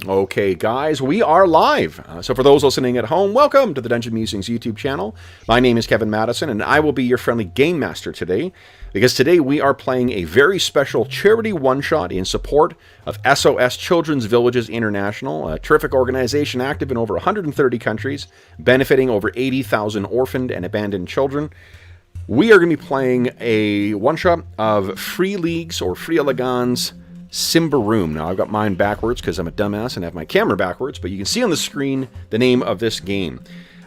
Okay, guys, we are live. So for those listening at home, welcome to the Dungeon Musings YouTube channel. My name is Kevin Madison, and I will be your friendly game master today, because today we are playing a very special charity one-shot in support of SOS Children's Villages International, a terrific organization active in over 130 countries, benefiting over 80,000 orphaned and abandoned children. We are going to be playing a one-shot of Free League's or Free Elegans' Symbaroum. Now, I've got mine backwards because I'm a dumbass and have my camera backwards, but you can see on the screen the name of this game.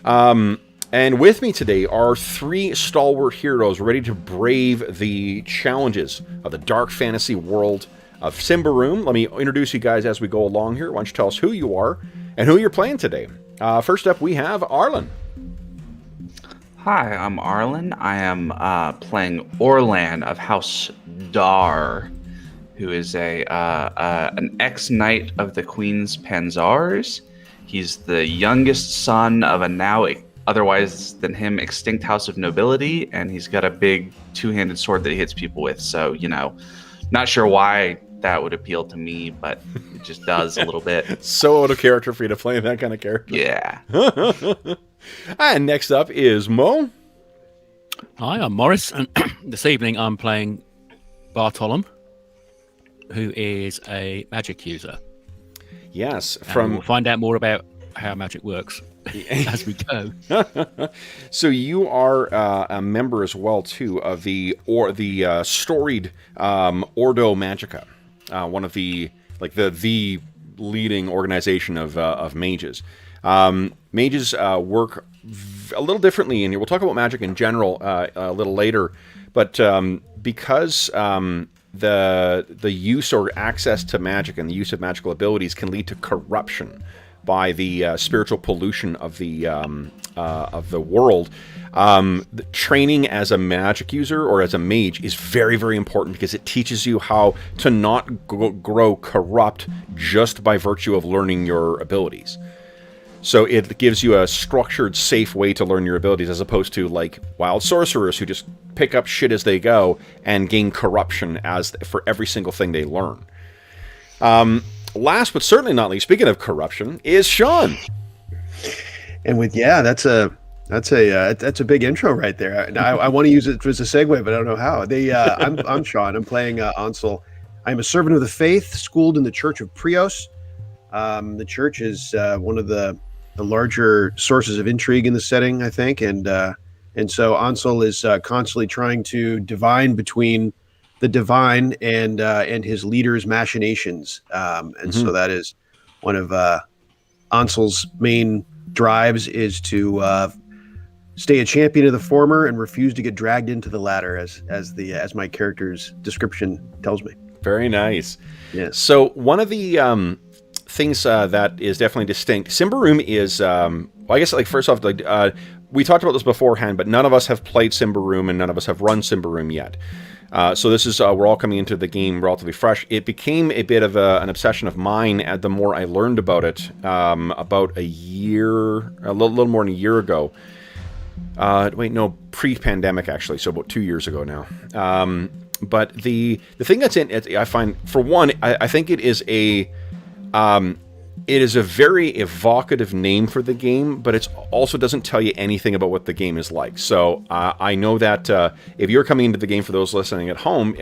And with me today are three stalwart heroes ready to brave the challenges of the dark fantasy world of Symbaroum. Let me introduce you guys as we go along here. Why don't you tell us who you are and who you're playing today. First up, we have Arlen. Hi, I'm Arlen. I am playing Orlan of House Dar, who is an ex-knight of the Queen's Panzars. He's the youngest son of a now otherwise than him extinct house of nobility, and he's got a big two-handed sword that he hits people with. So, you know, not sure why that would appeal to me, but it just does a little bit. So out of character for you to play that kind of character. Yeah. And next up is Mo. Hi, I'm Morris, and this evening I'm playing Bartolom, who is a magic user. Yes, and we'll find out more about how magic works as we go. So you are a member as well too of the storied Ordo Magica, one of the leading organization of mages. Mages work a little differently, and we'll talk about magic in general a little later. But because the use or access to magic and the use of magical abilities can lead to corruption by the spiritual pollution of the world. The training as a magic user or as a mage is very, very important because it teaches you how to not grow corrupt just by virtue of learning your abilities. So it gives you a structured, safe way to learn your abilities as opposed to like wild sorcerers who just pick up shit as they go and gain corruption for every single thing they learn. Last but certainly not least, speaking of corruption, is Sean. And that's a big intro right there. I want to use it as a segue, but I don't know how. I'm Sean. I'm playing Ansel. I'm a servant of the faith, schooled in the Church of Prios. The church is one of the larger sources of intrigue in the setting, I think, and so Ansel is constantly trying to divine between the divine and his leader's machinations, so that is one of Ansel's main drives is to stay a champion of the former and refuse to get dragged into the latter, as my character's description tells me. Very nice. Yes. So one of the things that is definitely distinct. Symbaroum is, I guess, like, first off, we talked about this beforehand, but none of us have played Symbaroum and none of us have run Symbaroum yet. So this is, we're all coming into the game relatively fresh. It became a bit of an obsession of mine the more I learned about it about a little more than a year ago. Pre-pandemic, actually, so about 2 years ago now. But the thing that's in it, I find, for one, I think it is a very evocative name for the game, but it also doesn't tell you anything about what the game is like. So I know that if you're coming into the game, for those listening at home,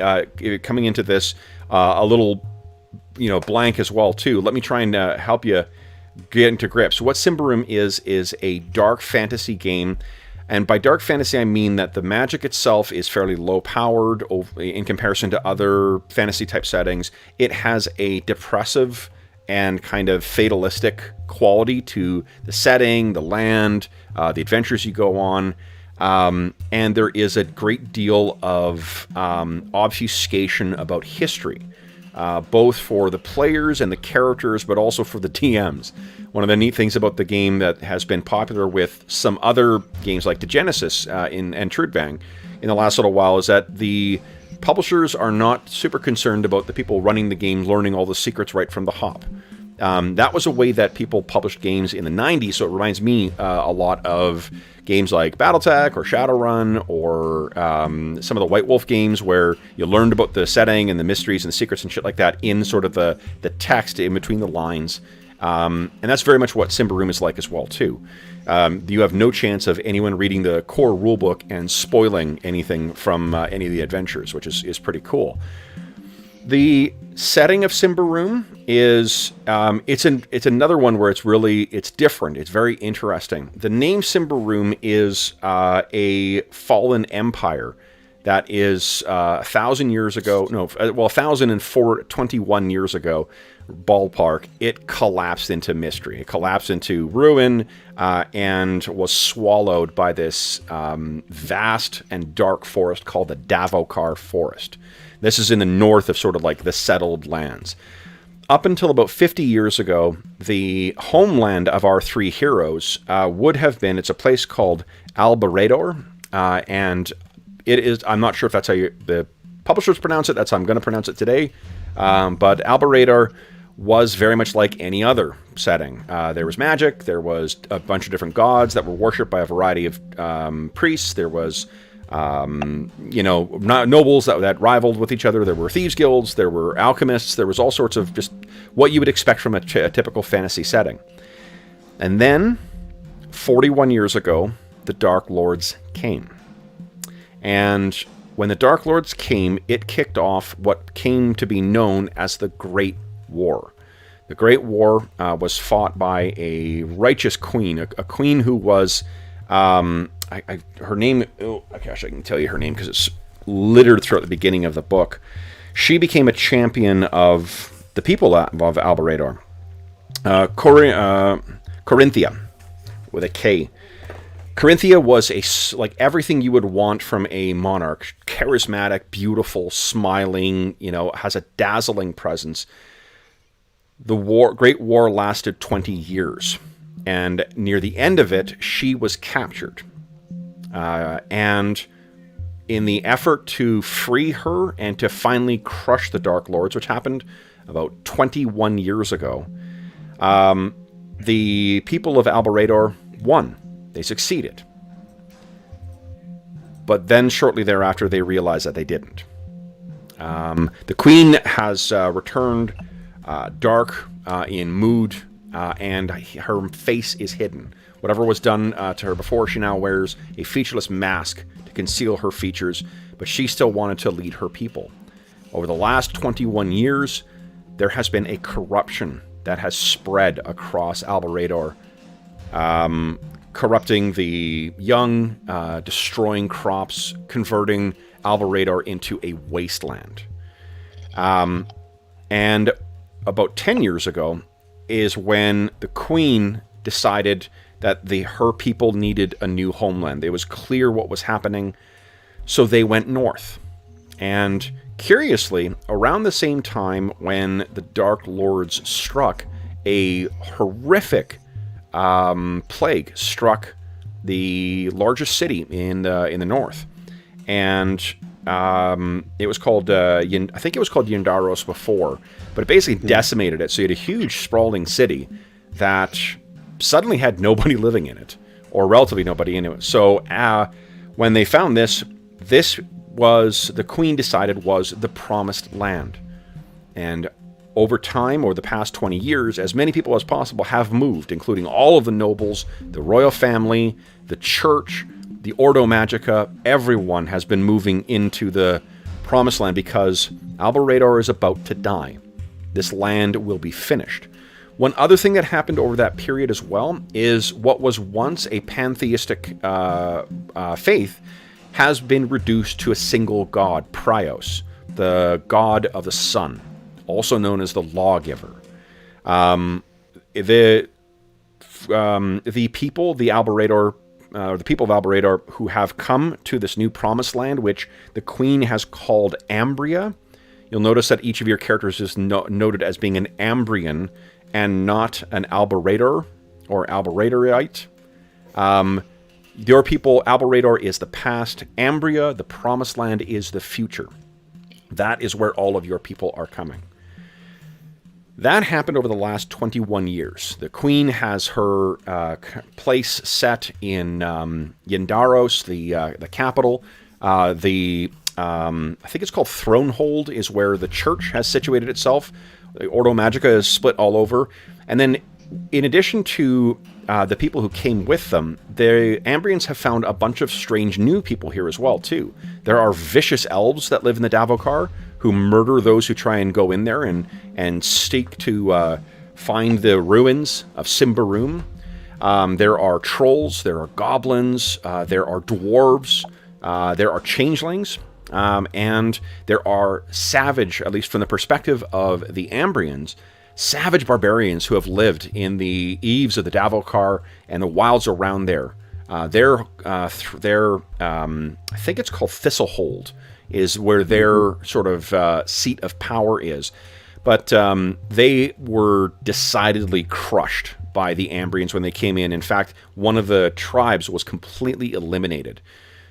coming into this a little, blank as well too. Let me try and help you get into grips. What Symbaroum is a dark fantasy game. And by dark fantasy, I mean that the magic itself is fairly low-powered in comparison to other fantasy-type settings. It has a depressive and kind of fatalistic quality to the setting, the land, the adventures you go on. And there is a great deal of obfuscation about history, both for the players and the characters, but also for the DMs. One of the neat things about the game that has been popular with some other games like the Genesis and Trudvang in the last little while is that the publishers are not super concerned about the people running the game learning all the secrets right from the hop. That was a way that people published games in the 90s, so it reminds me a lot of games like Battletech or Shadowrun or some of the White Wolf games where you learned about the setting and the mysteries and the secrets and shit like that in sort of the text in between the lines. And that's very much what Symbaroum is like as well, too. You have no chance of anyone reading the core rulebook and spoiling anything from any of the adventures, which is pretty cool. The setting of Symbaroum is it's another one where it's different. It's very interesting. The name Symbaroum is a fallen empire that is 1,000 years ago. No, well, 1,021 years ago, ballpark. It collapsed into mystery. It collapsed into ruin and was swallowed by this vast and dark forest called the Davokar Forest. This is in the north of sort of like the settled lands. Up until about 50 years ago, the homeland of our three heroes would have been, it's a place called Albaredor, and it is, I'm not sure if that's how the publishers pronounce it, that's how I'm going to pronounce it today, but Albaredor was very much like any other setting. There was magic, there was a bunch of different gods that were worshipped by a variety of priests, there was nobles that rivaled with each other. There were thieves guilds. There were alchemists. There was all sorts of just what you would expect from a typical fantasy setting. And then, 41 years ago, the Dark Lords came. And when the Dark Lords came, it kicked off what came to be known as the Great War. The Great War was fought by a righteous queen, a queen who was... her name, gosh, I can tell you her name because it's littered throughout the beginning of the book. She became a champion of the people of Albaredor. Corinthia, with a K. Corinthia was like everything you would want from a monarch. Charismatic, beautiful, smiling, has a dazzling presence. The Great War lasted 20 years. And near the end of it, she was captured. And in the effort to free her and to finally crush the Dark Lords, which happened about 21 years ago, the people of Albaredor won. They succeeded. But then shortly thereafter, they realized that they didn't. The queen has returned dark in mood, and her face is hidden. Whatever was done to her before, she now wears a featureless mask to conceal her features, but she still wanted to lead her people. Over the last 21 years, there has been a corruption that has spread across Albaredor, corrupting the young, destroying crops, converting Albaredor into a wasteland. And about 10 years ago is when the queen decided that her people needed a new homeland. It was clear what was happening, so they went north. And curiously, around the same time when the Dark Lords struck, a horrific plague struck the largest city in the north. And it was called, I think it was called Yndaros before, but it basically decimated it. So you had a huge sprawling city that suddenly had nobody living in it, or relatively nobody in it. So when they found this was, the queen decided, was the promised land. And over time, over the past 20 years, as many people as possible have moved, including all of the nobles, the royal family, the church, the Ordo Magica. Everyone has been moving into the promised land because Albaredor is about to die. This land will be finished. One other thing that happened over that period as well is what was once a pantheistic faith has been reduced to a single god, Prios, the god of the sun, also known as the lawgiver. The people, the Albaredor, the people of Albaredor who have come to this new promised land, which the queen has called Ambria. You'll notice that each of your characters is noted as being an Ambrian and not an Albaredor or Albaredorite. Your people, Albaredor is the past. Ambria, the promised land, is the future. That is where all of your people are coming. That happened over the last 21 years. The queen has her place set in Yndaros, the capital. I think it's called Thronehold, is where the church has situated itself, The Ordo Magica is split all over. And then, in addition to the people who came with them, the Ambrians have found a bunch of strange new people here as well, too. There are vicious elves that live in the Davokar who murder those who try and go in there and seek to find the ruins of Symbaroum. There are trolls, there are goblins, there are dwarves, there are changelings, and there are savage, at least from the perspective of the Ambrians, savage barbarians who have lived in the eaves of the Davokar and the wilds around there. I think it's called Thistlehold, is where their sort of seat of power is. But they were decidedly crushed by the Ambrians when they came in. In fact, one of the tribes was completely eliminated.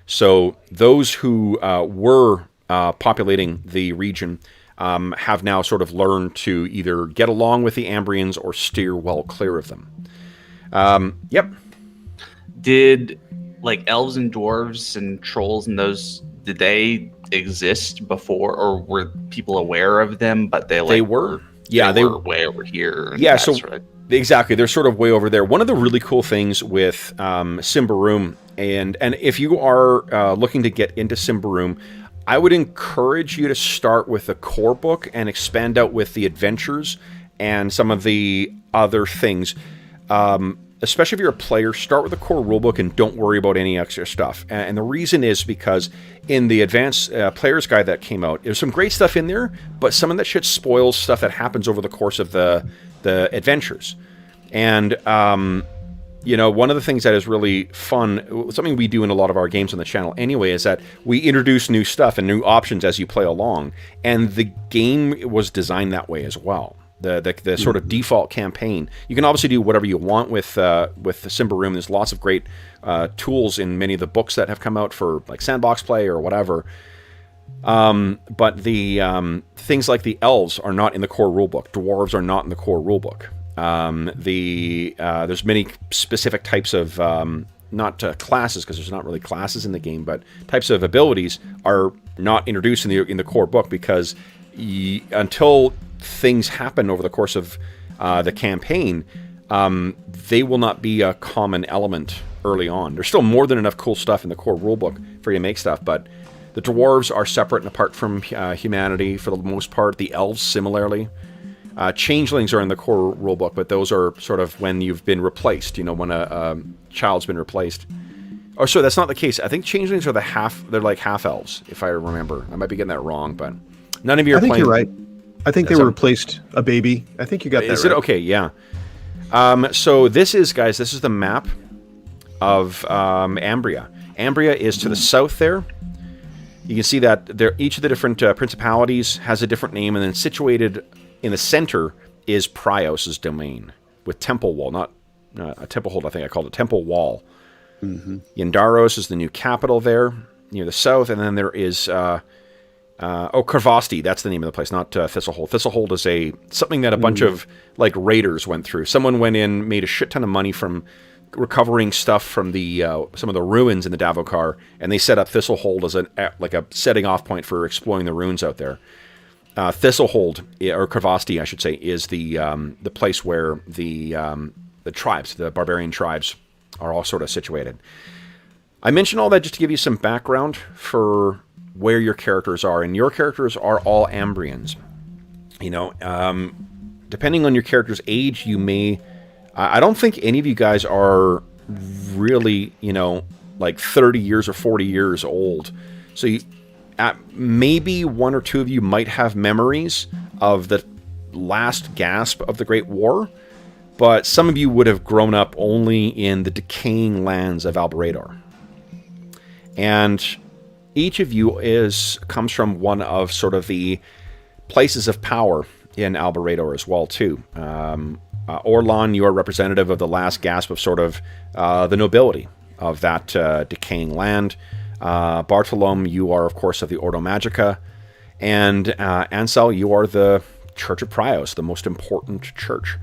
So those who were populating the region have now sort of learned to either get along with the Ambrians or steer well clear of them. Yep. Did like elves and dwarves and trolls and those, did they exist before, or were people aware of them? But they were. They were way over here. Yeah, so exactly, they're sort of way over there. One of the really cool things with Symbaroum, and if you are looking to get into Symbaroum, I would encourage you to start with the core book and expand out with the adventures and some of the other things. Especially if you're a player, start with the core rulebook and don't worry about any extra stuff. And the reason is because in the advanced player's guide that came out, there's some great stuff in there, but some of that shit spoils stuff that happens over the course of the adventures. And one of the things that is really fun, something we do in a lot of our games on the channel anyway, is that we introduce new stuff and new options as you play along. And the game was designed that way as well. The sort of default campaign. You can obviously do whatever you want with the Symbaroum. There's lots of great tools in many of the books that have come out for like sandbox play or whatever. But the things like the elves are not in the core rulebook. Dwarves are not in the core rulebook. There's many specific types of not classes, because there's not really classes in the game, but types of abilities are not introduced in the core book, because until things happen over the course of the campaign, they will not be a common element early on. There's still more than enough cool stuff in the core rulebook for you to make stuff, but the dwarves are separate and apart from humanity for the most part. The elves similarly. Changelings are in the core rulebook, but those are sort of when you've been replaced, when a child's been replaced. Oh, sorry, that's not the case. I think changelings are they're like half elves, if I remember. I might be getting that wrong, but none of you are playing. I think you're right. I think they were replaced a baby. I think you got that right. Is it? Okay, yeah. So this is the map of Ambria. Ambria is to the south there. You can see that each of the different principalities has a different name, and then situated in the center is Prios' domain, with Temple Wall, not a Temple Hold, I think I called it Temple Wall. Mm-hmm. Yndaros is the new capital there, near the south, and then there is... Karvosti, that's the name of the place, not Thistlehold. Thistlehold is something that a bunch of like raiders went through. Someone went in, made a shit ton of money from recovering stuff from the some of the ruins in the Davokar, and they set up Thistlehold as a setting off point for exploring the ruins out there. Thistlehold, or Karvosti, I should say, is the place where the tribes, the barbarian tribes, are all sort of situated. I mention all that just to give you some background for where your characters are, and your characters are all Ambrians. Depending on your character's age, you may... I don't think any of you guys are really, like 30 years or 40 years old. So maybe one or two of you might have memories of the last gasp of the Great War, but some of you would have grown up only in the decaying lands of Alberador. And each of you comes from one of sort of the places of power in Alberador as well, too. Orlan, you are representative of the last gasp of sort of the nobility of that decaying land. Bartolome, you are, of course, of the Ordo Magica. And Ansel, you are the Church of Prios, the most important church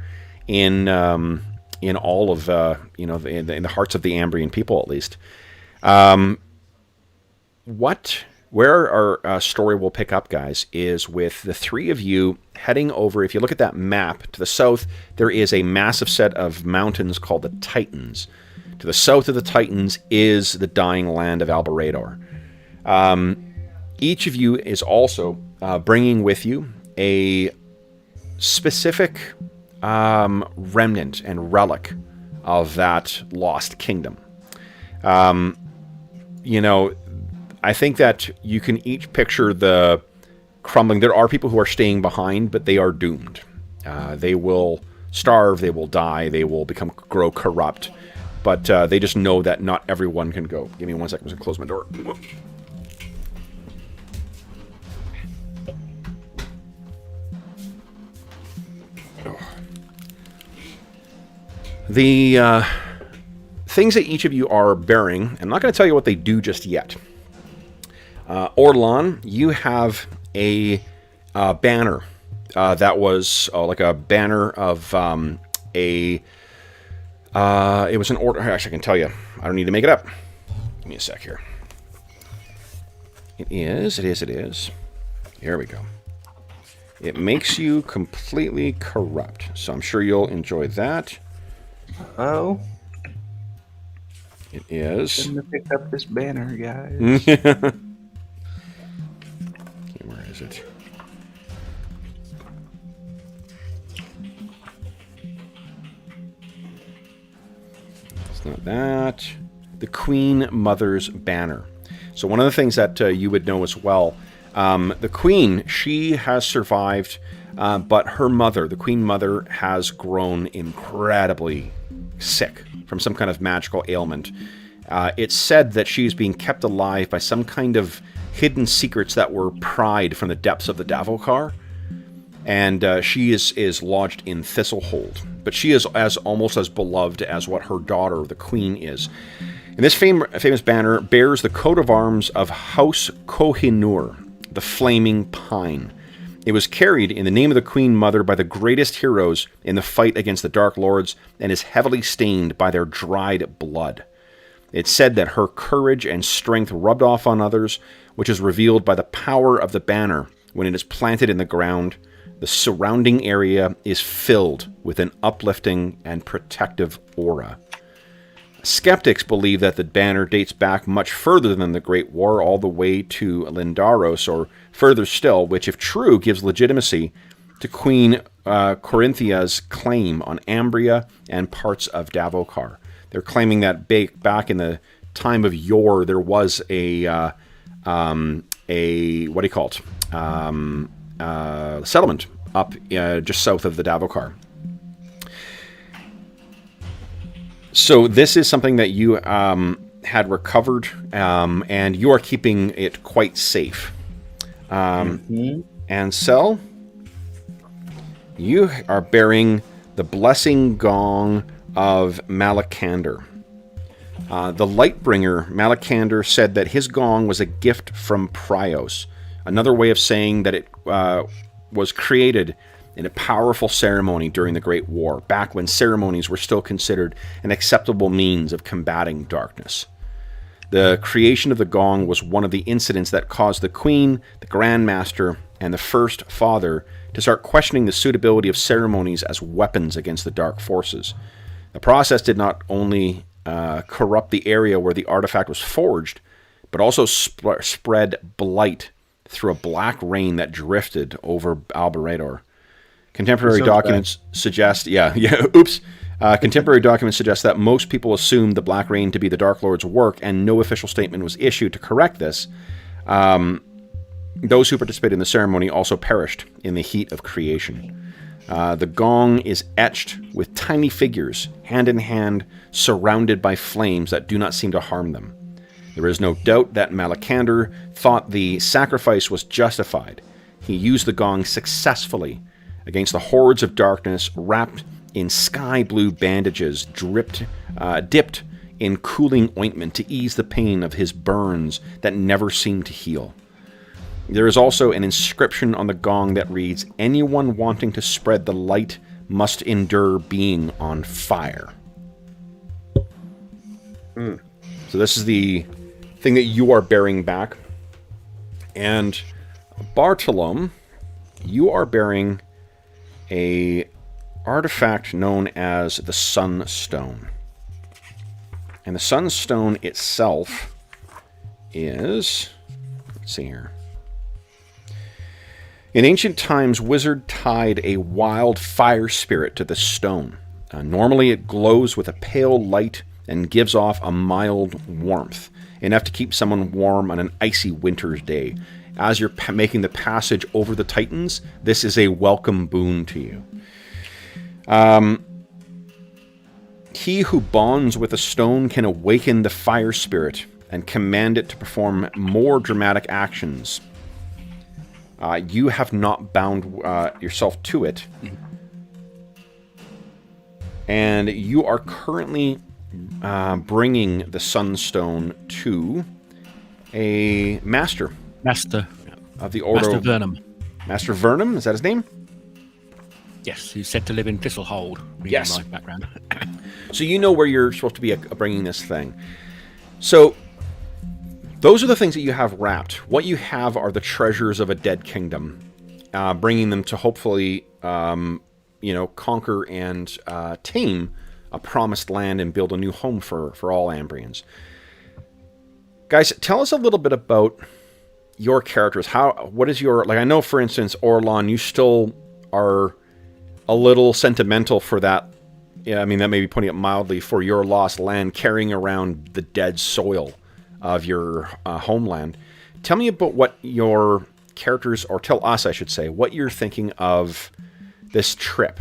in all of, in the hearts of the Ambrian people, at least. What Where our story will pick up, guys, is with the three of you heading over. If you look at that map, to the south, there is a massive set of mountains called the Titans. To the south of the Titans is the dying land of Alberador. Each of you is also bringing with you a specific remnant and relic of that lost kingdom. You know, I think that you can each picture the crumbling. There are people who are staying behind, but they are doomed. They will starve, they will die, they will grow corrupt. But they just know that not everyone can go. Give me 1 second, I'm just going to close my door. The things that each of you are bearing, I'm not going to tell you what they do just yet. Orlan, you have a banner that was like a banner of it was an order. Actually, I can tell you. I don't need to make it up. Give me a sec here. It is. Here we go. It makes you completely corrupt. So I'm sure you'll enjoy that. Oh. It is. Shouldn't have picked up this banner, guys. Where is it? It's not that. The Queen Mother's banner. So one of the things that you would know as well, the Queen, she has survived, but her mother, the Queen Mother, has grown incredibly sick from some kind of magical ailment. It's said that she's being kept alive by some kind of hidden secrets that were pried from the depths of the Davokar, and she is lodged in Thistlehold. But she is almost as beloved as what her daughter, the Queen, is. And this famous banner bears the coat of arms of House Kohinoor, the Flaming Pine. It was carried in the name of the Queen Mother by the greatest heroes in the fight against the Dark Lords, and is heavily stained by their dried blood. It's said that her courage and strength rubbed off on others, which is revealed by the power of the banner when it is planted in the ground. The surrounding area is filled with an uplifting and protective aura. Skeptics believe that the banner dates back much further than the Great War, all the way to Lindaros, or further still, which, if true, gives legitimacy to Queen Corinthia's claim on Ambria and parts of Davokar. They're claiming that back in the time of yore, there was a settlement up just south of the Davokar. So this is something that you had recovered, and you are keeping it quite safe. And Sel, you are bearing the Blessing Gong of Malakander. The Lightbringer, Malakander, said that his gong was a gift from Prios, another way of saying that it was created in a powerful ceremony during the Great War, back when ceremonies were still considered an acceptable means of combating darkness. The creation of the gong was one of the incidents that caused the Queen, the Grand Master, and the First Father to start questioning the suitability of ceremonies as weapons against the dark forces. The process did not only corrupt the area where the artifact was forged, but also spread blight through a black rain that drifted over Alberador. Contemporary documents suggest, Contemporary documents suggest that most people assumed the Black Rain to be the Dark Lord's work, and no official statement was issued to correct this. Those who participated in the ceremony also perished in the heat of creation. The gong is etched with tiny figures, hand in hand, surrounded by flames that do not seem to harm them. There is no doubt that Malakander thought the sacrifice was justified. He used the gong successfully against the hordes of darkness, wrapped in sky blue bandages, dipped in cooling ointment to ease the pain of his burns that never seemed to heal. There is also an inscription on the gong that reads, "Anyone wanting to spread the light must endure being on fire." So this is the thing that you are bearing back. And Bartolome, you are bearing a artifact known as the Sunstone. And the Sunstone itself is... Let's see here. In ancient times, wizard tied a wild fire spirit to the stone. Normally it glows with a pale light and gives off a mild warmth, enough to keep someone warm on an icy winter's day. As you're making the passage over the Titans, this is a welcome boon to you. He who bonds with a stone can awaken the fire spirit and command it to perform more dramatic actions. You have not bound yourself to it. And you are currently bringing the Sunstone to a master. Master. Of the Ordo. Master Vernum. Master Vernum, is that his name? Yes, who's said to live in Thistlehold. Yes. My background. So you know where you're supposed to be bringing this thing. So those are the things that you have wrapped. What you have are the treasures of a dead kingdom, bringing them to hopefully, conquer and tame a promised land and build a new home for all Ambrians. Guys, tell us a little bit about your characters. What is your, like, I know, for instance, Orlon, you still are a little sentimental for that. Yeah, I mean, that may be putting it mildly, for your lost land, carrying around the dead soil of your homeland. Tell me about what your characters, or tell us, I should say, what you're thinking of this trip.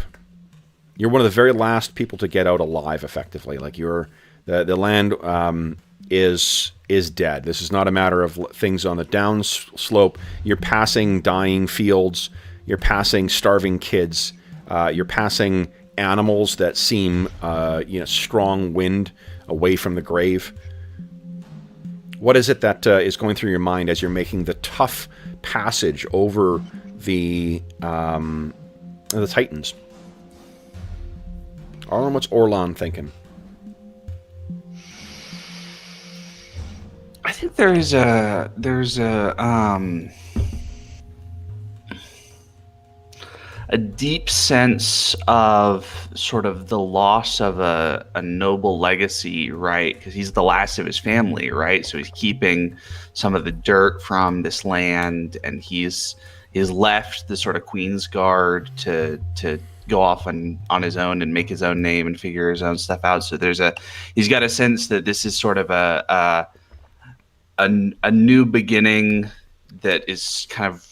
You're one of the very last people to get out alive, effectively. Like, the land is dead. This is not a matter of things on the down slope. You're passing dying fields. You're passing starving kids. You're passing animals that seem, strong wind away from the grave. What is it that is going through your mind as you're making the tough passage over the Titans? Arlen, what's Orlon thinking? I think there's a deep sense of sort of the loss of a noble legacy, right? Because he's the last of his family, right? So he's keeping some of the dirt from this land, and he's left the sort of Queen's Guard to go off on his own and make his own name and figure his own stuff out. So he's got a sense that this is sort of a new beginning that is kind of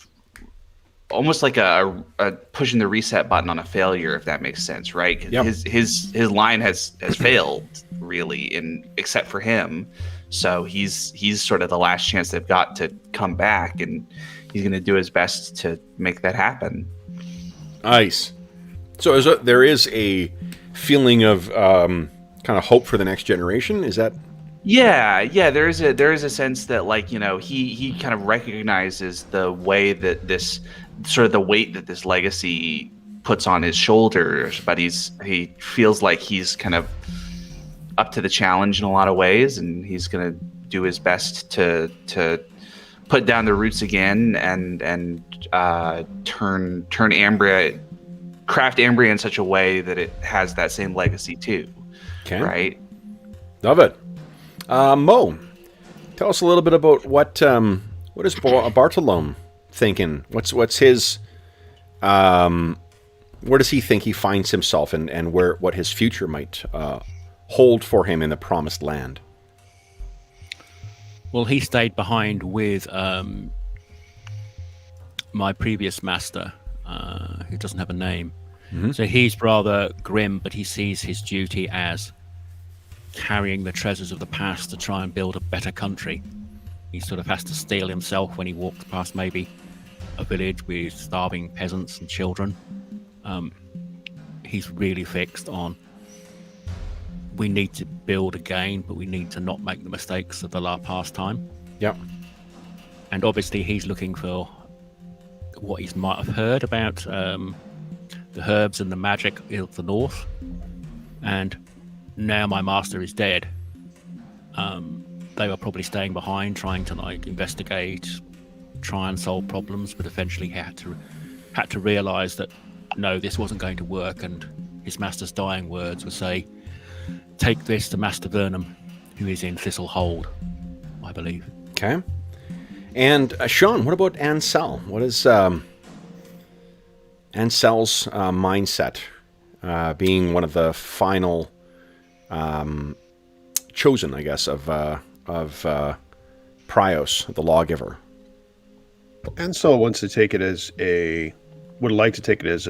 almost like a pushing the reset button on a failure, if that makes sense, right? 'Cause yep. His line has failed, really, except for him. So he's sort of the last chance they've got to come back, and he's going to do his best to make that happen. Nice. So there is a feeling of kind of hope for the next generation. Is that? Yeah. There is a sense that, like, he kind of recognizes the way that this sort of the weight that this legacy puts on his shoulders, but he feels like he's kind of up to the challenge in a lot of ways, and he's going to do his best to put down the roots again and turn Ambria, craft Ambria in such a way that it has that same legacy too. Okay. Right. Love it. Mo, tell us a little bit about what is Bartolome thinking? What's his where does he think he finds himself, and what his future might hold for him in the promised land? Well, he stayed behind with my previous master, who doesn't have a name. Mm-hmm. So he's rather grim, but he sees his duty as carrying the treasures of the past to try and build a better country. He sort of has to steel himself when he walks past maybe a village with starving peasants and children. He's really fixed on, we need to build again, but we need to not make the mistakes of the past time. Yep. And obviously he's looking for what he might have heard about the herbs and the magic of the north. And now my master is dead. They were probably staying behind, trying to investigate try and solve problems, but eventually he had to realize that no, this wasn't going to work, and his master's dying words would say, "Take this to Master Vernum, who is in Thistle Hold," I believe. Okay. And Sean, what about Ansel? What is Ansel's mindset, being one of the final chosen, I guess, of Prios, the lawgiver? Ansel wants to take it as would like to take it as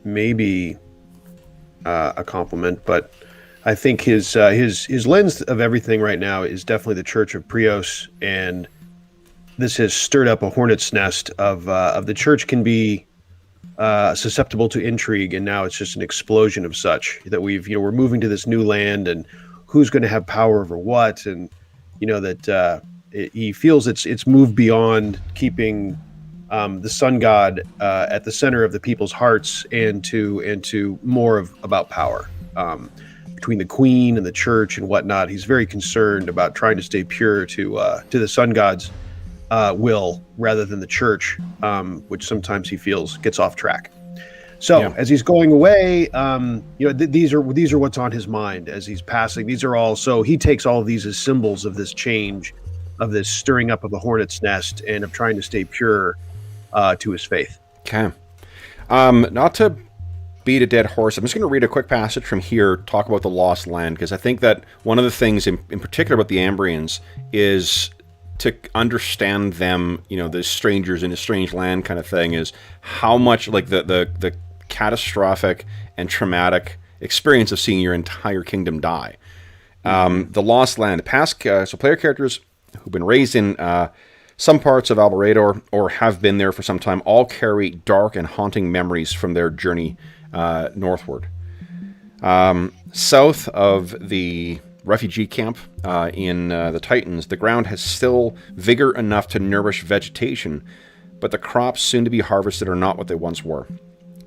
maybe a compliment, but I think his lens of everything right now is definitely the Church of Prios, and this has stirred up a hornet's nest of the church can be susceptible to intrigue, and now it's just an explosion of such that we're moving to this new land, and who's going to have power over what, and that he feels it's moved beyond keeping the sun god at the center of the people's hearts, and to more about power between the queen and the church and whatnot. He's very concerned about trying to stay pure to the sun god's will rather than the church, which sometimes he feels gets off track. So as he's going away, these are what's on his mind as he's passing. These are all, so he takes all of these as symbols of this change, of this stirring up of the hornet's nest, and of trying to stay pure to his faith. Okay. Not to beat a dead horse, I'm just going to read a quick passage from here, talk about the Lost Land, because I think that one of the things in particular about the Ambrians is to understand them, the strangers in a strange land kind of thing, is how much like the catastrophic and traumatic experience of seeing your entire kingdom die. The Lost Land. So player characters who've been raised in some parts of Alberador or have been there for some time all carry dark and haunting memories from their journey northward. South of the refugee camp in the Titans, the ground has still vigor enough to nourish vegetation, but the crops soon to be harvested are not what they once were.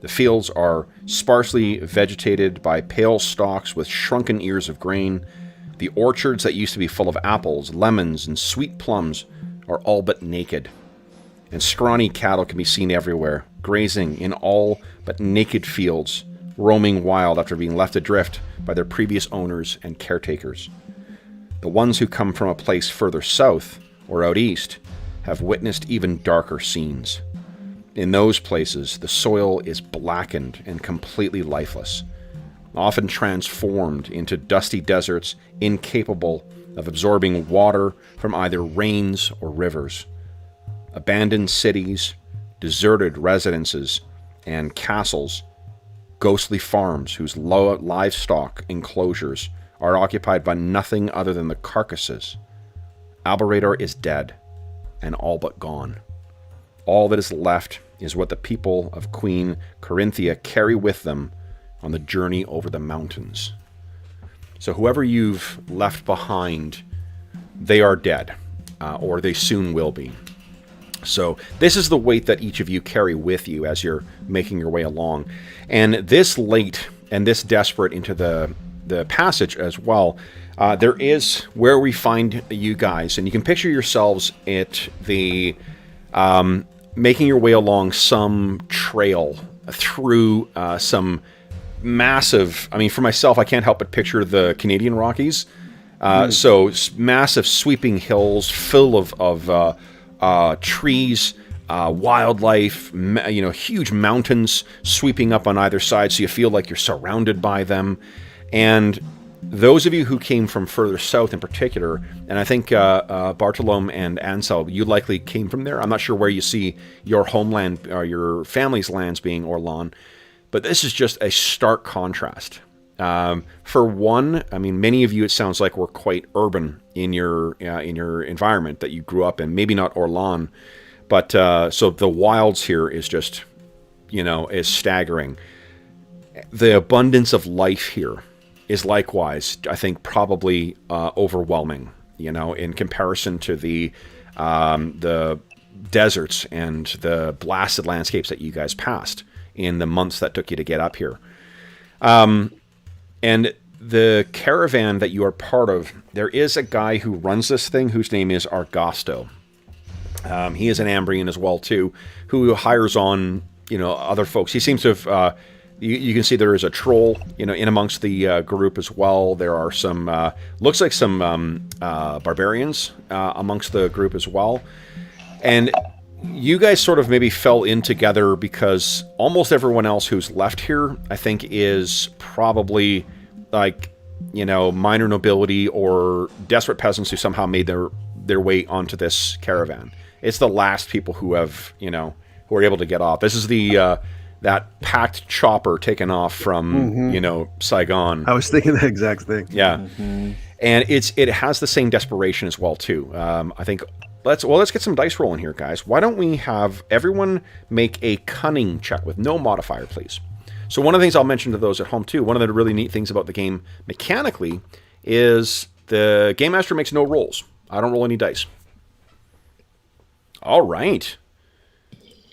The fields are sparsely vegetated by pale stalks with shrunken ears of grain. The orchards that used to be full of apples, lemons, and sweet plums are all but naked. And scrawny cattle can be seen everywhere, grazing in all but naked fields, roaming wild after being left adrift by their previous owners and caretakers. The ones who come from a place further south or out east have witnessed even darker scenes. In those places, the soil is blackened and completely lifeless, often transformed into dusty deserts incapable of absorbing water from either rains or rivers. Abandoned cities, deserted residences, and castles, ghostly farms whose livestock enclosures are occupied by nothing other than the carcasses. Alberador is dead, and all but gone. All that is left is what the people of Queen Corinthia carry with them on the journey over the mountains. So whoever you've left behind, they are dead, or they soon will be. So this is the weight that each of you carry with you as you're making your way along. And this late and this desperate into the passage as well, there is where we find you guys, and you can picture yourselves at the making your way along some trail through some massive, for myself, I can't help but picture the Canadian Rockies. So massive sweeping hills full of trees, wildlife, huge mountains sweeping up on either side, so you feel like you're surrounded by them. And those of you who came from further south in particular, and I think Bartolome and Ansel, you likely came from there. I'm not sure where you see your homeland or your family's lands being Orlan, but this is just a stark contrast. For one, many of you, it sounds like, were quite urban in your environment that you grew up in. Maybe not Orlan, but so the wilds here is just, is staggering. The abundance of life here is likewise, I think, probably overwhelming. In comparison to the deserts and the blasted landscapes that you guys passed in the months that took you to get up here. And the caravan that you are part of, there is a guy who runs this thing whose name is Argosto. He is an Ambrian as well too, who hires on other folks. He seems to have. You can see there is a troll, in amongst the group as well. There are some, looks like some barbarians amongst the group as well. And you guys sort of maybe fell in together because almost everyone else who's left here, I think, is probably like, minor nobility or desperate peasants who somehow made their way onto this caravan. It's the last people who have, who are able to get off. This is the that packed chopper taken off from, Saigon. I was thinking the exact thing. Yeah. Mm-hmm. And it has the same desperation as well, too. I think, let's get some dice rolling here, guys. Why don't we have everyone make a cunning check with no modifier, please? So one of the things I'll mention to those at home, too, one of the really neat things about the game mechanically is the Game Master makes no rolls. I don't roll any dice. All right.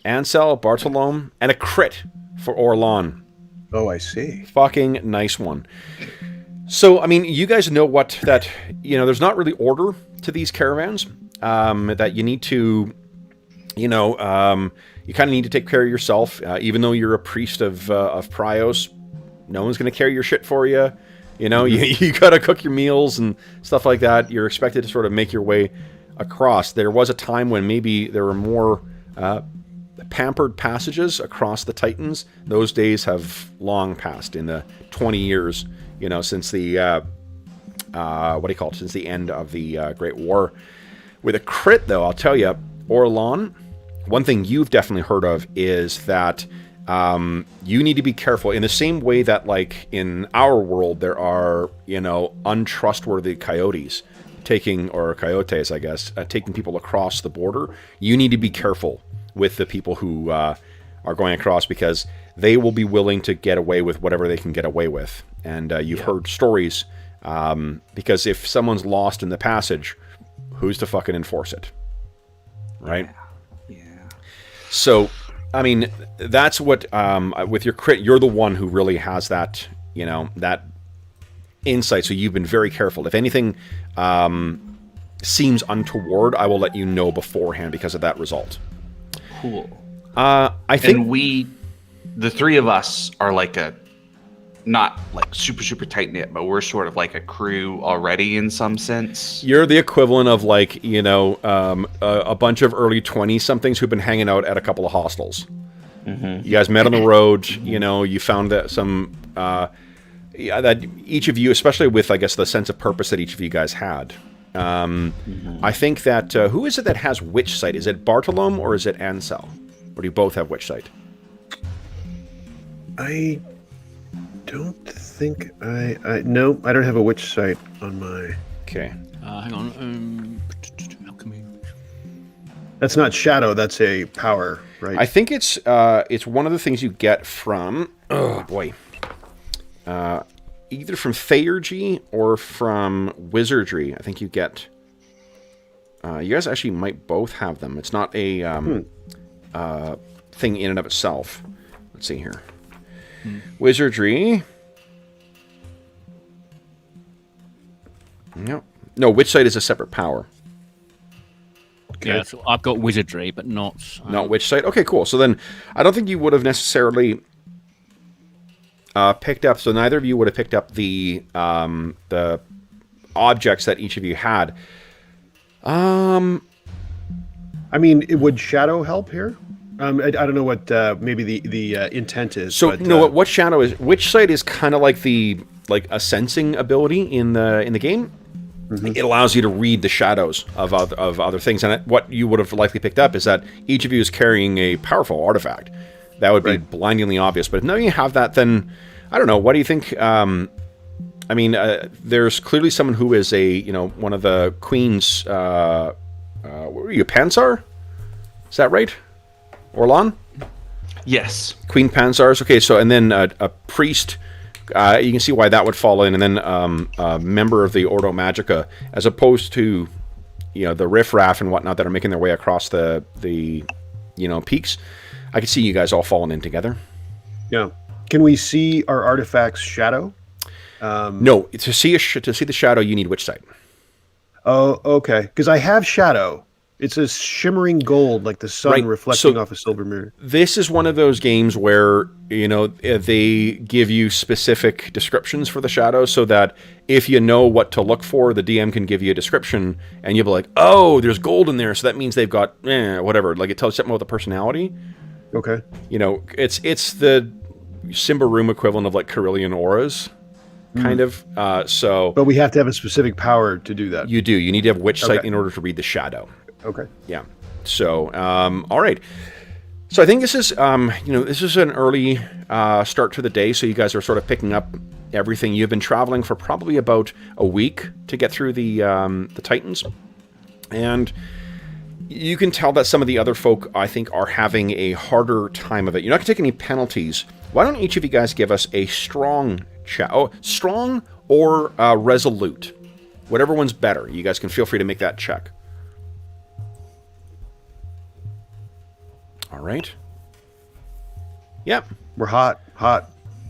Ansel, Bartolome, and a crit for Orlan. Oh, I see. Fucking nice one. So, I mean, you guys know there's not really order to these caravans. That you need to, you kind of need to take care of yourself. Even though you're a priest of Prios, no one's going to carry your shit for you. You got to cook your meals and stuff like that. You're expected to sort of make your way across. There was a time when maybe there were more pampered passages across the Titans. Those days have long passed in the 20 years, since the, since the end of the Great War. With a crit, though, I'll tell you, Orlan, one thing you've definitely heard of is that you need to be careful in the same way that, like, in our world, there are, untrustworthy coyotes coyotes, I guess, taking people across the border. You need to be careful with the people who are going across because they will be willing to get away with whatever they can get away with. And you've heard stories because if someone's lost in the passage, who's to fucking enforce it? Right? Yeah. So, I mean, that's what, with your crit, you're the one who really has that, that insight. So you've been very careful. If anything seems untoward, I will let you know beforehand because of that result. Cool. I think And the three of us are like not like super, super tight knit, but we're sort of like a crew already in some sense. you're the equivalent of like, a bunch of early 20-somethings who've been hanging out at a couple of hostels. Mm-hmm. You guys met on the road, you found that that each of you, especially with, I guess, the sense of purpose that each of you guys had. I think that, who is it that has witch sight? Is it Bartolome or is it Ansel? Or do you both have witch sight? I don't think no, I don't have a witch sight on my... Okay. Hang on. How can we... That's not shadow, that's a power, right? I think it's one of the things you get from, either from Theurgy or from Wizardry. I think you get... you guys actually might both have them. It's not a thing in and of itself. Let's see here. Wizardry. No, Witch Sight is a separate power. Okay. Yeah, so I've got wizardry, but not... Not Witch Sight? Okay, cool. So then, I don't think you would have necessarily picked up... So neither of you would have picked up the objects that each of you had. I mean, would shadow help here? I don't know what maybe the intent is. So but, what shadow is? Witch Sight is kind of like a sensing ability in the game. Mm-hmm. It allows you to read the shadows of other things, and what you would have likely picked up is that each of you is carrying a powerful artifact. That would be blindingly obvious. But if now you have that, then I don't know. What do you think? I mean, there's clearly someone who is one of the queen's. What were you, Pansar? Is that right? Orlan? Yes. Queen Pansar's. Okay, so, and then a priest, you can see why that would fall in, and then a member of the Ordo Magica, as opposed to, the riffraff and whatnot that are making their way across the peaks. I can see you guys all falling in together. Yeah. Can we see our artifact's shadow? No, to see the shadow, you need Witch Sight. Oh, okay. Because I have shadow. It's a shimmering gold, like the sun Right. reflecting So off a silver mirror. this is one of those games where, they give you specific descriptions for the shadows so that if you know what to look for, the DM can give you a description and you'll be like, oh, there's gold in there. So that means they've got, whatever. Like it tells you something about the personality. Okay. It's the Symbaroum equivalent of like Carillion auras, kind of. But we have to have a specific power to do that. You do. You need to have witch sight Okay. in order to read the shadow. Okay. Yeah. So, all right. So I think this is, this is an early start to the day. So you guys are sort of picking up everything. You've been traveling for probably about a week to get through the Titans, and you can tell that some of the other folk, I think, are having a harder time of it. You're not going to take any penalties. Why don't each of you guys give us a strong check? Oh, strong or resolute, whatever one's better. You guys can feel free to make that check. All right. Yep. We're hot.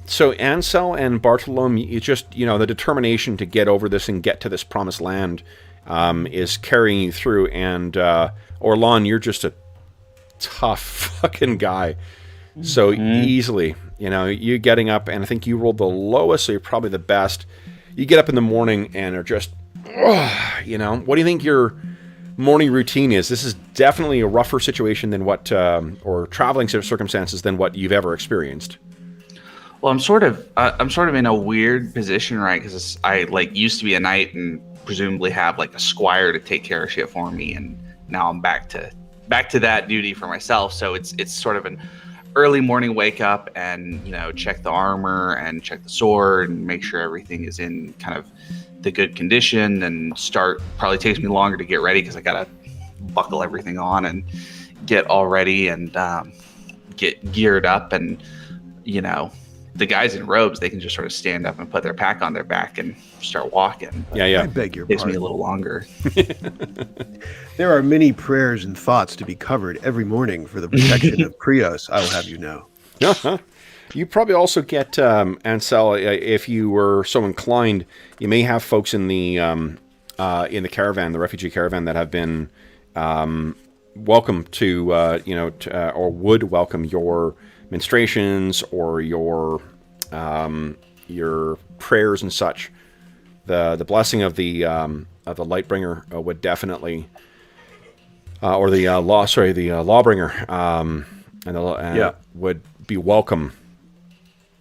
So Ansel and Bartolome, you just, the determination to get over this and get to this promised land is carrying you through. And Orlan, you're just a tough fucking guy. So easily, you getting up, and I think you rolled the lowest, so you're probably the best. You get up in the morning and are just, what do you think your morning routine is? This is definitely a rougher situation than what, or traveling circumstances than what you've ever experienced. Well, I'm sort of in a weird position, right? Because I used to be a knight and presumably have like a squire to take care of shit for me, and now I'm back to that duty for myself. So it's sort of an early morning wake up and check the armor and check the sword and make sure everything is in kind of the good condition, and start. Probably takes me longer to get ready because I gotta buckle everything on and get all ready and get geared up. And the guys in robes, they can just sort of stand up and put their pack on their back and start walking. But Yeah. I beg your takes me a pardon. little longer. There are many prayers and thoughts to be covered every morning for the protection of Krios, I will have you know. You probably also get, Ansel, if you were so inclined, you may have folks in the caravan, the refugee caravan, that have been welcome to, or would welcome your ministrations or your prayers and such. The blessing of the Lightbringer would definitely, or the Lawbringer, would be welcome.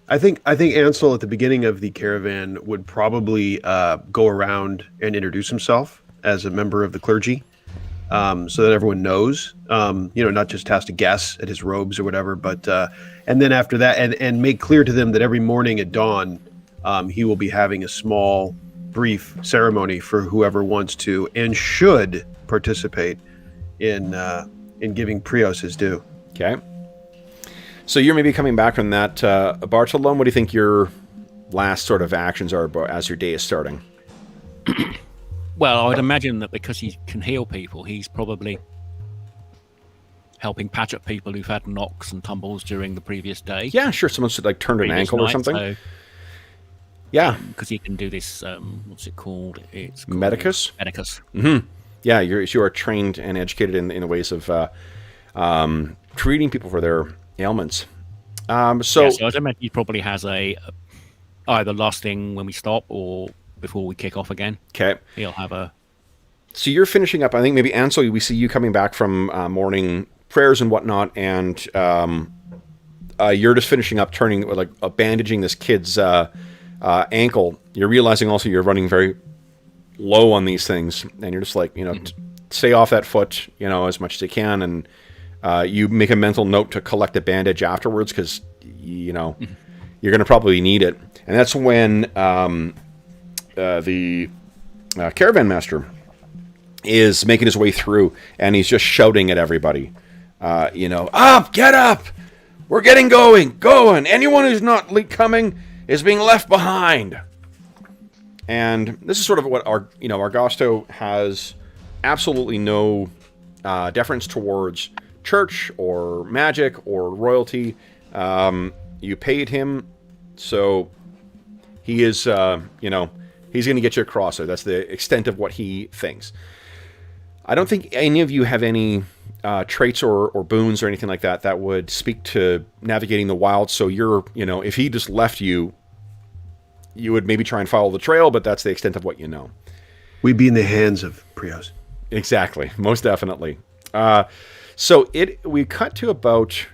I think Ansel at the beginning of the caravan would probably go around and introduce himself as a member of the clergy, so that everyone knows. Not just has to guess at his robes or whatever, but and then after that, and make clear to them that every morning at dawn, he will be having a small, brief ceremony for whoever wants to and should participate in giving Prios his due. Okay. So you're maybe coming back from that. Bartolome, what do you think your last sort of actions are as your day is starting? Well, I would imagine that because he can heal people, he's probably helping patch up people who've had knocks and tumbles during the previous day. Yeah, sure. Someone's turned an ankle or something. So, yeah. Because he can do this, what's it called? It's called Medicus? Medicus. Mm-hmm. Yeah, you are trained and educated in the ways of treating people for their ailments. So I'd imagine he probably has either last thing when we stop or before we kick off again. Okay. He'll have a... So you're finishing up. I think maybe Ansel, we see you coming back from morning prayers and whatnot, and you're just finishing up bandaging this kid's ankle. You're realizing also you're running very low on these things, and you're just stay off that foot, as much as you can, and you make a mental note to collect a bandage afterwards because you're going to probably need it. And that's when the caravan master is making his way through, and he's just shouting at everybody, up, get up, we're getting going. Anyone who's not coming is being left behind. And this is sort of what Argosto has absolutely no deference towards church or magic or royalty. You paid him, so he is, he's going to get you across there. That's the extent of what he thinks. I don't think any of you have any traits or boons or anything like that that would speak to navigating the wild. So you're, if he just left you, you would maybe try and follow the trail, but that's the extent of what you know. We'd be in the hands of Prios. Exactly, most definitely. So we cut to about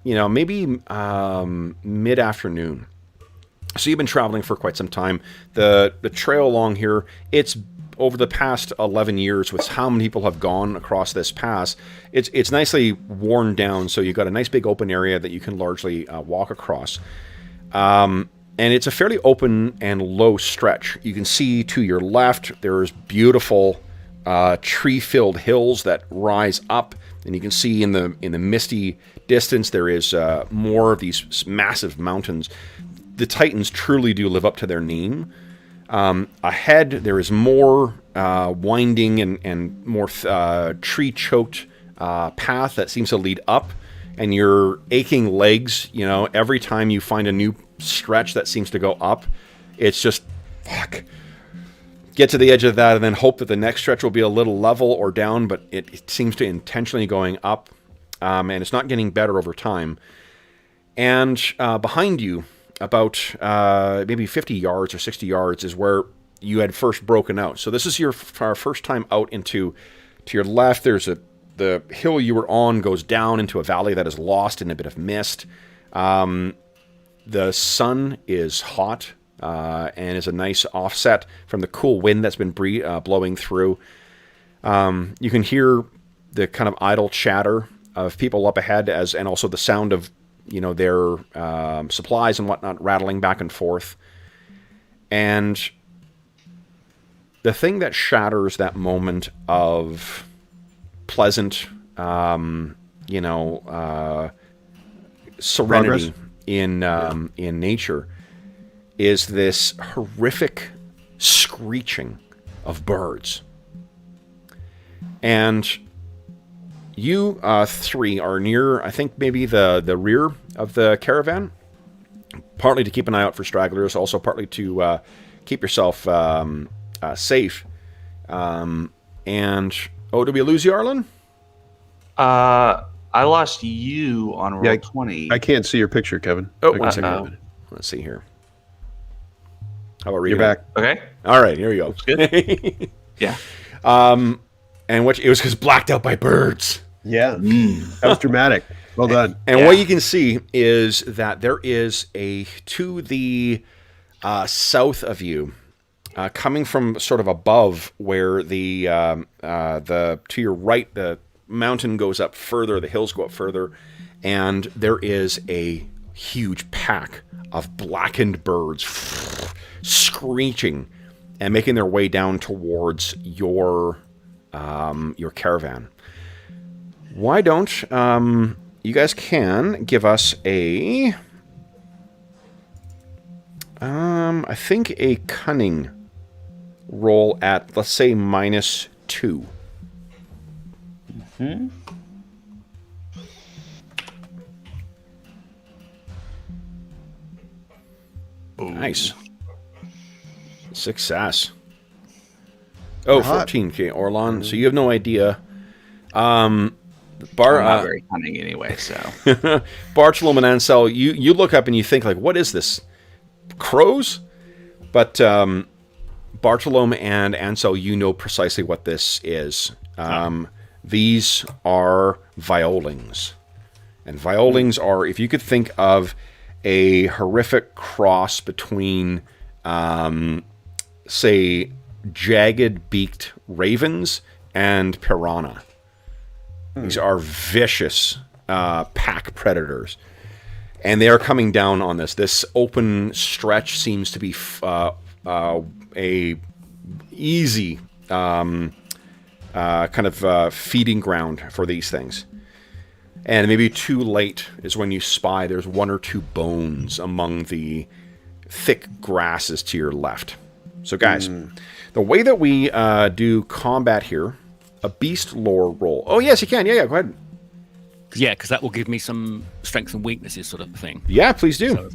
maybe mid-afternoon. So you've been traveling for quite some time. The trail along here, it's over the past 11 years with how many people have gone across this pass, it's nicely worn down, so you've got a nice big open area that you can largely walk across. And it's a fairly open and low stretch. You can see to your left, there's beautiful tree-filled hills that rise up, and you can see in the misty distance there is more of these massive mountains. The Titans truly do live up to their name. Ahead, there is more winding and more tree-choked path that seems to lead up, and your aching legs, every time you find a new stretch that seems to go up, it's just, fuck. Get to the edge of that and then hope that the next stretch will be a little level or down, but it seems to intentionally going up, and it's not getting better over time. And behind you, about maybe 50 yards or 60 yards, is where you had first broken out. So this is our first time out to your left. There's the hill you were on goes down into a valley that is lost in a bit of mist. The sun is hot and is a nice offset from the cool wind that's been blowing through. You can hear the kind of idle chatter of people up ahead, and also the sound of their supplies and whatnot rattling back and forth. And the thing that shatters that moment of pleasant, serenity in nature is this horrific screeching of birds. And you three are near, I think, maybe the rear of the caravan, partly to keep an eye out for stragglers, also partly to keep yourself safe. And, did we lose you, Arlen? I lost you on roll 20. I can't see your picture, Kevin. Oh, one second. Let's see here. How about You're back. Okay. All right, here we go. Good. Yeah. And it was because blacked out by birds. Yeah. That was dramatic. Well done. And what you can see is that there is to the south of you, coming from sort of above where the to your right, the mountain goes up further, the hills go up further, and there is a huge pack of blackened birds screeching and making their way down towards your caravan. Why don't you guys can give us I think a cunning roll at, let's say, -2. Hmm. Nice. Success. Oh, 14K, Orlon. So you have no idea. I'm not very cunning anyway, so. Bartolome and Ansel, you look up and you think, like, what is this? Crows? But Bartolome and Ansel, you know precisely what this is. These are Violings. And Violings are, if you could think of a horrific cross between, say, jagged-beaked ravens and piranha. These are vicious pack predators. And they are coming down on this. This open stretch seems to be a easy kind of feeding ground for these things. And maybe too late is when you spy there's one or two bones among the thick grasses to your left. So guys, the way that we do combat here, a beast lore roll. Oh yes, you can. Yeah, go ahead. Yeah, because that will give me some strengths and weaknesses sort of thing. Yeah, please do. So I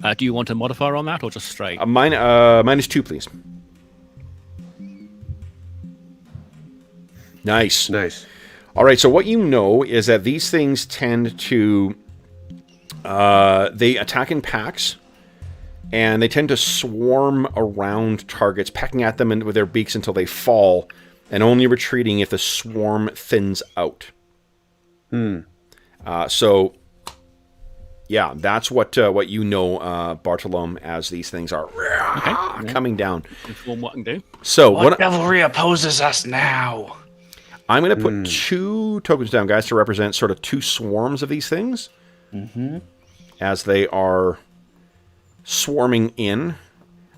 thought, do you want a modifier on that or just straight? -2, please. Nice. Nice. All right, so what you know is that these things tend to... they attack in packs, and they tend to swarm around targets, pecking at them with their beaks until they fall, and only retreating if the swarm thins out. So, yeah, that's what you know, Bartolome, as these things are coming down. Inform what I can do. So What cavalry opposes us now? I'm going to put 2 tokens down, guys, to represent sort of 2 swarms of these things. As they are swarming in.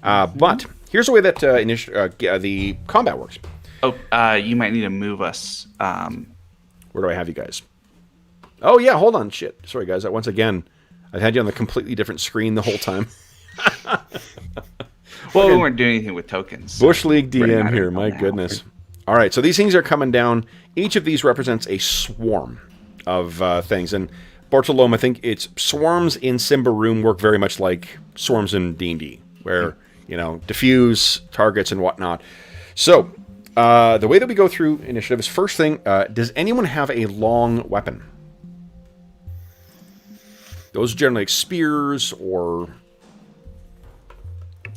But here's the way that the combat works. Oh, you might need to move us. Where do I have you guys? Oh, yeah, hold on. Shit. Sorry, guys. Once again, I've had you on a completely different screen the whole time. Well, we weren't doing anything with tokens. Bush League DM here. My goodness. All right, so these things are coming down. Each of these represents a swarm of things. And Bartolome, I think it's swarms in Symbaroum work very much like swarms in D&D, where, diffuse targets and whatnot. So, the way that we go through initiative is, first thing, does anyone have a long weapon? Those are generally like spears or...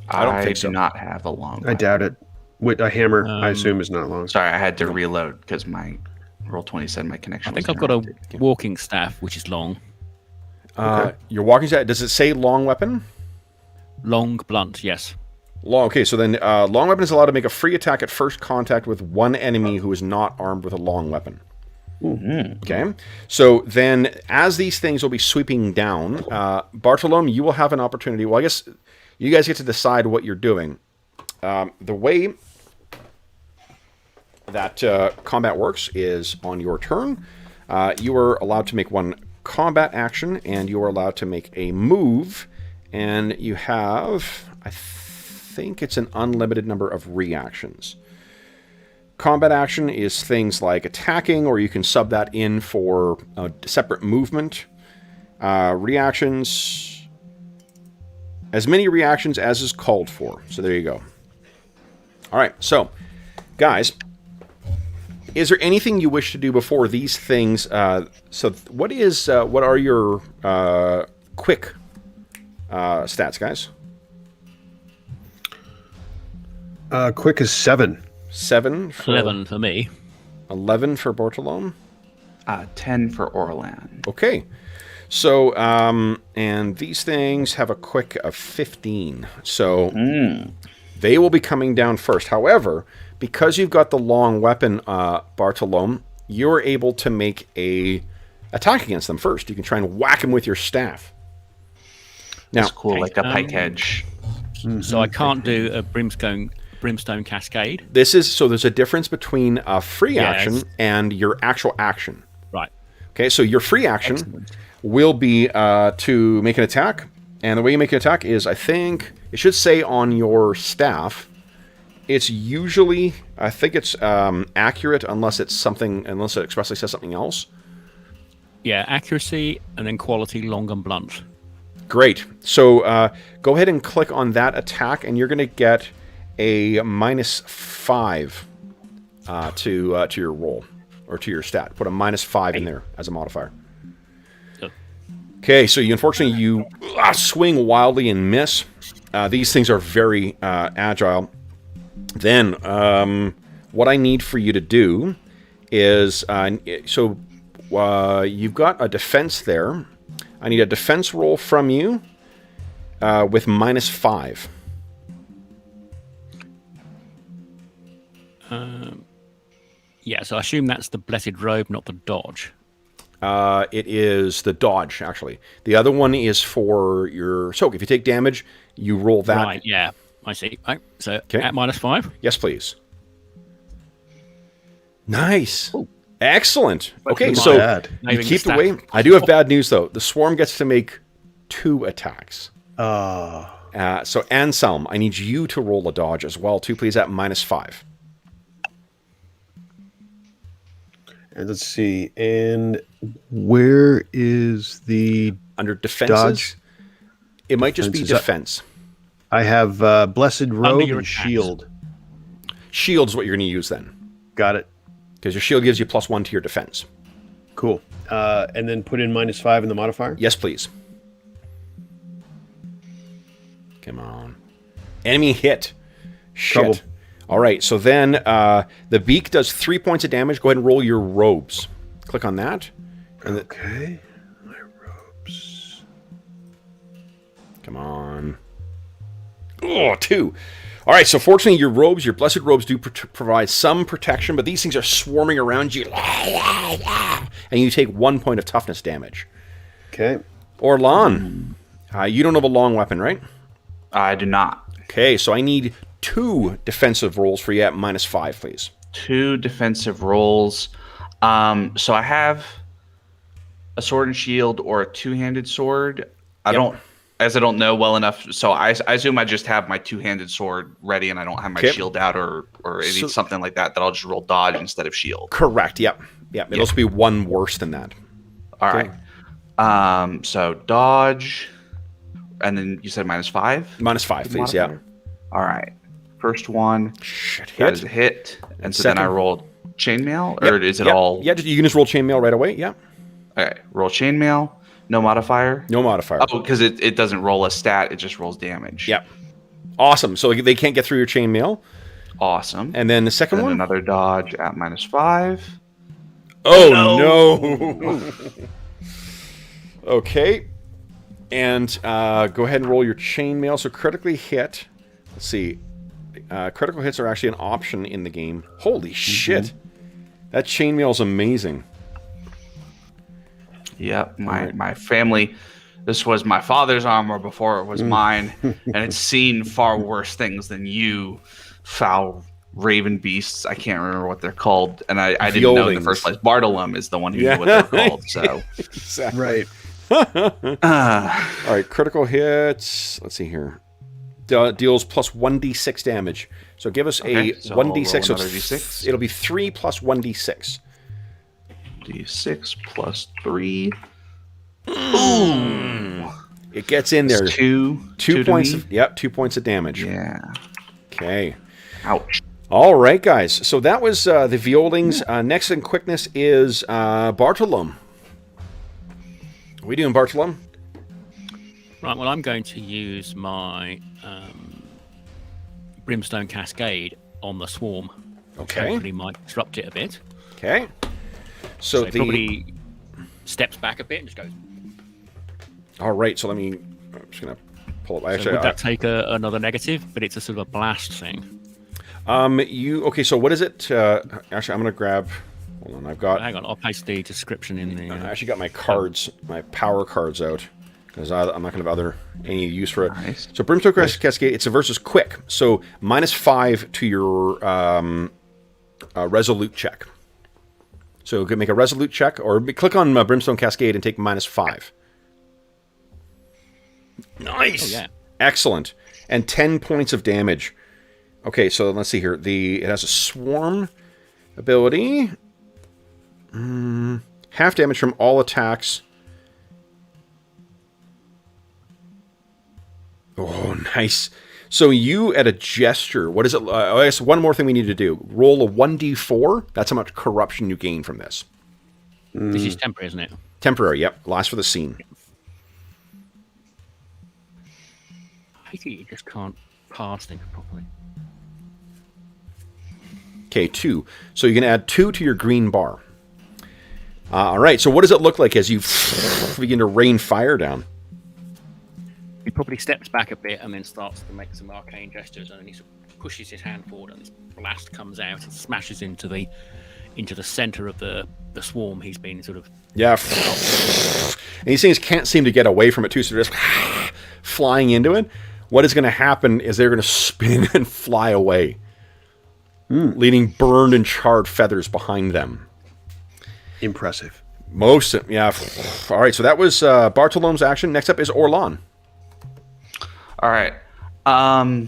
I don't think so. do not have a long weapon. I doubt it. With a hammer, I assume, is not long. Sorry, I had to reload because my Roll20 said my connection I think was I've got a interrupted. walking staff, which is long. Your walking staff, does it say long weapon? Long, blunt, yes. Long. Okay, so then long weapon is allowed to make a free attack at first contact with one enemy who is not armed with a long weapon. Okay, so then as these things will be sweeping down, Bartolome, you will have an opportunity. Well, I guess you guys get to decide what you're doing. The way that combat works is on your turn, you are allowed to make one combat action, and you are allowed to make a move, and you have, I think it's an unlimited number of reactions. Combat action is things like attacking, or you can sub that in for a separate movement. Reactions, as many reactions as is called for. So there you go. All right, so guys, is there anything you wish to do before these things? So what are your quick stats, guys? Quick is 7. 7 for 11 for me. 11 for Bartolome. 10 for Orlan. Okay. So, and these things have a quick of 15. So they will be coming down first. However, because you've got the long weapon, Bartolome, you're able to make a attack against them first. You can try and whack them with your staff. Now, That's cool, like a pike edge. So I can't do a brimstone cascade. there's a difference between a free action Yes. and your actual action. Right. Okay, so your free action Excellent. will be to make an attack. And the way you make an attack is, I think, it should say on your staff, it's usually, I think it's accurate unless it expressly says something else. Yeah, accuracy and then quality, long and blunt. Great. So go ahead and click on that attack, and you're going to get a -5 to your roll, or to your stat. Put a -5 in there as a modifier. Okay, so unfortunately you swing wildly and miss. These things are very agile. Then what I need for you to do is, you've got a defense there. I need a defense roll from you with -5. Yeah, so I assume that's the blessed robe, not the dodge. It is the dodge, actually. The other one is for your soak. If you take damage, you roll that. Right, yeah. I see. Right, so Okay. at -5. Yes, please. Nice. Excellent. Okay, Not so bad. you Naming keep the the way. staff. I do have bad news, though. The swarm gets to make 2 attacks. So Anselm, I need you to roll a dodge as well, too, please, at -5. And let's see. And where is the Under defenses, dodge? it might just be Defenses. defense. I have Blessed Robe your and attacks. Shield. Shield's what you're going to use then. Got it. Because your shield gives you +1 to your defense. Cool. And then put in -5 in the modifier? Yes, please. Come on. Enemy hit. Shit. Trouble. All right, so then the beak does 3 points of damage. Go ahead and roll your robes. Click on that. And Okay. My robes. come on. Oh, 2. All right, so fortunately your robes, your blessed robes do provide some protection, but these things are swarming around you. And you take 1 point of toughness damage. Okay. Orlan, you don't have a long weapon, right? I do not. Okay, so I need 2 defensive rolls for you at -5, please. 2 defensive rolls. So I have a sword and shield or a 2-handed sword. I don't know well enough, so I assume I just have my 2-handed sword ready, and I don't have my shield out or something like that. That I'll just roll dodge instead of shield. Correct. Yep. It'll also be 1 worse than that. All right. So dodge, and then you said -5. -5, please. Yeah. All right. First one. Shit. That is a hit, and so then I roll chainmail, or is it Yep. all? Yeah, you can just roll chainmail right away. Yeah. Okay. Roll chainmail. No modifier. No modifier. Oh, because it doesn't roll a stat; it just rolls damage. Yep. Awesome. So they can't get through your chainmail. Awesome. And then the second And one. another dodge at -5. Oh no. Okay. And go ahead and roll your chainmail. So critically hit. Let's see. Critical hits are actually an option in the game. Holy shit. That chainmail is amazing. Yep, my family. This was my father's armor before it was mine, and it's seen far worse things than you, foul raven beasts. I can't remember what they're called, and I didn't know in the first place. Bartolom is the one who knew what they're called. So, Exactly. Right. All right, critical hits. Let's see here. Deals plus 1d6 damage. So give us a so I'll 1d6. roll So another D6. it'll be 3 plus 1d6. D6 plus 3. It gets in there. It's two points. to me? Yep, 2 points of damage. Yeah. Okay. Ouch. All right, guys. So that was the Violings. Next in quickness is Bartolom. What are we doing, Bartolom? Right, well, I'm going to use my Brimstone Cascade on the swarm. Okay. Hopefully might disrupt it a bit. Okay. So it probably steps back a bit and just goes. All right. So I'm just gonna pull up. So Actually, would that take another negative? But it's a sort of a blast thing. Okay? So what is it? Actually, I'm gonna grab. Hold on. I've got. Hang on, I'll paste the description in the. I actually got my cards, my power cards out, because I'm not going to have any use for it. Nice. So Brimstone Cascade, it's a versus quick. So -5 to your resolute check. So you can make a resolute check, or click on Brimstone Cascade and take -5. Nice. Oh, yeah. Excellent. And 10 points of damage. Okay, so let's see here. It has a swarm ability. Half damage from all attacks. Oh, nice. So you, at a gesture, what is it? I guess one more thing we need to do. Roll a 1d4. That's how much corruption you gain from this. This is temporary, isn't it? Temporary, yep. Lasts for the scene. I think you just can't pass things properly. Okay, 2. So you can add 2 to your green bar. All right, so what does it look like as you begin to rain fire down? He probably steps back a bit and then starts to make some arcane gestures, and then he sort of pushes his hand forward, and this blast comes out and smashes into the center of the swarm. He's been sort of Yeah. And these things can't seem to get away from it, too, so they're just flying into it. What is going to happen is they're going to spin and fly away, leaving burned and charred feathers behind them. Impressive. Yeah. All right, so that was Bartolom's action. Next up is Orlan. All right. I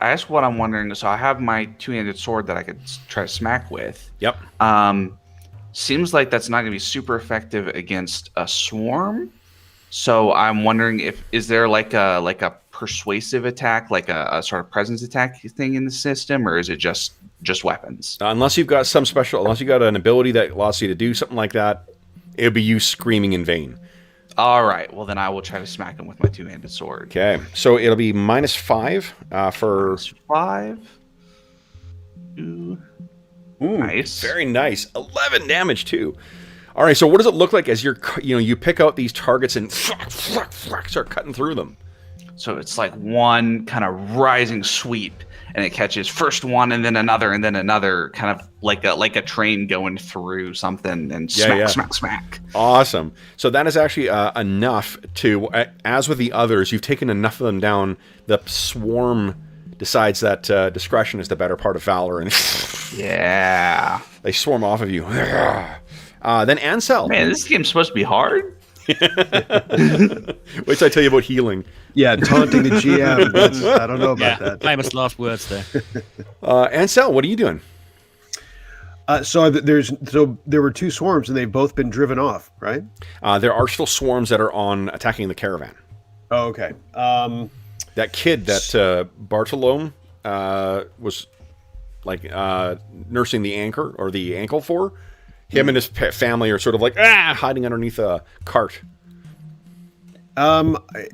guess what I'm wondering. So I have my 2-handed sword that I could try to smack with. Yep. Seems like that's not going to be super effective against a swarm. So I'm wondering is there like a persuasive attack, like a sort of presence attack thing in the system, or is it just just weapons. Unless you've got unless you got an ability that allows you to do something like that, it'll be you screaming in vain. All right. Well, then I will try to smack him with my two-handed sword. Okay, so it'll be -5 for -5. Ooh. Nice. Very nice. 11 damage too. All right, so what does it look like as you pick out these targets and start cutting through them? So it's like one kind of rising sweep, and it catches first one and then another, kind of like a train going through something, and smack. Awesome. So that is actually enough to, as with the others, you've taken enough of them down. The swarm decides that discretion is the better part of valor, and yeah, they swarm off of you. Then Ansel. Man, this game's supposed to be hard. Wait till I tell you about healing. Yeah, taunting the GM. I don't know about that. Famous last words there. Ansel, what are you doing? So there were 2 swarms, and they've both been driven off, right? There are still swarms that are on attacking the caravan. Oh, okay. That kid that Bartolome was like nursing the ankle for. Him and his family are sort of like hiding underneath a cart.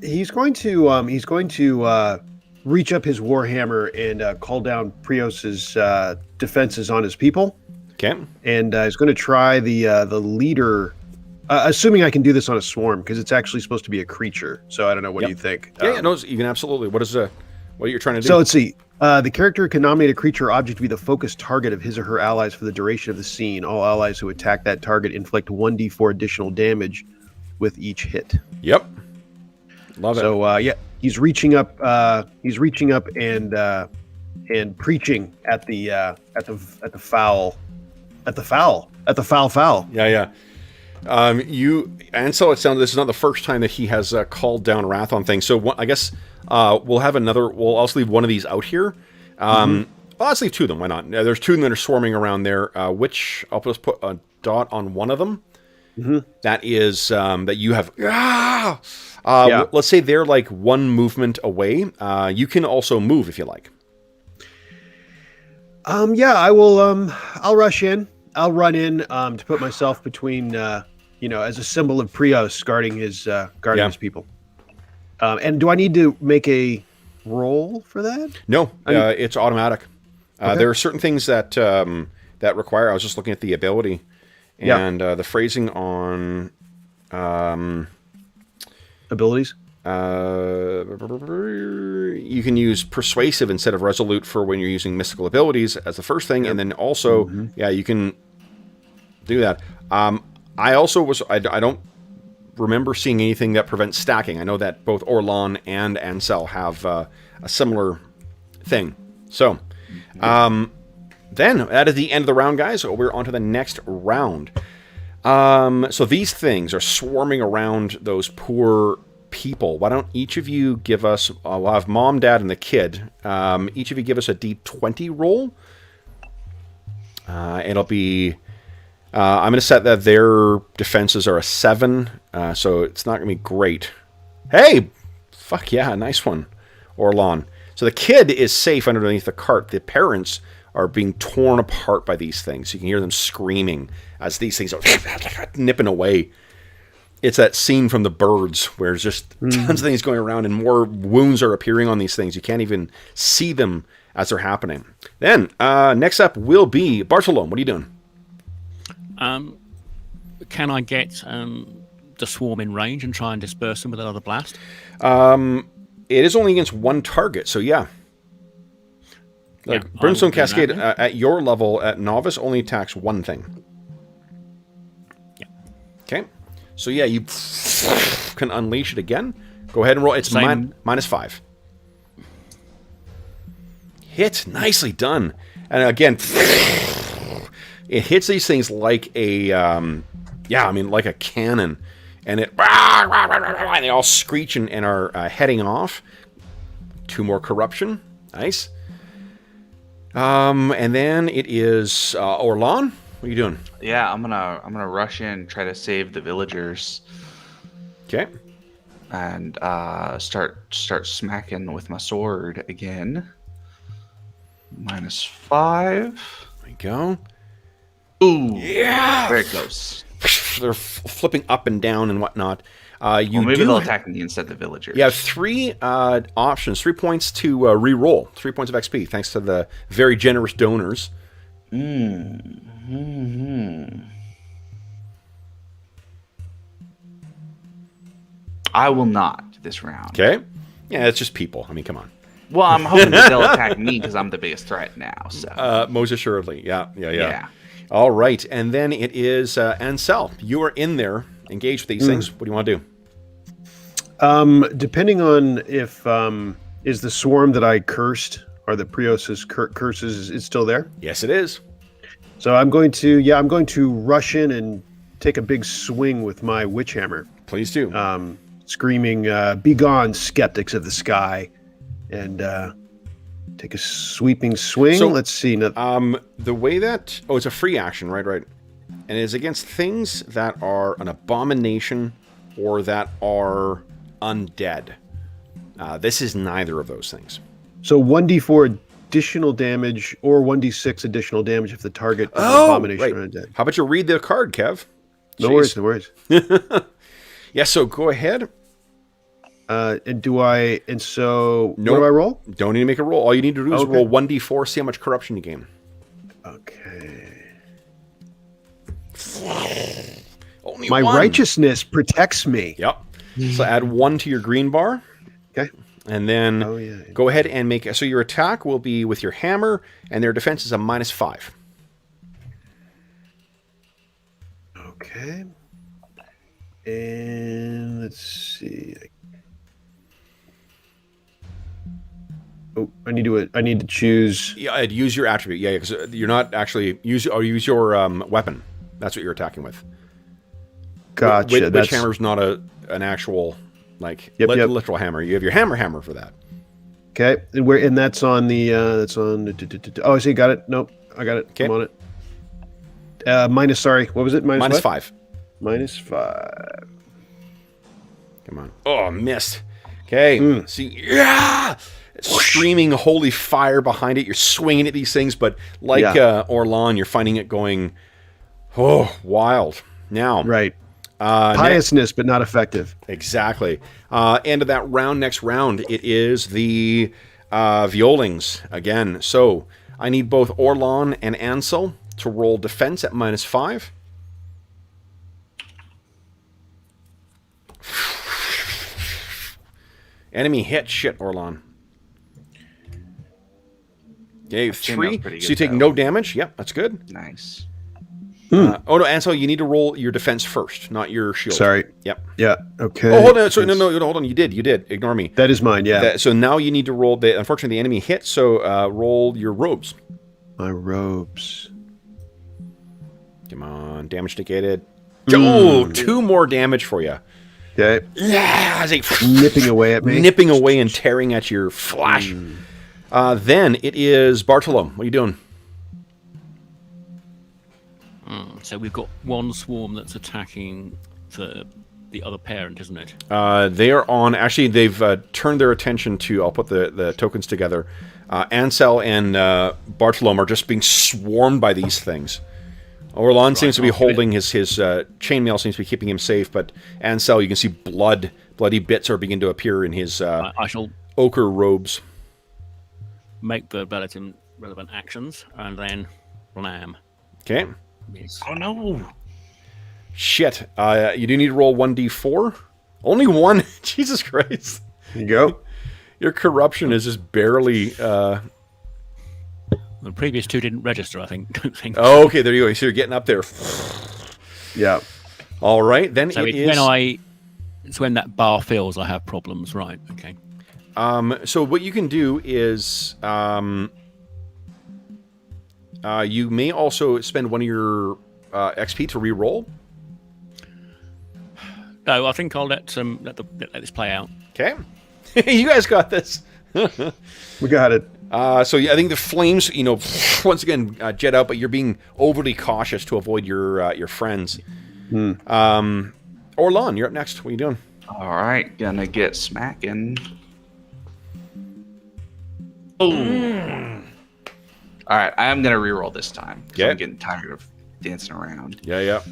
He's going to reach up his warhammer and call down Prios's defenses on his people. Okay. And he's going to try the leader. Assuming I can do this on a swarm, because it's actually supposed to be a creature. So I don't know. What do you think? No, you can absolutely. What you're trying to do? So let's see. The character can nominate a creature or object to be the focused target of his or her allies for the duration of the scene. All allies who attack that target inflict 1d4 additional damage with each hit. Yep. Love it. So he's reaching up. And preaching at the foul. Yeah. Ansel, it sounds this is not the first time that he has called down wrath on things. So I guess we'll have another. We'll also leave one of these out here. Well, let's leave 2 of them. Why not? There's 2 that are swarming around there. Which I'll just put a dot on one of them. That is that you have. Let's say they're like 1 movement away. You can also move if you like. I will. I'll rush in. I'll run in to put myself between, as a symbol of Prios guarding his people. And do I need to make a roll for that? No, it's automatic. Okay. There are certain things that that require. I was just looking at the ability and the phrasing on abilities. You can use persuasive instead of resolute for when you're using mystical abilities as the first thing, and then also, you can do that. I don't remember seeing anything that prevents stacking. I know that both Orlan and Ansel have a similar thing. So, then that is the end of the round, guys. So we're on to the next round. So these things are swarming around those poor people. Why don't each of you give us, we'll have mom, dad, and the kid. Each of you give us a d20 roll. It'll be, I'm going to set that their defenses are a 7, so it's not going to be great. Hey! Fuck yeah, nice one, Orlan. So the kid is safe underneath the cart. The parents are being torn apart by these things. You can hear them screaming as these things are nipping away. It's that scene from The Birds where there's just tons of things going around and more wounds are appearing on these things. You can't even see them as they're happening. Then, next up will be Bartolome. What are you doing? Can I get the swarm in range and try and disperse them with another blast? It is only against 1 target, so yeah. Brimstone Cascade, at your level, at Novice, only attacks 1 thing. Yeah. Okay. So yeah, you can unleash it again. Go ahead and roll. It's -5. Hit. Nicely done. And again, it hits these things like a, like a cannon. And and they all screech and are heading off. 2 more corruption. Nice. And then it is Orlan. What are you doing? Yeah, I'm gonna rush in and try to save the villagers. Okay. And start smacking with my sword again. -5. There you go. Ooh. Yeah. Very close. They're flipping up and down and whatnot. You Maybe do they'll attack me instead of the villagers. You have 3 options, 3 points to re-roll, 3 points of XP, thanks to the very generous donors. I will not this round. Okay. Yeah, it's just people. I mean, come on. Well, I'm hoping that they'll attack me because I'm the biggest threat now. So Most assuredly. Yeah. All right. And then it is Ansel. You are in there, engaged with these things. What do you want to do? Depending on if is the swarm that I cursed or the Prios's curses is still there. Yes, it is. So I'm going to rush in and take a big swing with my witch hammer. Please do. Screaming, "Be gone, skeptics of the sky!" and take a sweeping swing. So, let's see. The way that it's a free action, right, and it is against things that are an abomination or that are undead. This is neither of those things. So 1d4 additional damage or 1d6 additional damage if the target is an abomination or undead. How about you read the card, Kev? No worries. Yeah, so go ahead. What do I roll? Don't need to make a roll. All you need to do is roll 1d4, see how much corruption you gain. Okay. Only My 1. righteousness protects me. Yep. So add 1 to your green bar. Okay. And then go ahead and make... So your attack will be with your hammer, and their defense is a -5. Okay. And let's see. Oh, I need to choose. Yeah, I'd use your attribute. Yeah, because you're not actually... Use your weapon. That's what you're attacking with. Gotcha. Witch hammer's not an actual... literal hammer. You have your hammer for that. Okay, and that's on the Oh, I see. Got it. Nope, I got it. Okay. I'm on it. Minus. Sorry, what was it? Minus 5. -5. Come on. Oh, missed. Okay. See, it's streaming holy fire behind it. You're swinging at these things, but like Orlan, you're finding it going, wild. Now, right. Piousness, but not effective. Exactly. End of that round. Next round, it is the Violings again. So I need both Orlan and Ansel to roll defense at -5. Enemy hit. Shit, Orlan. Okay, 3. So you take no damage. Yep, that's good. Nice. No, Ansel, you need to roll your defense first, not your shield. Sorry. Yep. Yeah. Okay. Oh, hold on. Sorry, no, hold on. You did. Ignore me. That is mine. Yeah. So now you need to roll. Unfortunately, the enemy hit. So roll your robes. My robes. Come on, damage negated. Oh, 2 more damage for you. Okay. Yeah, as nipping away at me. Nipping away and tearing at your flesh. Then it is Bartolome. What are you doing? So we've got one swarm that's attacking the other parent, isn't it? They are on... Actually, they've turned their attention to... I'll put the tokens together. Ansel and Bartolome are just being swarmed by these things. Orlan seems to be holding his chainmail, seems to be keeping him safe, but Ansel, you can see bloody bits are beginning to appear in his I shall ochre robes. Make the relevant actions, and then blam. Okay. Yes. Oh no! Shit. You do need to roll 1d4. Only 1? Jesus Christ. There you go. Your corruption is just barely... The previous 2 didn't register, I think. Oh, okay, there you go. So you're getting up there. Yeah. All right, then so it's when that bar fills, I have problems, right? Okay. So what you can do is you may also spend 1 of your XP to re-roll. No, I think I'll let this play out. Okay. You guys got this. We got it. So yeah, I think the flames, once again jet out, but you're being overly cautious to avoid your friends. Orlan, you're up next. What are you doing? All right, gonna get smacking. Oh, All right, I am gonna reroll this time. 'Cause Okay. I'm getting tired of dancing around. Yeah. Here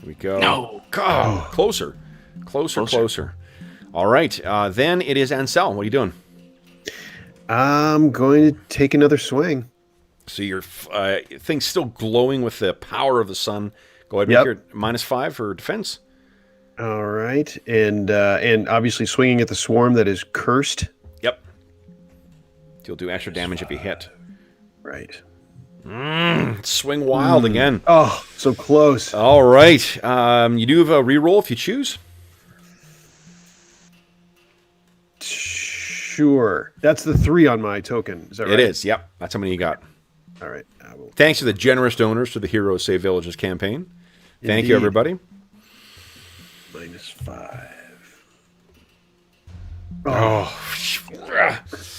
we go. No. God, closer. All right. Then it is Ansel. What are you doing? I'm going to take another swing. So your thing's still glowing with the power of the sun. Go ahead and make your -5 for defense. All right, and obviously swinging at the swarm that is cursed. Yep. You'll do extra damage if you hit. Right. Swing wild again. Oh, so close. All right. You do have a reroll if you choose. Sure. That's the 3 on my token. Is that right? It is. Yep. That's how many you got. All right. I will. Thanks to the generous donors to the Heroes Save Villages campaign. Thank you, Indeed. everybody. -5. All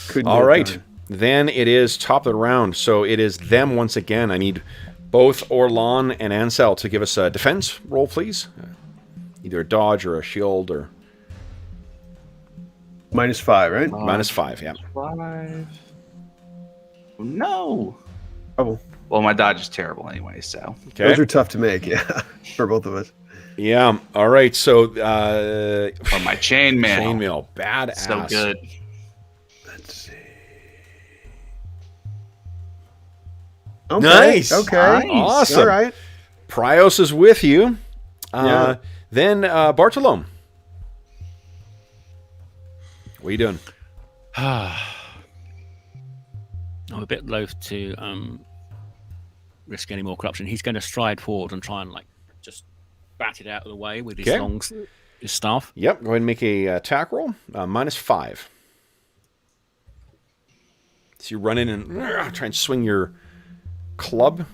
Couldn't get it right. done. Then it is top of the round. So it is them once again. I need both Orlan and Ansel to give us a defense roll, please. Either a dodge or a shield or -5, right? -5. Yeah. 5. No. Oh, Well, my dodge is terrible anyway, so. Okay. those are tough to make. Yeah, for both of us. Yeah. All right. So Or my chainmail. chainmail, badass. So good. Let's see. Okay. Nice. Okay. Nice. Awesome. All right. Prios is with you. Yeah. Then Bartolome. What are you doing? I'm a bit loath to risk any more corruption. He's going to stride forward and try and just bat it out of the way with his Okay. his staff. Yep. Go ahead and make a attack roll. -5. So you run in and try and swing your club.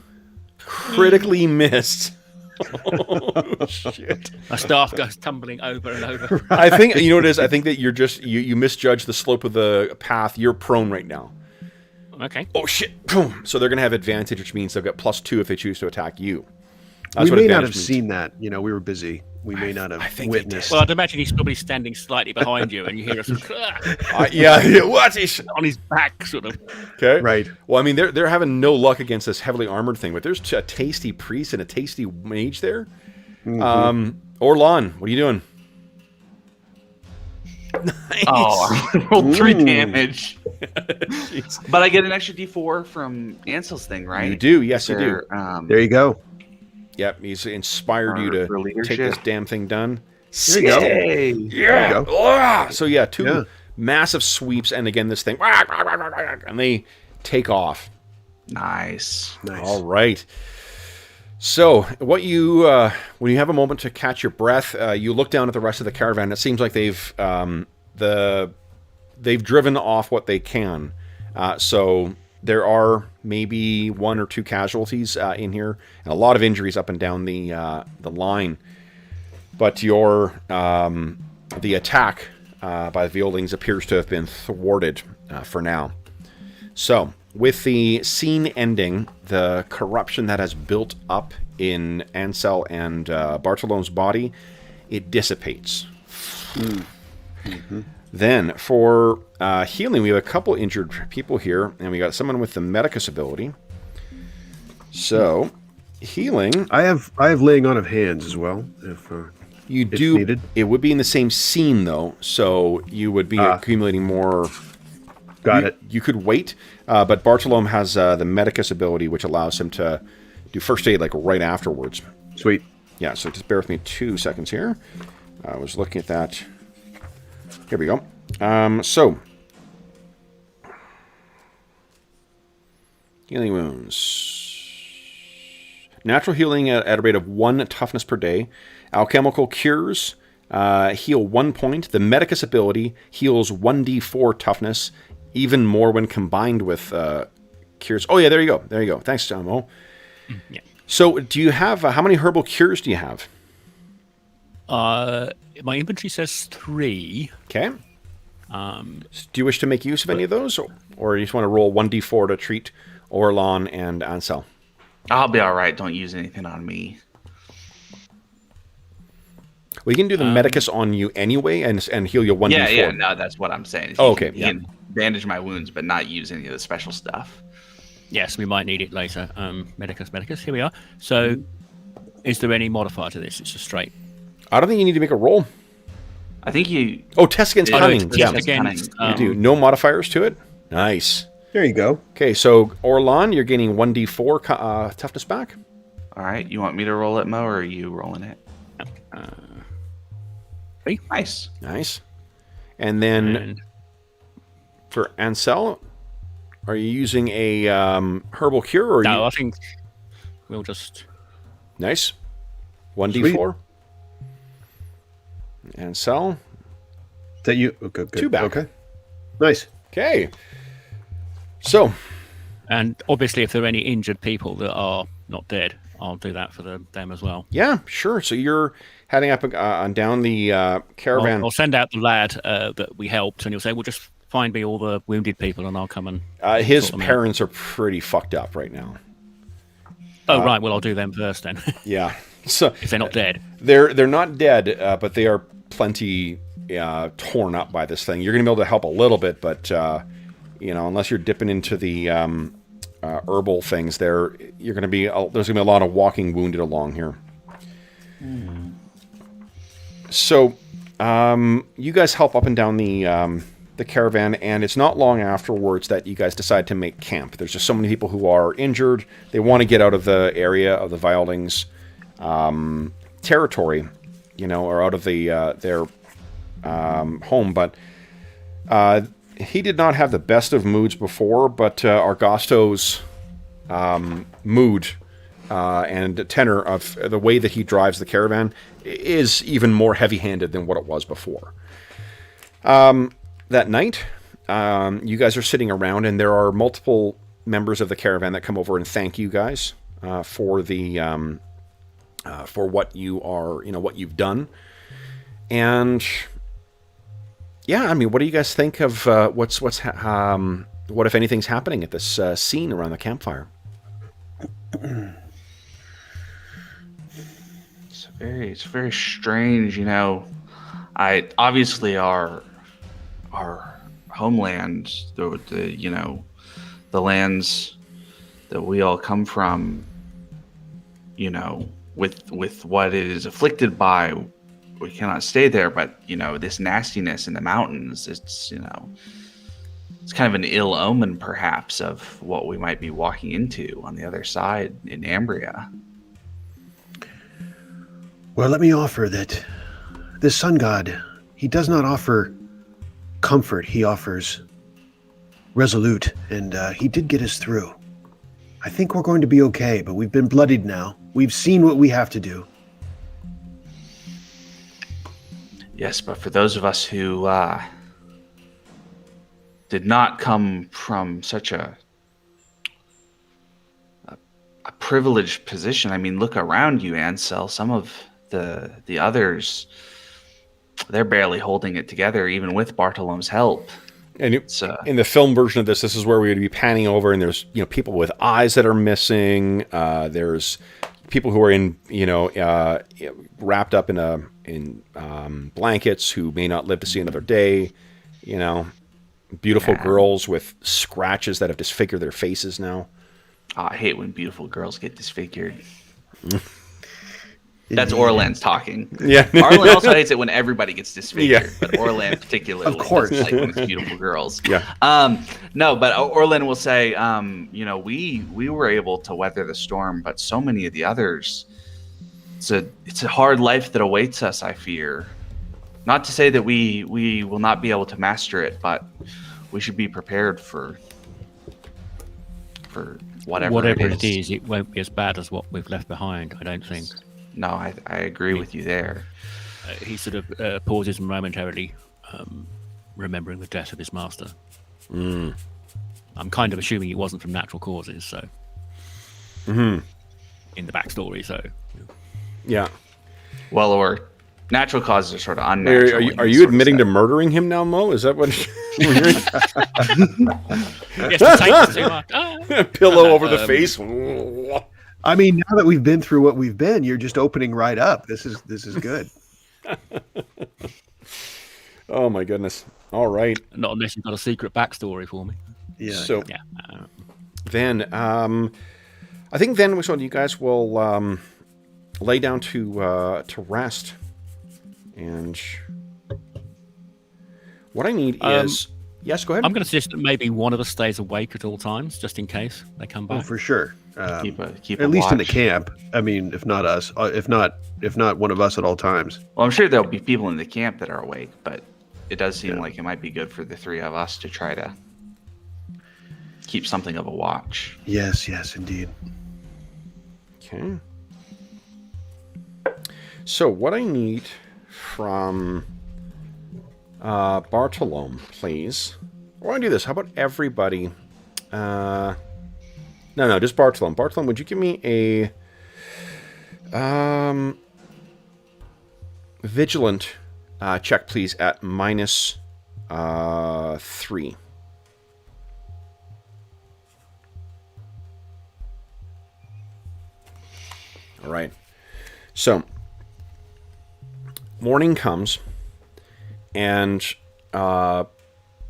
Critically missed. Oh, shit. My staff goes tumbling over and over. I think you know what it is. I think that you're just you misjudged the slope of the path. You're prone right now. Okay. Oh shit! Boom. So they're gonna have advantage, which means they've got +2 if they choose to attack you. That's We what may not advantage have means. seen that. We were busy. We may not I have think they witnessed. Well, I'd imagine he's probably standing slightly behind you, and you hear a Yeah. What is? on his back, sort of. Okay. Right. Well, I mean, they're having no luck against this heavily armored thing, but there's a tasty priest and a tasty mage there. Orlan, what are you doing? Nice. Oh, I rolled 3 damage. But I get an extra D4 from Ansel's thing, right? You do. Yes, you do. There, There you go. Yep. He's inspired you For to leadership. take this damn thing done. There you go. Yay. Yeah. There you Ah! So yeah, 2 Yeah. massive sweeps, and again this thing, and they take off. Nice. Nice. All right. So what you when you have a moment to catch your breath, you look down at the rest of the caravan. It seems like they've driven off what they can. So there are maybe 1 or 2 casualties in here, and a lot of injuries up and down the line. But your the attack by the Violings appears to have been thwarted for now. So, with the scene ending, the corruption that has built up in Ansel and Bartolome's body, it dissipates. Then, for healing, we have a couple injured people here, and we got someone with the Medicus ability. So, healing, I have laying on of hands as well. If you it's do. needed. It would be in the same scene, though, so you would be accumulating more. Got it. You could wait, but Bartolome has the Medicus ability, which allows him to do first aid right afterwards. Sweet. Yeah, so just bear with me 2 seconds here. I was looking at that. Here we go. So, healing wounds. Natural healing at a rate of 1 toughness per day. Alchemical cures heal 1 point. The Medicus ability heals 1d4 toughness, even more when combined with cures. Oh yeah, there you go. There you go. Thanks, Mo. Yeah. So, do you have how many herbal cures do you have? My inventory says 3. Okay. Do you wish to make use of any of those, or you just want to roll 1d4 to treat Orlan and Ansel? I'll be all right. Don't use anything on me. Well, you can do the Medicus on you anyway and heal you 1d4. Yeah, no, that's what I'm saying. Oh, okay, You yeah. can bandage my wounds, but not use any of the special stuff. Yes, we might need it later. Medicus, here we are. So, is there any modifier to this? It's just straight. I don't think you need to make a roll. I think you... Oh, test against cunning. Test Yeah, against, you do. No modifiers to it? Nice. There you go. Okay, so Orlan, you're getting 1d4 toughness back. All right, you want me to roll it, Mo, or are you rolling it? 3. Nice. Nice. And then And for Ansel, are you using a herbal cure? Or no, you... I think we'll just... Nice. 1d4. Ansel. Is that you? Okay, good. 2 back. Okay. Nice. Okay. So, And obviously, if there are any injured people that are not dead, I'll do that for them as well. yeah, sure. So you're heading up on down the caravan. I'll send out the lad that we helped, and he'll say, "Well, just find me all the wounded people, and I'll come and." His sort them out." parents are pretty fucked up right now. Oh, right. Well, I'll do them first then, Yeah. So if they're not dead. they're not dead, but they are plenty torn up by this thing. You're going to be able to help a little bit, but unless you're dipping into the herbal things, there's going to be a lot of walking wounded along here. So you guys help up and down the caravan, and it's not long afterwards that you guys decide to make camp. There's just so many people who are injured. They want to get out of the area of the Violings territory, or out of their home. But he did not have the best of moods before, but Argosto's mood and tenor of the way that he drives the caravan is even more heavy-handed than what it was before. That night, you guys are sitting around, and there are multiple members of the caravan that come over and thank you guys for the for what you are, what you've done. And yeah, I mean, what do you guys think of what if anything's happening at this scene around the campfire? It's very strange, I obviously our homeland, the lands that we all come from, with what it is afflicted by, we cannot stay there. But this nastiness in the mountains, it's kind of an ill omen, perhaps, of what we might be walking into on the other side in Ambria. Well, let me offer that the sun god, he does not offer comfort. He offers resolute, and he did get us through. I think we're going to be okay, but we've been bloodied now. We've seen what we have to do. Yes, but for those of us who did not come from such a privileged position, I mean, look around you, Ansel. Some of the others, they're barely holding it together, even with Bartolome's help. And in the film version of this is where we would be panning over, and there's people with eyes that are missing. There's people who are in wrapped up in blankets who may not live to see another day. Beautiful girls with scratches that have disfigured their faces now. Oh, I hate when beautiful girls get disfigured. That's Orlan's talking. Yeah. Arlen also hates it when everybody gets disfigured, Yeah. but Orlan particularly, Of course, like when it's beautiful girls. Yeah. No, but Orlan will say, we were able to weather the storm, but so many of the others, it's a hard life that awaits us, I fear. Not to say that we will not be able to master it, but we should be prepared for whatever it is, it won't be as bad as what we've left behind, I don't think. No, I agree with you there. He sort of pauses momentarily, remembering the death of his master. I'm kind of assuming it wasn't from natural causes, so... In the backstory, so... Yeah. Well, or natural causes are sort of unnatural. Are you admitting to murdering him now, Mo? Is that what we're hearing? Yes, the tape is too much. Ah. Pillow over the face. I mean, now that we've been through what we've been, you're just opening right up. This is good. Oh my goodness. All right. Not unless you've got a secret backstory for me. Yeah. So Yeah. then, I think then so you guys will lay down to rest, and what I need is yes. Go ahead. I'm going to suggest that maybe one of us stays awake at all times, just in case they come back. Oh, for sure. Keep At least in the watch. camp. I mean, if not us, if not one of us at all times. Well, I'm sure there'll be people in the camp that are awake, but it does seem like it might be good for the three of us to try to keep something of a watch. Yes, indeed. Okay. So what I need from Bartolome, please. I want to do this. How about everybody? No, just Bartolome. Bartolome, would you give me a vigilant check, please, at minus 3. All right. So, morning comes, and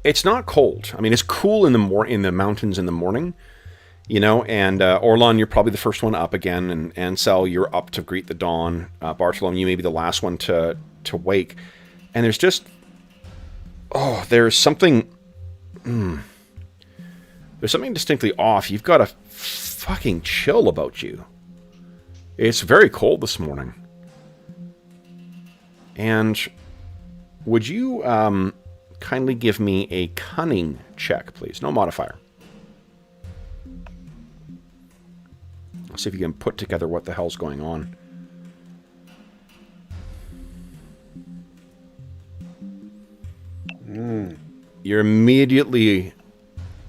it's not cold. I mean, it's cool in the mountains in the morning, you know. And Orlon, you're probably the first one up again, and Ansel, you're up to greet the dawn. Bartolome, you may be the last one to wake. And there's just there's something distinctly off. You've got a fucking chill about you. It's very cold this morning. And would you kindly give me a cunning check, please? No modifier. Let's see if you can put together what the hell's going on. You're immediately...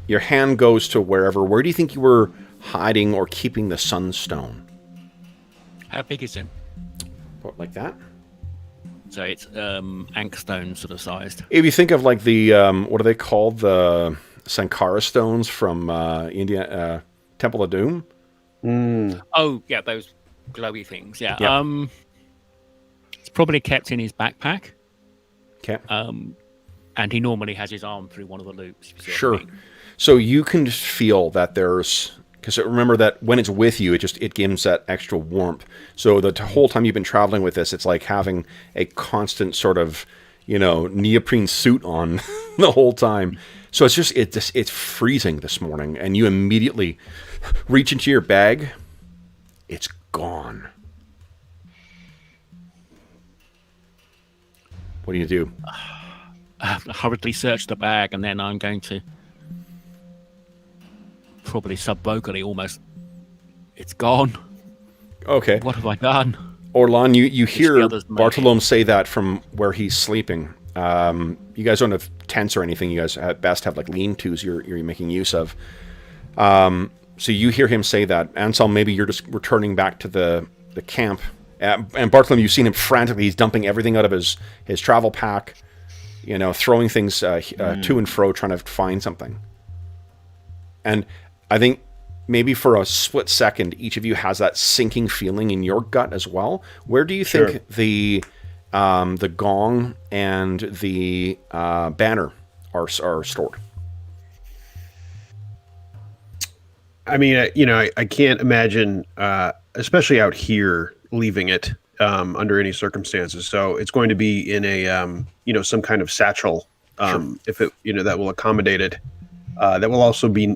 Your hand goes to wherever. Where do you think you were hiding or keeping the sunstone? How big is it? What, like that? So it's Ankstone sort of sized. If you think of like the what are they called, the Sankara stones from India, Temple of Doom. Oh yeah, those glowy things. Yeah. Yeah. It's probably kept in his backpack. Okay. And he normally has his arm through one of the loops. If you see Sure. what I mean. So you can just feel that there's, because remember that when it's with you, it gives that extra warmth. So the whole time you've been traveling with this, it's like having a constant sort of, neoprene suit on the whole time. So it's freezing this morning, and you immediately reach into your bag. It's gone. What do you do? I hurriedly search the bag, and then I'm going to probably subvocally almost, it's gone. Okay. What have I done? Orlon, you hear others may. Bartolome say that from where he's sleeping. You guys don't have tents or anything. You guys at best have like lean-tos you're making use of. So you hear him say that. Ansel, maybe you're just returning back to the camp. And Bartolome, you've seen him frantically. He's dumping everything out of his travel pack, throwing things to and fro, trying to find something. And I think maybe for a split second, each of you has that sinking feeling in your gut as well. Where do you think the gong and the banner are stored? I mean, I can't imagine, especially out here, leaving it under any circumstances. So it's going to be in a, some kind of satchel, if it, that will accommodate it. That will also be,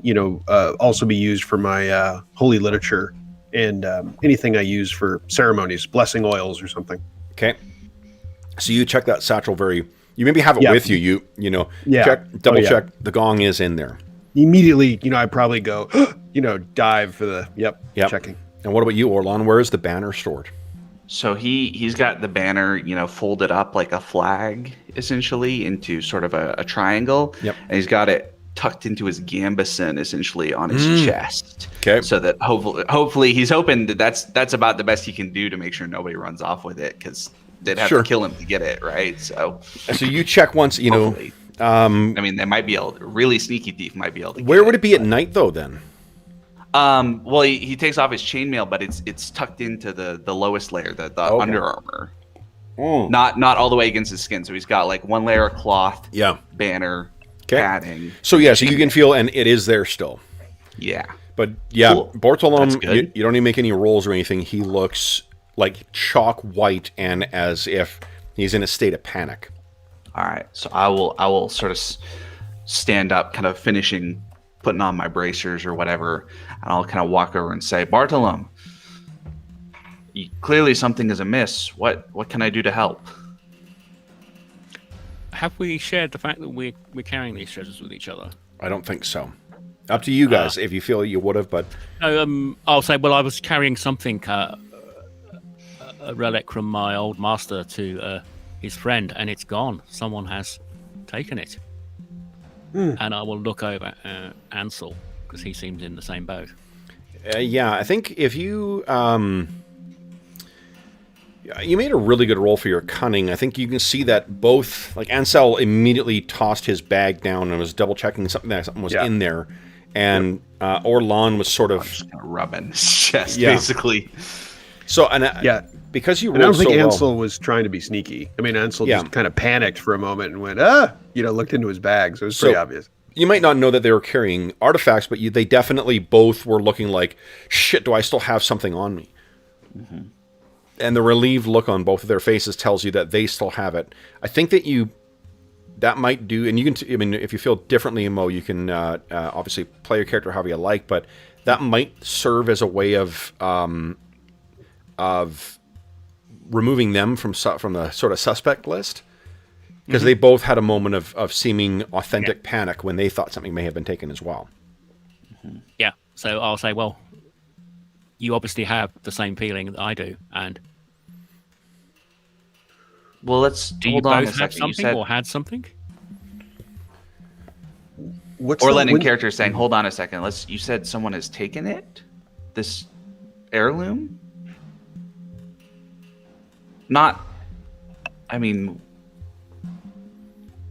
used for my holy literature and anything I use for ceremonies, blessing oils or something. Okay. So you check that satchel you maybe have it with you. Double check. The gong is in there. Immediately, I probably go, dive for the, checking. And what about you, Orlon? Where is the banner stored? So he's got the banner, folded up like a flag, essentially, into sort of a triangle. Yep. And he's got it tucked into his gambeson, essentially, on his chest. Okay. So that hopefully he's hoping that's about the best he can do to make sure nobody runs off with it, because they'd have to kill him to get it, right? So you check once, hopefully. I mean, they might be able. Really sneaky thief might be able to. Where would it be at night, though? Then. Well, he takes off his chainmail, but it's tucked into the lowest layer, the Under Armour. Not all the way against his skin. So he's got like one layer of cloth, banner, padding. So so you can feel, and it is there still. Yeah. But yeah, Cool. Bartolom, you don't need to make any rolls or anything. He looks like chalk white and as if he's in a state of panic. All right. So I will sort of stand up, kind of finishing putting on my bracers or whatever, and I'll kind of walk over and say, Bartolom, clearly something is amiss. What can I do to help? Have we shared the fact that we're carrying these treasures with each other? I don't think so. Up to you guys if you feel you would have, but no. I'll say, well, I was carrying something, a relic from my old master to his friend, and it's gone. Someone has taken it. And I will look over Ansel because he seems in the same boat. Yeah, I think if you you made a really good roll for your cunning. I think you can see that both, like Ansel immediately tossed his bag down and was double checking something was in there, and Orlan was sort of just kind of rubbing his chest, basically. So because you rolled I don't think so Ansel was trying to be sneaky. I mean, Ansel just kind of panicked for a moment and went, looked into his bag. So it was pretty obvious. You might not know that they were carrying artifacts, but they definitely both were looking like, shit, do I still have something on me? Mm-hmm. And the relieved look on both of their faces tells you that they still have it. I think that might do, and you can, if you feel differently, Mo, you can obviously play your character however you like, but that might serve as a way of removing them from the sort of suspect list, because they both had a moment of seeming authentic panic when they thought something may have been taken as well. Yeah, so I'll say, well, you obviously have the same feeling that I do, and well, let's hold on a second. Have something or had something? Orlan in character is saying, hold on a second. You said someone has taken it? This heirloom? I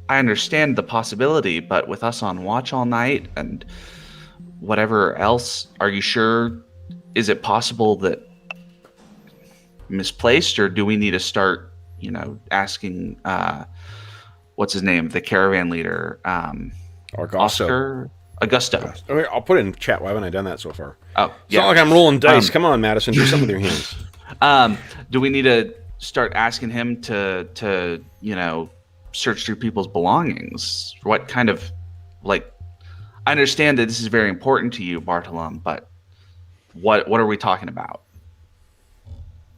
understand the possibility, but with us on watch all night and whatever else, are you sure? Is it possible that misplaced, or do we need to start, asking, what's his name? The caravan leader, Augusto. Okay, I'll put it in chat. Why haven't I done that so far? Oh, it's not like I'm rolling dice. Come on, Madison, do something with your hands. Do we need to start asking him to search through people's belongings? What kind of, I understand that this is very important to you, Bartolom, but what are we talking about?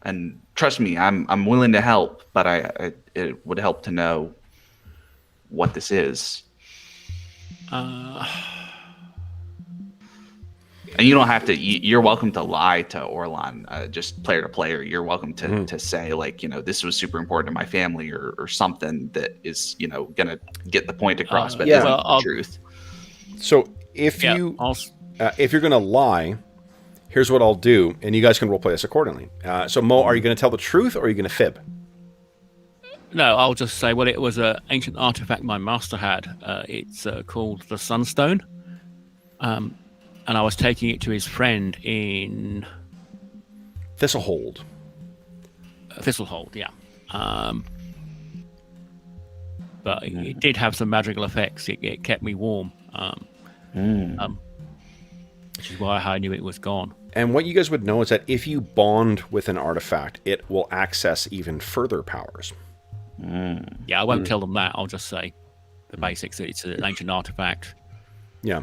And trust me, I'm willing to help, but it would help to know what this is. And you don't have to. You're welcome to lie to Orlan, just player to player. You're welcome to say this was super important to my family or something that is gonna get the point across, but isn't the truth. So if you're gonna lie, here's what I'll do, and you guys can roleplay this accordingly. So Mo, are you gonna tell the truth or are you gonna fib? No, I'll just say, well, it was an ancient artifact my master had. It's called the Sunstone. And I was taking it to his friend in Thistlehold. Thistlehold, yeah. But it did have some magical effects. It kept me warm, which is why I knew it was gone. And what you guys would know is that if you bond with an artifact, it will access even further powers. Yeah, I won't tell them that. I'll just say the basics. That it's an ancient artifact. Yeah.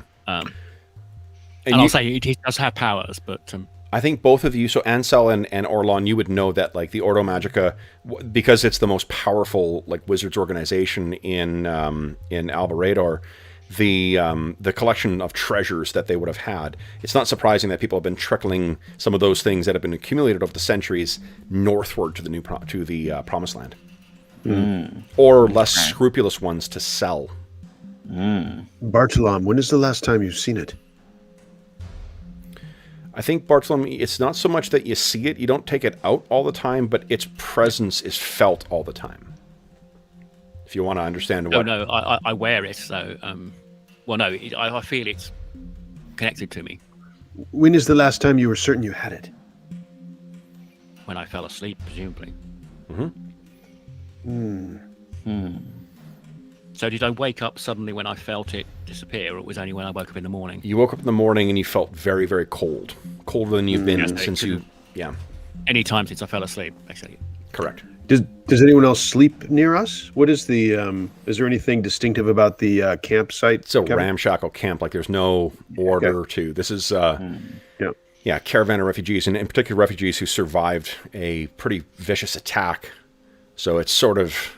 And I'll say it does have powers, but I think both of you, so Ansel and Orlan, you would know that the Ordo Magica, because it's the most powerful wizards organization in Alberador, the collection of treasures that they would have had. It's not surprising that people have been trickling some of those things that have been accumulated over the centuries northward to the Promised Land, or less scrupulous ones to sell. Bartolom, when is the last time you've seen it? I think, Bartolom, it's not so much that you see it, you don't take it out all the time, but its presence is felt all the time. If you want to understand what... No, I wear it, so... I feel it's connected to me. When is the last time you were certain you had it? When I fell asleep, presumably. So did I wake up suddenly when I felt it disappear, or it was only when I woke up in the morning? You woke up in the morning and you felt very, very cold. Colder than you've been Yes, since you... Yeah, Any time since I fell asleep, actually. correct. Does anyone else sleep near us? What is the? Is there anything distinctive about the campsite? It's a Kevin? ramshackle camp. Like, there's no order to... This is... Yeah. Caravan of refugees, and in particular refugees who survived a pretty vicious attack. So it's sort of...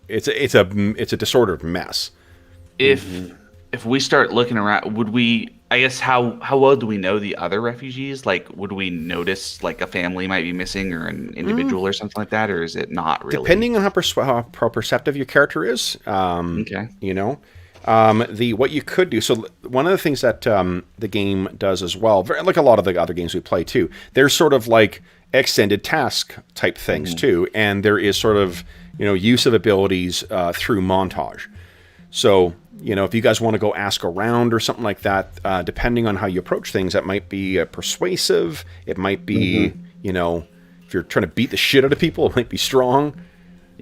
It's a disordered mess. If we start looking around, would we? I guess how well do we know the other refugees? Like, would we notice like a family might be missing or an individual or something like that, or is it not really? Depending on how perceptive your character is, Okay. you know, what you could do. So one of the things that the game does as well, like a lot of the other games we play too, there's sort of like extended task type things too, and there is sort of use of abilities through montage. So, if you guys want to go ask around or something like that, depending on how you approach things, that might be persuasive. It might be, if you're trying to beat the shit out of people, it might be strong.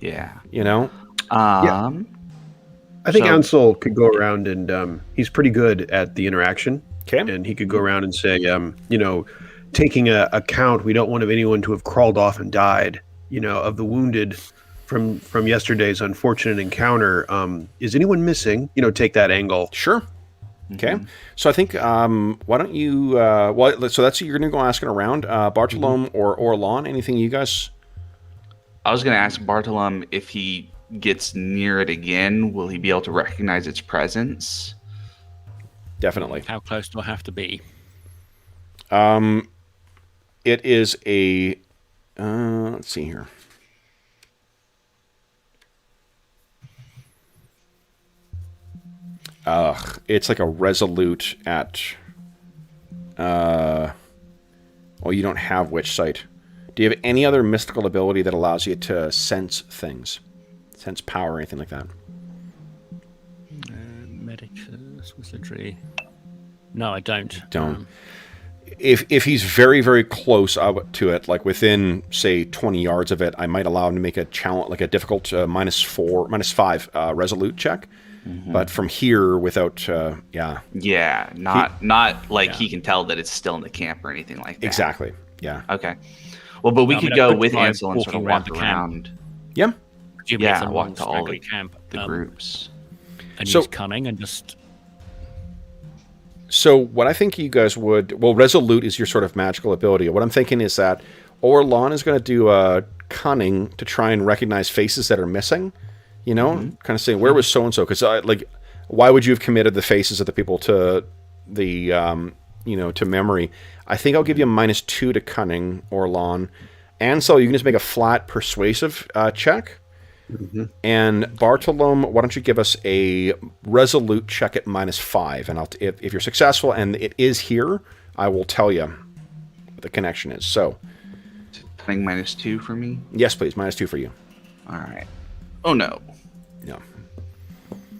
Yeah. I think Ansel could go around and he's pretty good at the interaction. Okay. And he could go around and say, taking a count, we don't want anyone to have crawled off and died, of the wounded from yesterday's unfortunate encounter. Is anyone missing? Take that angle. Sure. Okay. So I think, why don't you, so that's you're going to go asking around. Bartolome or Orlan, anything you guys? I was going to ask Bartolome if he gets near it again, will he be able to recognize its presence? Definitely. How close do I have to be? It is a, let's see here. It's like a resolute at, well, you don't have witch sight. Do you have any other mystical ability that allows you to sense things? Sense power or anything like that? Medic, wizardry. No, I don't. Don't. If he's very, very close to it, like within, say, 20 yards of it, I might allow him to make a challenge, like a difficult -5 resolute check. But from here, without, Yeah, not like he can tell that it's still in the camp or anything like that. Exactly. Yeah. Okay. Well, but we could go with try Ansel and sort of walking around walk the camp. around Yeah. Presumably Yeah, it's a walk long, to all straggly camp. the groups. And So- use cunning and just... So what I think you guys would... Well, resolute is your sort of magical ability. What I'm thinking is that Orlan is going to do a cunning to try and recognize faces that are missing. Kind of saying, where was so-and-so? Because, why would you have committed the faces of the people to the, to memory? I think I'll give you a -2 to cunning, Orlan. Ansel, you can just make a flat persuasive check. And Bartolome, why don't you give us a resolute check at -5? And if you're successful and it is here, I will tell you what the connection is. So, Cunning -2 for me. yes, please, -2 for you. All right. Oh no. No.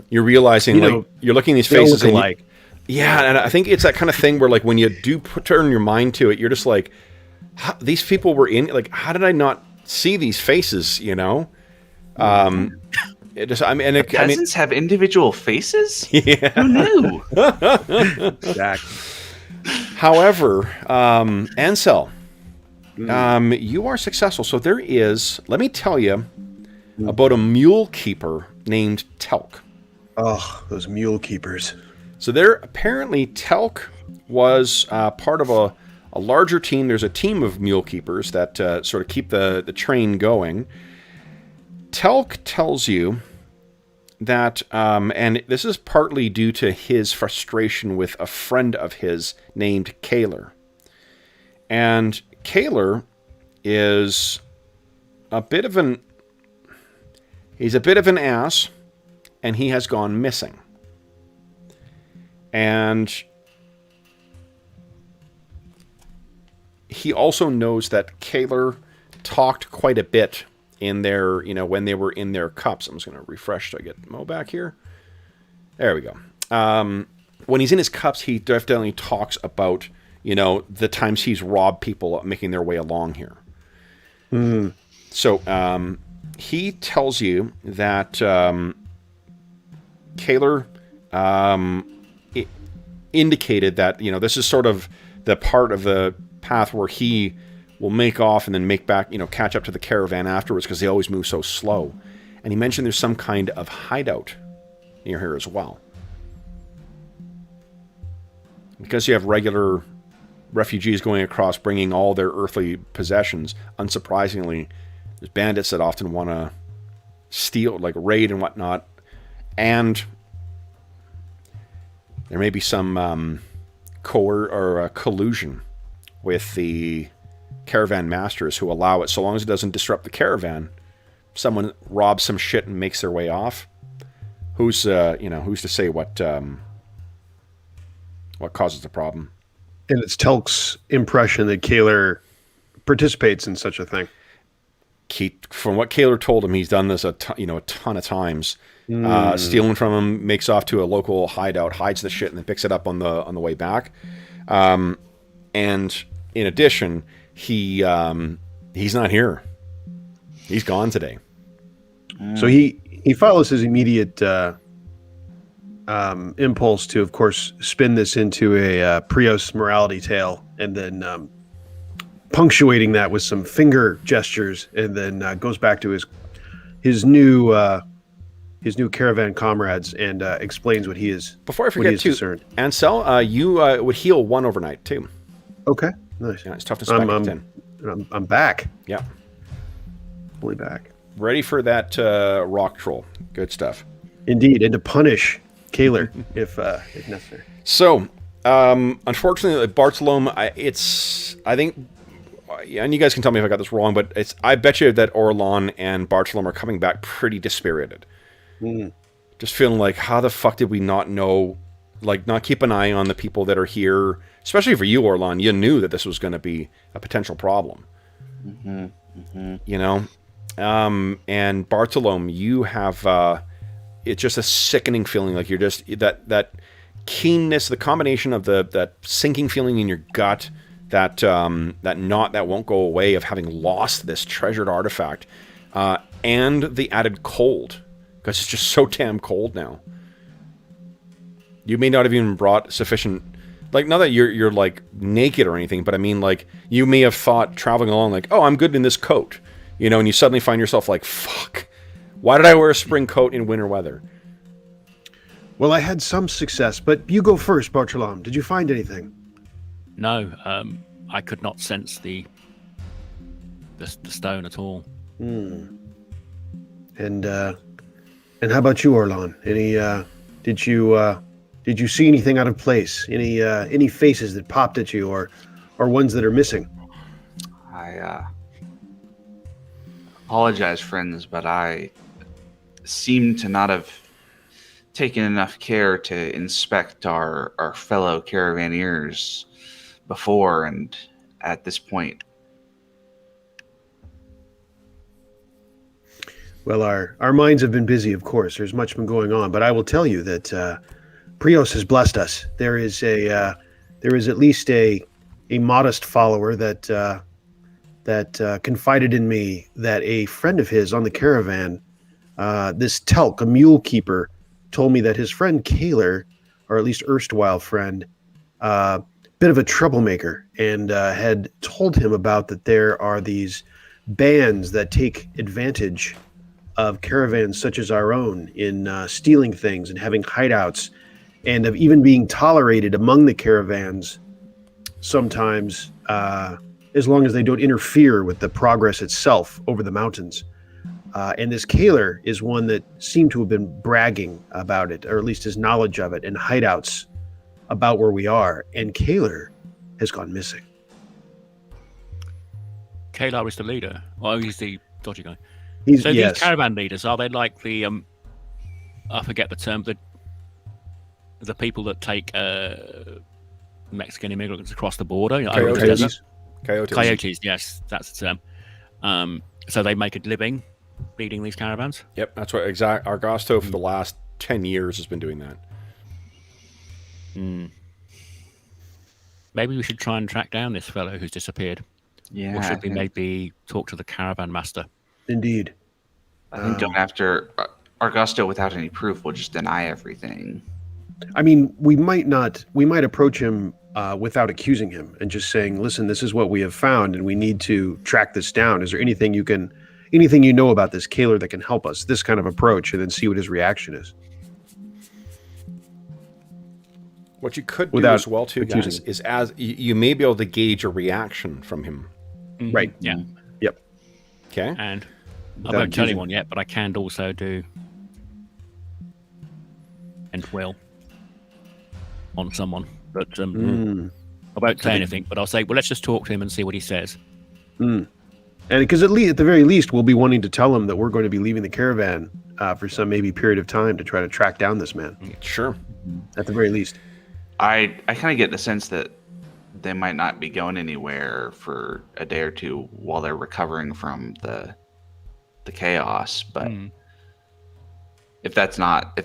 You're realizing, you're looking at these They all faces look and alike. yeah, and I think it's that kind of thing where, like, when you do turn your mind to it, you're just like, these people were in, like, how did I not see these faces, It just, Peasants have individual faces? Yeah. Who knew? Exactly. However, Ansel, you are successful. So there is, let me tell you about a mule keeper named Telk. Oh, those mule keepers. So there, apparently, Telk was part of a larger team. There's a team of mule keepers that sort of keep the train going. Telk tells you that, and this is partly due to his frustration with a friend of his named Kaler. And Kaler is he's a bit of an ass, and he has gone missing. And he also knows that Kaler talked quite a bit in their, when they were in their cups. I'm just going to refresh so I get Mo back here. There we go. When he's in his cups, he definitely talks about, the times he's robbed people making their way along here. So he tells you that Kaler indicated that, this is sort of the part of the path where he will make off and then make back, catch up to the caravan afterwards because they always move so slow. And he mentioned there's some kind of hideout near here as well. Because you have regular refugees going across bringing all their earthly possessions, unsurprisingly, there's bandits that often want to steal, like raid and whatnot. And there may be some collusion with the caravan masters who allow it, so long as it doesn't disrupt the caravan. Someone robs some shit and makes their way off. Who's to say what causes the problem? And it's Telk's impression that Kaler participates in such a thing. From what Kaler told him, he's done this a ton of times. Stealing from him, makes off to a local hideout, hides the shit, and then picks it up on the way back. And in addition, he's not here. He's gone today. So he follows his immediate impulse to, of course, spin this into a Prios morality tale, and then punctuating that with some finger gestures, and then goes back to his new caravan comrades and explains what he is. Before I forget, too, Ansel, you would heal 1 overnight too. Okay, nice. Yeah, it's tough to spec it in. I'm back. Yeah, fully back. Ready for that rock troll. Good stuff. Indeed, and to punish Kaler if necessary. So, unfortunately, Bartolome, I think, and you guys can tell me if I got this wrong, but I bet you that Orlan and Bartolome are coming back pretty dispirited. Just feeling like, how the fuck did we not know, like, not keep an eye on the people that are here, especially for you, Orlan. You knew that this was going to be a potential problem. And Bartolome, you have, it's just a sickening feeling, like you're just, that keenness, the combination of that sinking feeling in your gut, that knot that won't go away of having lost this treasured artifact, and the added cold, because it's just so damn cold now. You may not have even brought sufficient, like, not that you're like naked or anything, but I mean, like, you may have thought traveling along, like, oh, I'm good in this coat, and you suddenly find yourself like, fuck, why did I wear a spring coat in winter weather? Well, I had some success, but you go first, Bartolome. Did you find anything? No, I could not sense the stone at all. And how about you, Orlan? Did you see anything out of place? Any faces that popped at you, or ones that are missing? I apologize, friends, but I seem to not have taken enough care to inspect our fellow caravaneers before and at this point. Well, our minds have been busy, of course. There's much been going on, but I will tell you that Prios has blessed us. There is at least a modest follower that confided in me that a friend of his on the caravan, this Telk, a mule keeper, told me that his friend Kaler, or at least erstwhile friend, bit of a troublemaker, and had told him about that there are these bands that take advantage of caravans such as our own in stealing things and having hideouts, and of even being tolerated among the caravans sometimes, as long as they don't interfere with the progress itself over the mountains. And this Kaler is one that seemed to have been bragging about it, or at least his knowledge of it, and hideouts about where we are. And Kaler has gone missing. Kalar is the leader. Well, he's the dodgy guy. Yes. These caravan leaders, are they like the I forget the term, the people that take Mexican immigrants across the border? Coyotes, yes, that's the term. So they make a living leading these caravans? Yep, that's what Argosto for the last 10 years has been doing that. Maybe we should try and track down this fellow who's disappeared. Yeah. Or should we maybe talk to the caravan master? Indeed. I think going after Argosto without any proof will just deny everything. I mean, we might approach him without accusing him and just saying, "Listen, this is what we have found, and we need to track this down. Is there anything you know about this Kaler that can help us?" This kind of approach, and then see what his reaction is. What you could do as well, too, guys, is as you may be able to gauge a reaction from him. Right. Yeah. Yep. Okay. And I won't tell anyone yet, but I can also do and will on someone. But I won't say anything, but I'll say, well, let's just talk to him and see what he says. And because at the very least, we'll be wanting to tell him that we're going to be leaving the caravan for some maybe period of time to try to track down this man. Sure. At the very least. I kind of get the sense that they might not be going anywhere for a day or two while they're recovering from the chaos, but if that's not,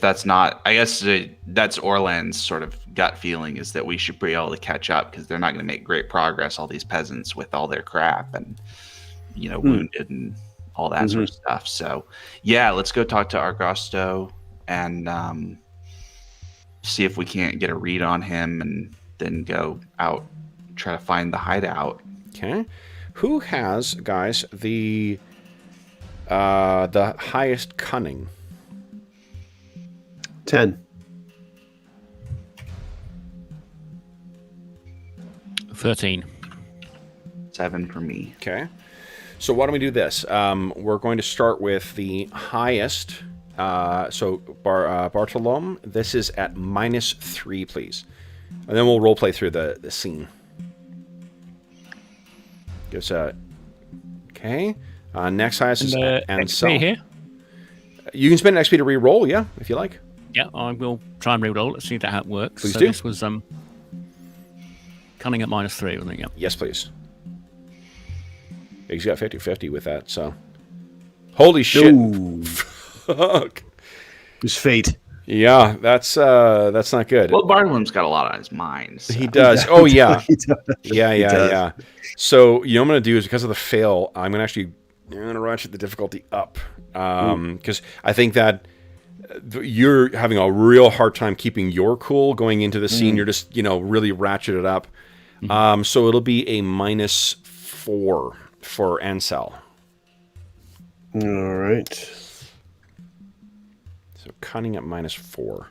I guess that's Orland's sort of gut feeling, is that we should be able to catch up, because they're not going to make great progress, all these peasants, with all their crap and wounded and all that sort of stuff. So yeah, let's go talk to Argosto and see if we can't get a read on him, and then go out and try to find the hideout. Okay. Who has, guys, the highest cunning? 10. 13. 7 for me. Okay. So why don't we do this? We're going to start with the highest. So Bartolome, this is at -3, please. And then we'll roleplay through the scene. Gives a... Okay. Next highest is Ansel. XP here? You can spend an XP to re-roll, yeah, if you like. Yeah, I will try and re-roll. Let's see how it works. Please so do. This was cunning at -3, wasn't it? Yeah. Yes, please. He's got 50-50 with that, so... Holy shit. Ooh. Fuck. His fate. Yeah, that's not good. Well, Bartolome's got a lot on his mind. So. He does. Oh, yeah. He does. Yeah. So, what I'm going to do is, because of the fail, I'm going to ratchet the difficulty up. Because I think that you're having a real hard time keeping your cool going into the scene. You're just, really ratchet it up. So it'll be a -4 for Ansel. All right. So cunning at -4.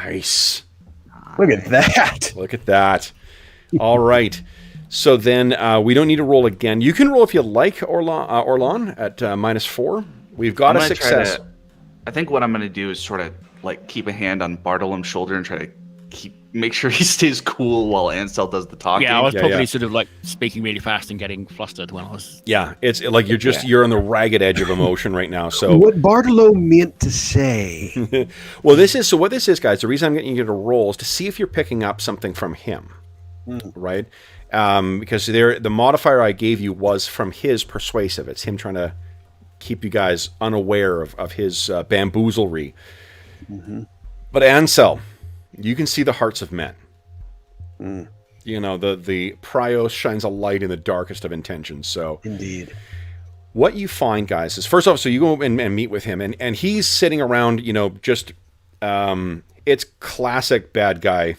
Nice. Look at that. Look at that. All right. So then we don't need to roll again. You can roll if you like, Orlan, at -4. We've got a success. I think what I'm going to do is sort of like keep a hand on Bartolome's shoulder and try to make sure he stays cool while Ansel does the talking. Yeah, I was probably sort of like speaking really fast and getting flustered when I was... Yeah, it's like you're on the ragged edge of emotion right now. So what Bartolo meant to say. Well, what this is, guys, the reason I'm getting you to roll is to see if you're picking up something from him, right? Because the modifier I gave you was from his persuasive. It's him trying to keep you guys unaware of his bamboozlery. But Ansel, you can see the hearts of men. The Prios shines a light in the darkest of intentions. So Indeed. What you find, guys, is first off, so you go and meet with him, and he's sitting around, just it's classic bad guy,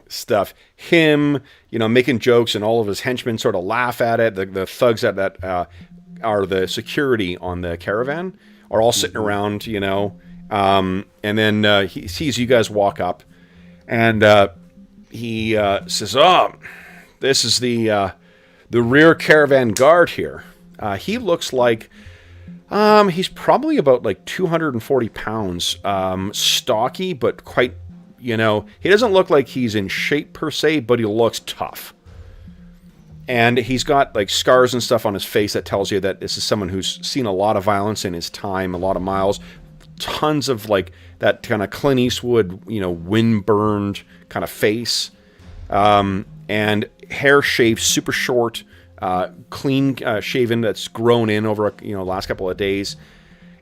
stuff. Him, making jokes, and all of his henchmen sort of laugh at it. The thugs that are the security on the caravan are all sitting around, and then he sees you guys walk up, and he says, "Oh, this is the rear caravan guard here." He looks like he's probably about like 240 pounds, stocky, but quite, he doesn't look like he's in shape per se, but he looks tough. And he's got like scars and stuff on his face that tells you that this is someone who's seen a lot of violence in his time, a lot of miles, tons of like that kind of Clint Eastwood, wind-burned kind of face, and hair shaved super short, clean shaven that's grown in over last couple of days.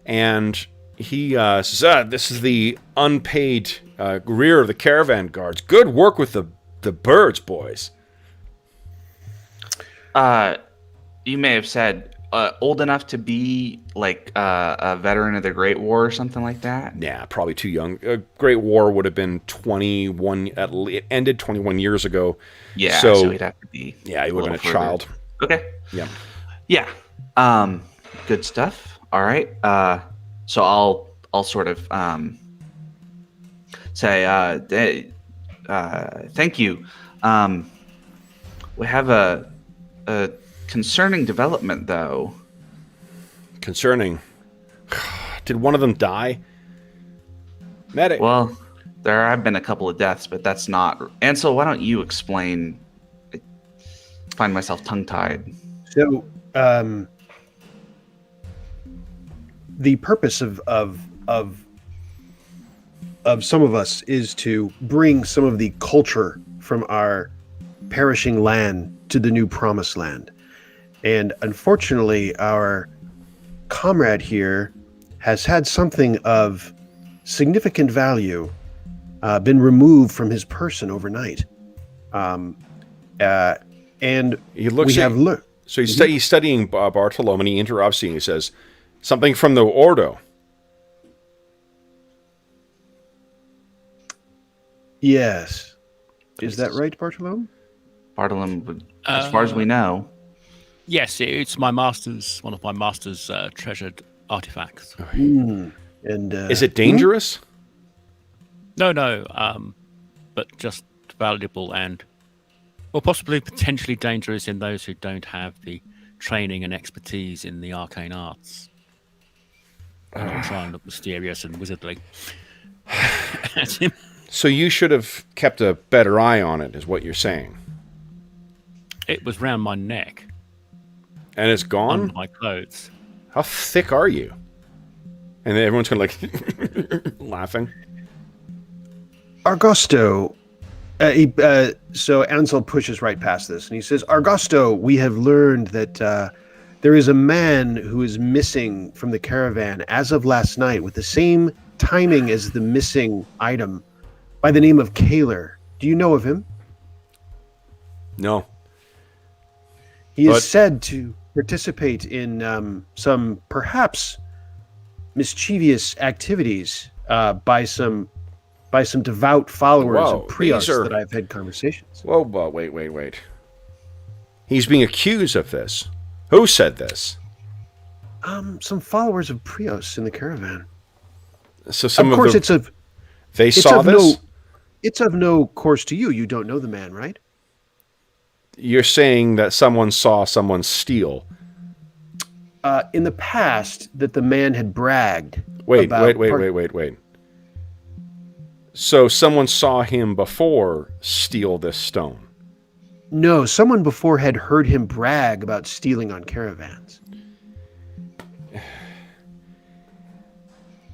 And he says, "This is the unpaid rear of the caravan guards. Good work with the birds, boys." you may have said old enough to be like a veteran of the Great War or something like that. Nah, probably too young. Great War would have been 21. It ended 21 years ago. Yeah, so he'd have to be. Yeah, he would have been a further. child. Okay. Yeah. Yeah. Good stuff. All right. So I'll sort of say thank you. We have a concerning development, though. Concerning. Did one of them die? Medic. Well, there have been a couple of deaths, but that's not. Ansel, why don't you explain? I find myself tongue-tied. So, the purpose of some of us is to bring some of the culture from our perishing land to the new promised land. And unfortunately, our comrade here has had something of significant value been removed from his person overnight. And He looks we at, have learned. So he's studying Bartolome, and he interrupts you and he says, something from the Ordo. Yes. Is that right, Bartolome? Bartolome would, as far as we know. Yes, it's my master's, one of my master's treasured artifacts. And Is it dangerous? No, but just valuable and, or possibly potentially dangerous in those who don't have the training and expertise in the arcane arts. And I'll try and look mysterious and wizardly at him. So you should have kept a better eye on it, is what you're saying. It was round my neck. And it's gone? Under my clothes. How thick are you? And then everyone's kind of like laughing. Argosto. So Ansel pushes right past this, and he says, Argosto, we have learned that there is a man who is missing from the caravan as of last night with the same timing as the missing item by the name of Kaler. Do you know of him? No. He is said to participate in some perhaps mischievous activities by some devout followers of Prios that I've had conversations. Whoa, wait. He's being accused of this. Who said this? Some followers of Prios in the caravan. So some of course, they saw this? It's of no course to you. You don't know the man, right? You're saying that someone saw someone steal. In the past, that the man had bragged. Wait. So someone saw him before steal this stone? No, someone before had heard him brag about stealing on caravans.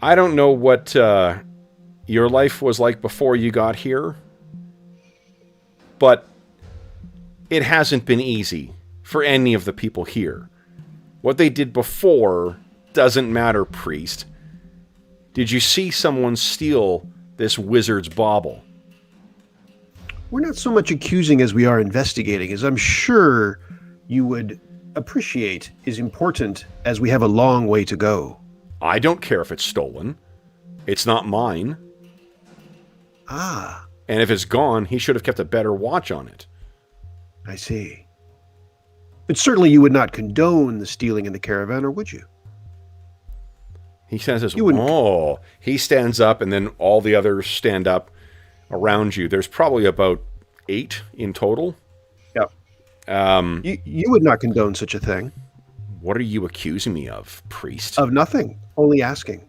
I don't know what your life was like before you got here, but it hasn't been easy for any of the people here. What they did before doesn't matter, priest. Did you see someone steal this wizard's bauble? We're not so much accusing as we are investigating, as I'm sure you would appreciate is important as we have a long way to go. I don't care if it's stolen. It's not mine. Ah. And if it's gone, he should have kept a better watch on it. I see. But certainly you would not condone the stealing in the caravan, or would you? He says this, oh, he stands up, and then all the others stand up around you. There's probably about 8 in total. Yep. You would not condone such a thing. What are you accusing me of, priest? Of nothing. Only asking.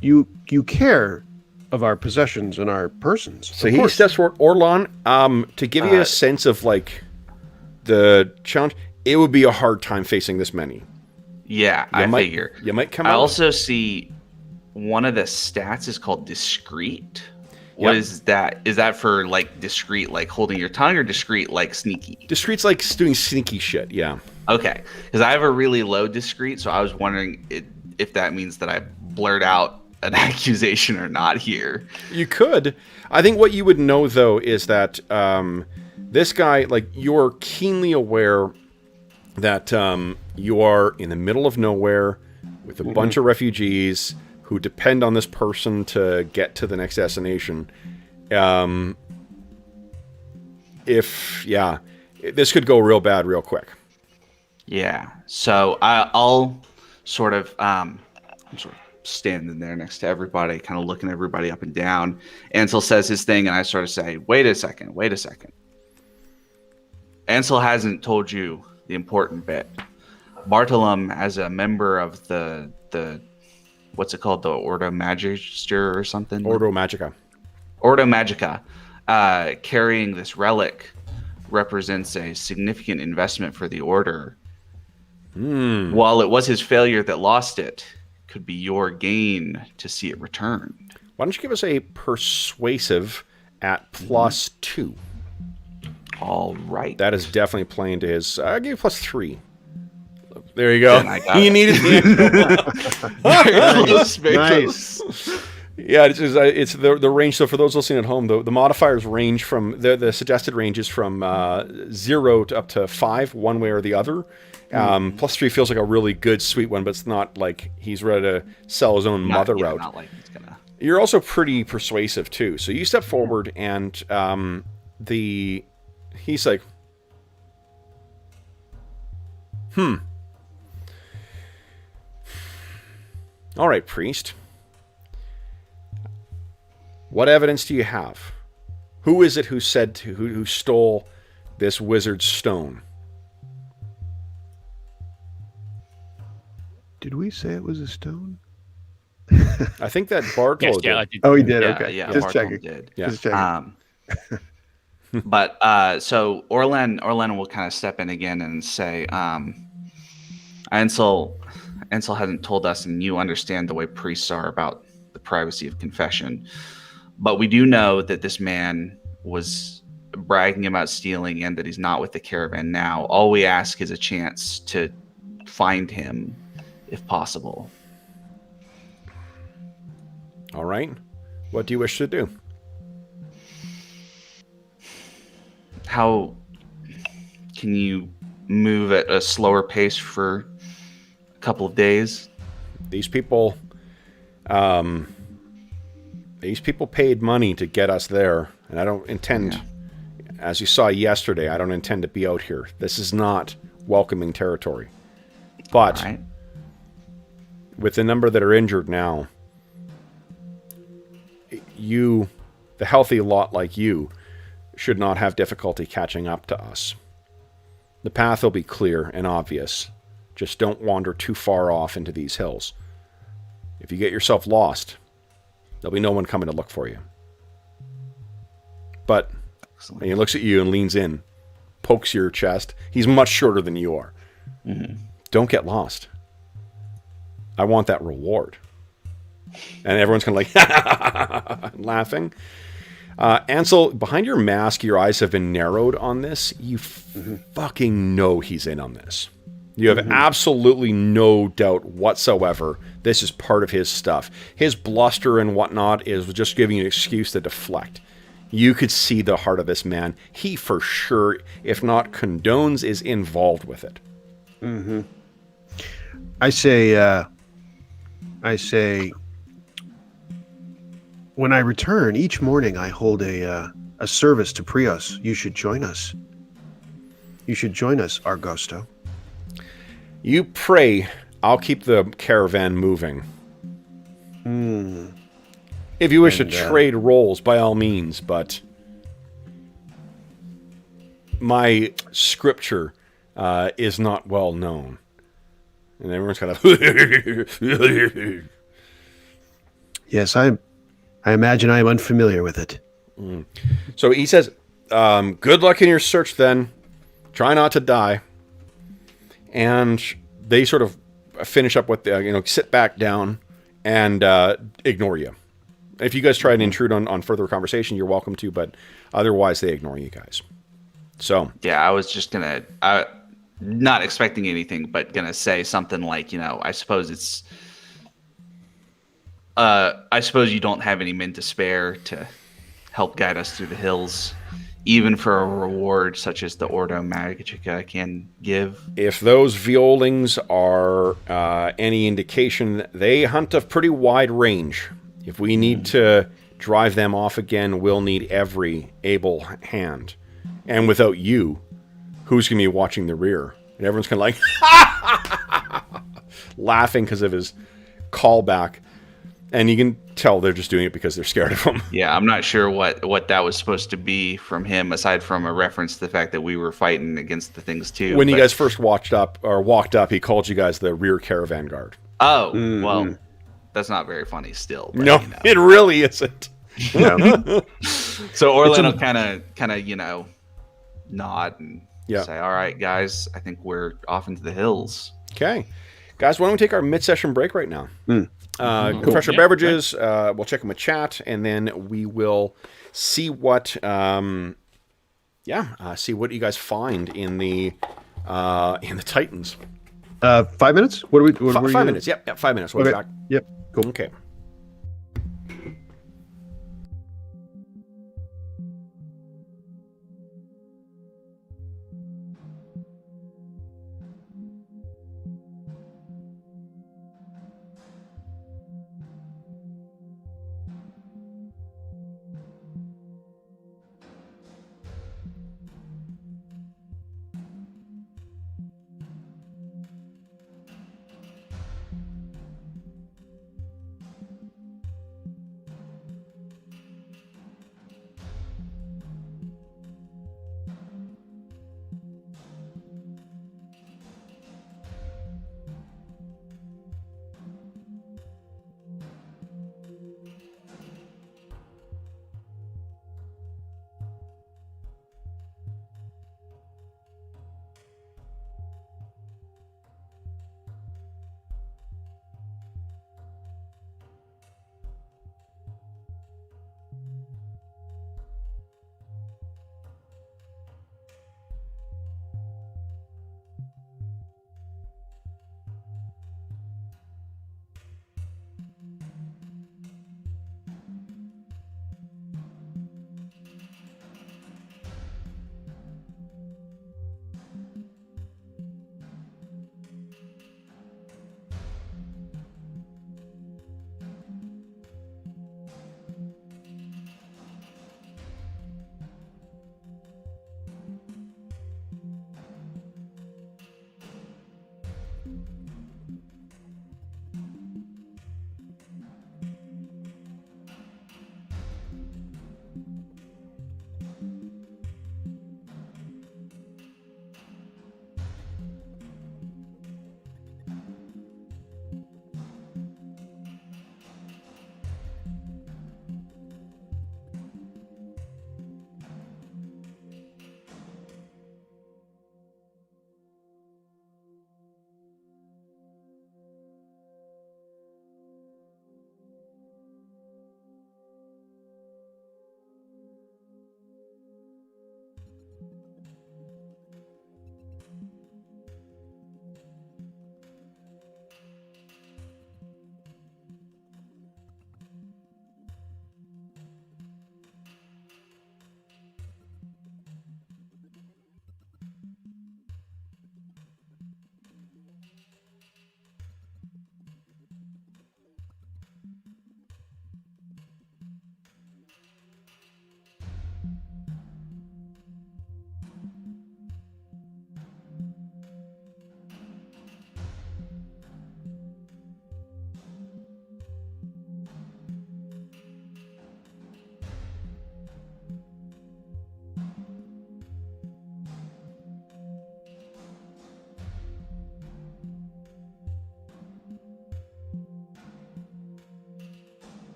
You care of our possessions and our persons. So he steps forward. Orlan, to give you a sense of, like, the challenge, it would be a hard time facing this many. Yeah, I figure. You might come out. I also see one of the stats is called discreet. What is that? Is that for, like, discreet, like holding your tongue, or discreet, like sneaky? Discreet's like doing sneaky shit, yeah. Okay, because I have a really low discreet, so I was wondering if that means that I blurt out an accusation or not here. You could. I think what you would know, though, is that this guy, like, you're keenly aware that you are in the middle of nowhere with a bunch of refugees who depend on this person to get to the next destination. This could go real bad real quick. Yeah. So I'll sort of I'm sort of standing there next to everybody, kind of looking everybody up and down. Ansel says his thing, and I sort of say, wait a second. Ansel hasn't told you the important bit. Bartolom, as a member of the what's it called, the Ordo Magister or something? Ordo Magica. Ordo Magica, carrying this relic represents a significant investment for the Order. While it was his failure that lost it, could be your gain to see it returned. Why don't you give us a persuasive at +2? All right. That is definitely playing to his... I'll give you +3. There you go. You needed Nice. Yeah, it's the range. So for those listening at home, the modifiers range from... The suggested range is from 0 to up to 5, one way or the other. +3 feels like a really good, sweet one, but it's not like he's ready to sell his own mother out. Not like he's gonna... You're also pretty persuasive, too. So you step forward, and he's like, all right, priest. What evidence do you have? Who is it who stole this wizard's stone? Did we say it was a stone? I think that Bartolo Yes, yeah, I did. did. Oh, he did. Yeah, Okay. yeah, Just Bartolom checking. did. Yeah. Just checking. But so Orlan will kind of step in again and say, Ansel hasn't told us, and you understand the way priests are about the privacy of confession. But we do know that this man was bragging about stealing and that he's not with the caravan now. All we ask is a chance to find him, if possible. All right. What do you wish to do? How can you move at a slower pace for a couple of days? These people paid money to get us there, and I don't intend, as you saw yesterday, I don't intend to be out here. This is not welcoming territory. But Right. with the number that are injured now, you, the healthy lot like you, should not have difficulty catching up to us. The path will be clear and obvious. Just don't wander too far off into these hills. If you get yourself lost, there'll be no one coming to look for you. But and he looks at you and leans in, pokes your chest. He's much shorter than you are. Don't get lost. I want that reward. And everyone's kind of like laughing. Ansel, behind your mask, your eyes have been narrowed on this. You fucking know he's in on this. You have absolutely no doubt whatsoever this is part of his stuff. His bluster and whatnot is just giving you an excuse to deflect. You could see the heart of this man. He for sure, if not condones, is involved with it. I say, when I return each morning, I hold a service to Prios. You should join us. You should join us, Argosto. You pray I'll keep the caravan moving. If you wish to trade roles, by all means, but my scripture is not well known. And everyone's kind of... Yes, I imagine I am unfamiliar with it. So he says, good luck in your search then. Try not to die. And they sort of finish up with, sit back down and ignore you. If you guys try and intrude on further conversation, you're welcome to, but otherwise they ignore you guys. So. Yeah, I was just going to, not expecting anything, but going to say something like, I suppose it's, I suppose you don't have any men to spare to help guide us through the hills even for a reward such as the Ordo Magica can give. If those Violings are any indication, they hunt a pretty wide range. If we need to drive them off again, we'll need every able hand. And without you, who's going to be watching the rear? And everyone's kind of like laughing because of his callback. And you can tell they're just doing it because they're scared of him. Yeah, I'm not sure what that was supposed to be from him, aside from a reference to the fact that we were fighting against the things too. When you guys first walked up, he called you guys the rear caravan guard. Oh, well, that's not very funny still. But, No, it really isn't. Yeah. So Orlando kind of, nod and Yeah. say, "All right, guys, I think we're off into the hills." Okay. Guys, why don't we take our mid-session break right now? Refresh our Yeah, beverages. We'll check in with chat, and then we will see what, see what you guys find in the Titans. 5 minutes? What do we? 5 minutes. Yep, 5 minutes. We'll be back. Yep. Cool. Okay.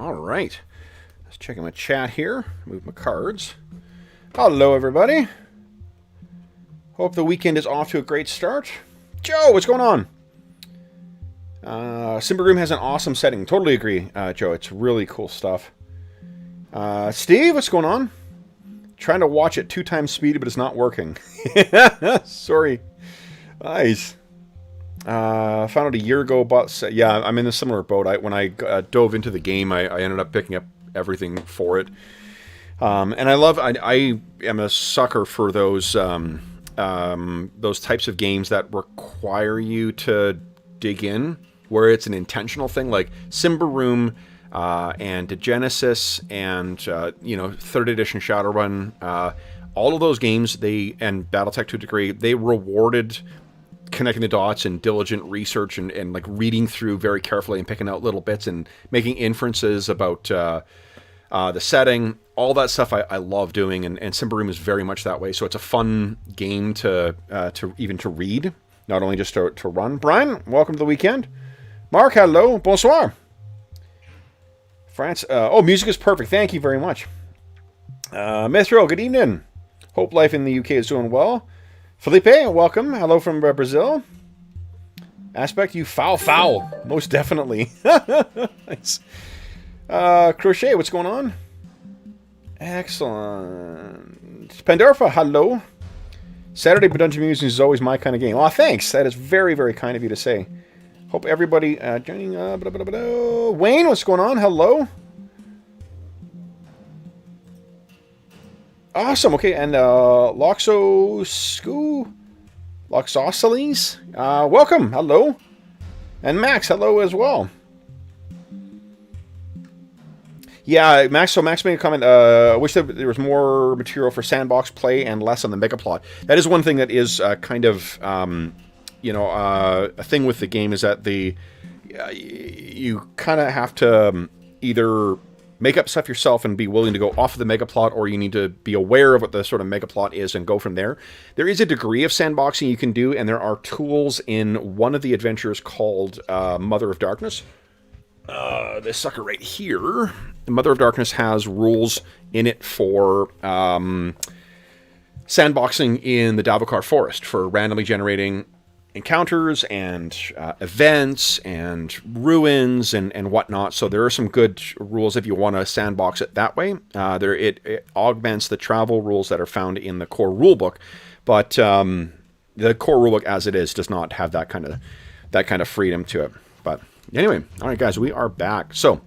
All right. Let's check my chat here. Move my cards. Hello, everybody. Hope the weekend is off to a great start. Joe, what's going on? Symbaroum has an awesome setting. Totally agree, Joe. It's really cool stuff. Steve, what's going on? Trying to watch at 2 times speed, but it's not working. Sorry. Nice. Found out a year ago about... Yeah, I'm in a similar boat. When I dove into the game, I ended up picking up everything for it. And I am a sucker for those types of games that require you to dig in, where it's an intentional thing, like Symbaroum and Genesis and 3rd edition Shadowrun. All of those games, and BattleTech to a degree, they rewarded connecting the dots and diligent research and like reading through very carefully and picking out little bits and making inferences about the setting. All that stuff I love doing, and Symbaroum is very much that way. So it's a fun game to read, not only just to run. Brian, welcome to the weekend. Mark, hello, bonsoir. France, music is perfect. Thank you very much. Mithro, good evening. Hope life in the UK is doing well. Felipe, welcome. Hello from Brazil. Aspect, you foul. Most definitely. Nice. Crochet, what's going on? Excellent. Pandorfa, hello. Saturday Dungeon Musings is always my kind of game. Oh, thanks. That is very, very kind of you to say. Hope everybody joining. Wayne, what's going on? Hello. Awesome. Okay, and Loxosceles, welcome. Hello. And Max, hello as well. Yeah, Max. So Max made a comment. I wish that there was more material for sandbox play and less on the mega plot. That is one thing that is kind of, a thing with the game, is that you kind of have to either make up stuff yourself and be willing to go off of the mega plot, or you need to be aware of what the sort of mega plot is and go from there. There is a degree of sandboxing you can do, and there are tools in one of the adventures called Mother of Darkness. This sucker right here, the Mother of Darkness, has rules in it for sandboxing in the Davokar Forest, for randomly generating encounters and events and ruins and whatnot. So there are some good rules if you want to sandbox it that way. It augments the travel rules that are found in the core rulebook, but the core rulebook as it is does not have that kind of freedom to it. But anyway, all right, guys, we are back. So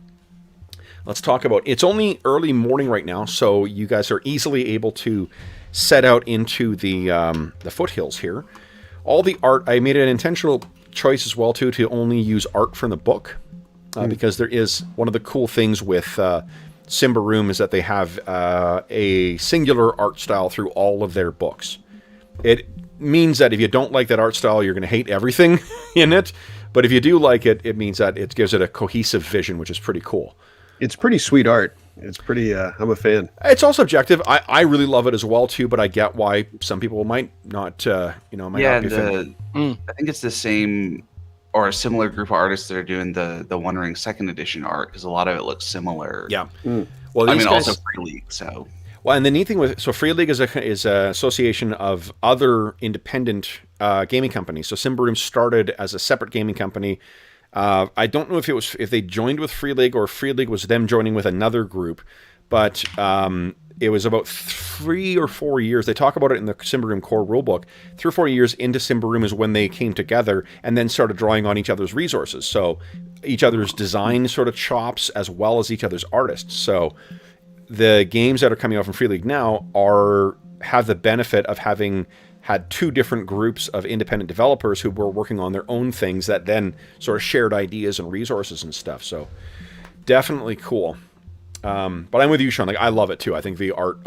let's talk about. It's only early morning right now, so you guys are easily able to set out into the foothills here. All the art, I made an intentional choice as well, too, to only use art from the book. Because there is one of the cool things with Symbaroum is that they have a singular art style through all of their books. It means that if you don't like that art style, you're going to hate everything in it. But if you do like it, it means that it gives it a cohesive vision, which is pretty cool. It's pretty sweet art. It's pretty, I'm a fan. It's all subjective. I really love it as well, too, but I get why some people might not, might not be a fan. I think it's the same or a similar group of artists that are doing the One Ring 2nd edition art, because a lot of it looks similar. Yeah. Well, also Free League, so... Well, and the neat thing Free League is an association of other independent gaming companies. So Symbaroum started as a separate gaming company. I don't know if they joined with Free League or Free League was them joining with another group, but it was about 3 or 4 years. They talk about it in the Symbaroum core rulebook. 3 or 4 years into Symbaroum is when they came together and then started drawing on each other's resources. So each other's design sort of chops as well as each other's artists. So the games that are coming out from Free League now have the benefit of having had 2 different groups of independent developers who were working on their own things that then sort of shared ideas and resources and stuff. So definitely cool. But I'm with you, Sean. Like, I love it too. I think the art,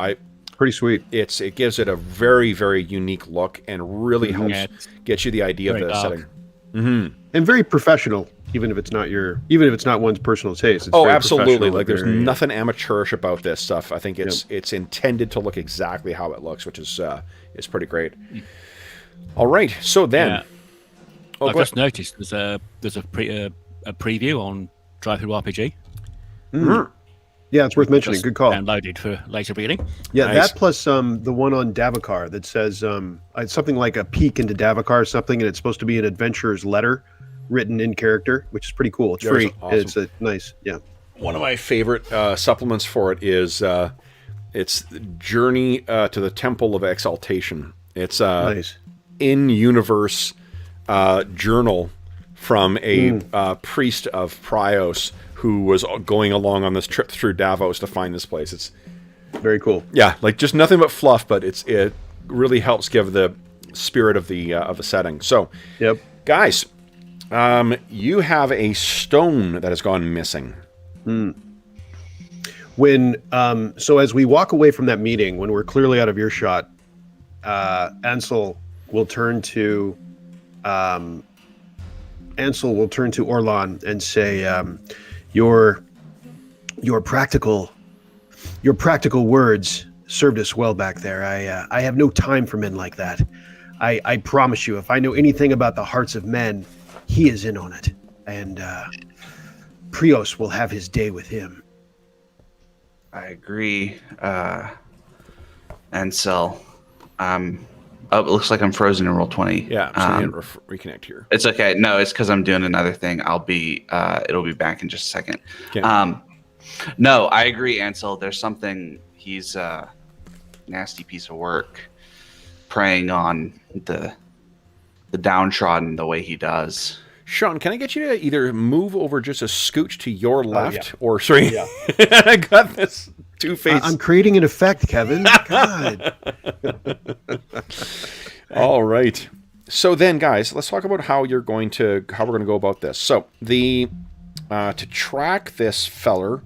pretty sweet. It gives it a very, very unique look and really helps get you the idea of the setting. And very professional, even if it's not one's personal taste. It's very absolutely. Like, there's nothing amateurish about this stuff. I think it's intended to look exactly how it looks, which is pretty great. All right, so then I've just noticed there's a preview on Drive Through RPG. Yeah, it's worth mentioning. Just Good call. Downloaded for later reading. Yeah, Nice. that plus the one on Davokar that says it's something like a peek into Davokar or something, and it's supposed to be an adventurer's letter written in character, which is pretty cool. It's That free. is awesome. It's a nice, yeah. One of my favorite supplements for it is it's Journey to the Temple of Exaltation. It's Nice. in-universe journal from a priest of Prios who was going along on this trip through Davos to find this place. It's Very cool. yeah, like just nothing but fluff, but it really helps give the spirit of the setting. So, Yep. guys, you have a stone that has gone missing. When so as we walk away from that meeting, when we're clearly out of earshot, Ansel will turn to Orlan and say, your practical words served us well back there. I have no time for men like that. I promise you, if I know anything about the hearts of men, he is in on it, and Prios will have his day with him. I agree. Ansel. Oh, it looks like I'm frozen in roll 20. Yeah, so you need to reconnect here. It's okay. No, it's because I'm doing another thing. It'll be back in just a second. Okay. No, I agree, Ansel. There's something. He's a nasty piece of work, preying on the downtrodden the way he does. Sean, can I get you to either move over just a scooch to your left, yeah. or sorry, Yeah. I got this two-faced. I'm creating an effect, Kevin. God. All right. So then, guys, let's talk about how we're going to go about this. So the to track this feller,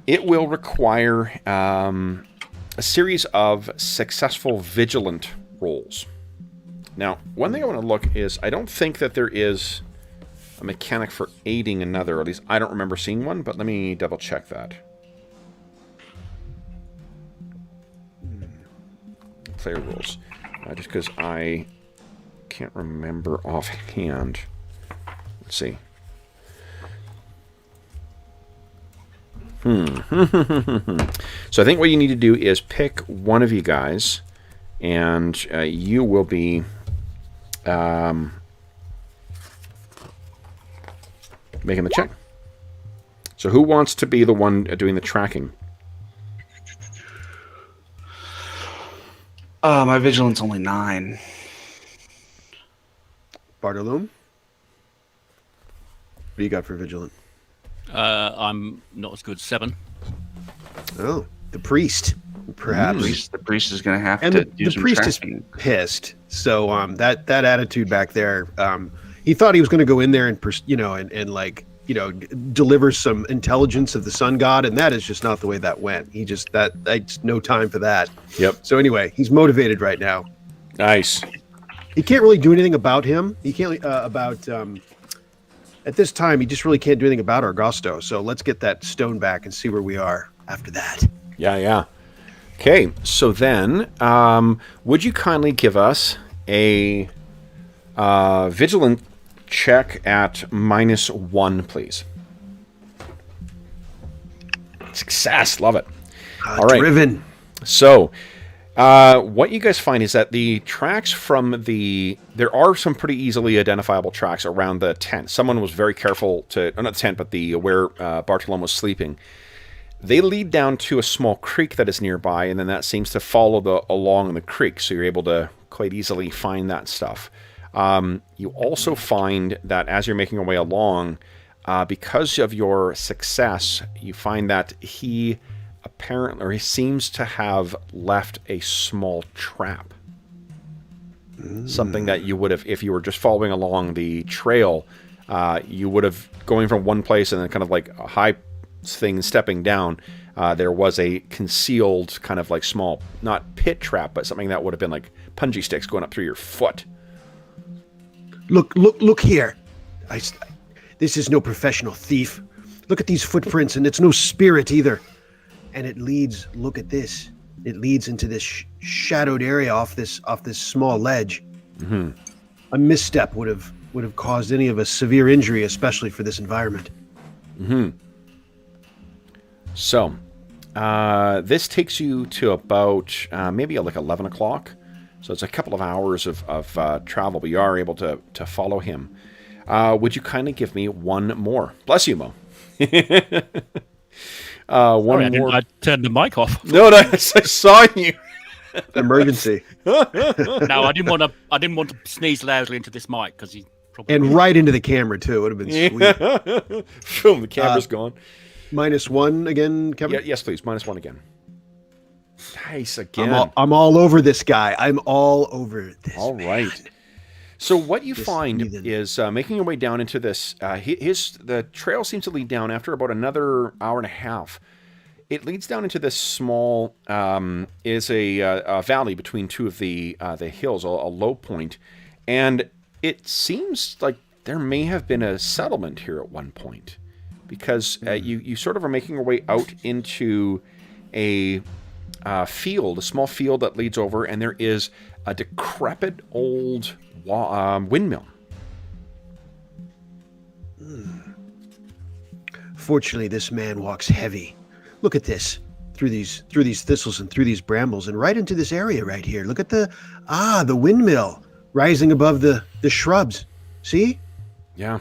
it will require a series of successful vigilant rolls. Now, one thing I want to look is I don't think that there is a mechanic for aiding another. Or at least I don't remember seeing one, but let me double check that. Player rules. Just because I can't remember offhand. Let's see. So I think what you need to do is pick one of you guys, and you will be making the check. So who wants to be the one doing the tracking? My vigilance only 9. Bartolome? What do you got for vigilant? I'm not as good. 7. Oh, the priest, perhaps. The priest is going to have And to the do some priest tracking. is pissed. So that attitude back there, he thought he was going to go in there and deliver some intelligence of the sun god, and that is just not the way that went. That's no time for that. Yep. So anyway, he's motivated right now. Nice. He can't really do anything about him. He can't at this time. He just really can't do anything about Argosto. So let's get that stone back and see where we are after that. Yeah. Okay, so then, would you kindly give us a vigilant check at -1, please? Success, love it. All right. Driven. So, what you guys find is that the tracks there are some pretty easily identifiable tracks around the tent. Someone was very careful not the tent, but where Bartolome was sleeping. They lead down to a small creek that is nearby, and then that seems to follow along the creek, so you're able to quite easily find that stuff. You also find that as you're making your way along, because of your success, you find that he seems to have left a small trap. Something that you would have, if you were just following along the trail, you would have going from one place and then kind of like a high thing stepping down. There was a concealed kind of like small, not pit trap, but something that would have been like punji sticks going up through your foot. Look here. This is no professional thief. Look at these footprints, and it's no spirit either. And it leads. Look at this. It leads into this shadowed area off this small ledge. Mm-hmm. A misstep would have caused any of us severe injury, especially for this environment. Mm-hmm. So, this takes you to about maybe like 11 o'clock. So it's a couple of hours of travel, but you are able to follow him. Would you kindly give me one more? Bless you, Mo. One more. I turned the mic off. No, I saw you. Emergency. No, I didn't want to sneeze loudly into this mic because he probably And right into the camera, too. It would have been sweet. Boom, the camera's gone. -1 again, Kevin? Yeah, yes, please. -1 again. Nice again. I'm all over this guy. I'm all over this. All right. man. So what you This find heathen. is making your way down into this. The trail seems to lead down after about another hour and a half. It leads down into this small is a valley between two of the hills, a low point, and it seems like there may have been a settlement here at one point, because you sort of are making your way out into a field, a small field that leads over, and there is a decrepit old windmill. Fortunately, this man walks heavy. Look at this. Through these thistles and through these brambles and right into this area right here. Look at the windmill rising above the shrubs. See? Yeah.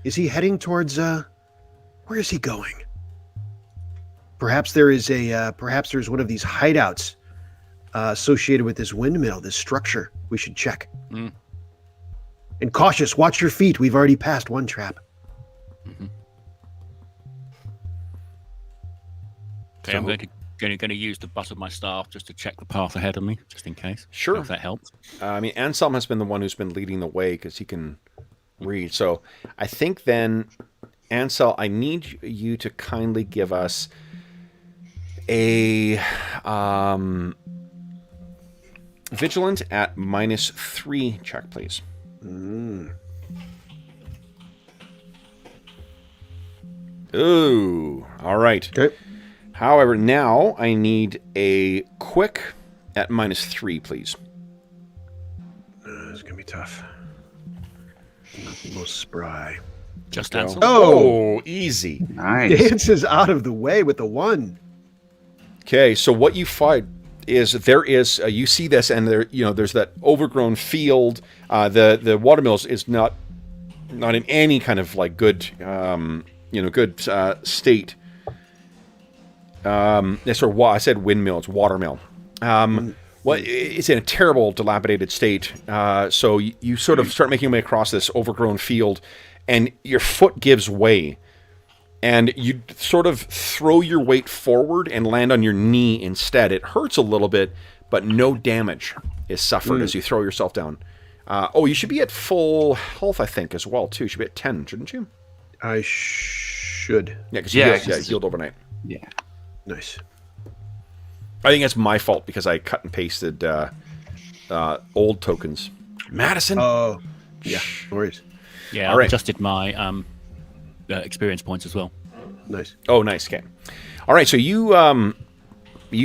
Is he heading towards where is he going? Perhaps there's one of these hideouts associated with this windmill, this structure. We should check. Mm. And cautious, watch your feet. We've already passed one trap. Mm-hmm. Okay, I'm going to use the butt of my staff just to check the path ahead of me, just in case. Sure. If that helps. I mean, Anselm has been the one who's been leading the way because he can read. So I think then, Ansel, I need you to kindly give us a vigilant at -3 check, please. Ooh, all right. Okay. However, now I need a quick at -3, please. It's gonna be tough. Not the most spry. Just Go. Ansel. Oh, easy. Nice. Dance is out of the way with the 1. Okay, so what you find is there is you see this, and there's that overgrown field. The watermills is not in any kind of like good good state. I said windmill. It's watermill. It's in a terrible, dilapidated state. So you sort of start making your way across this overgrown field, and your foot gives way. And you sort of throw your weight forward and land on your knee instead. It hurts a little bit, but no damage is suffered as you throw yourself down. You should be at full health, I think, as well, too. You should be at 10, shouldn't you? I should. Yeah, because you healed overnight. Yeah. Nice. I think that's my fault because I cut and pasted old tokens. Madison? Oh, yeah. No worries. Yeah, All right. I adjusted my experience points as well. Nice. Oh, nice. Okay. All right. So you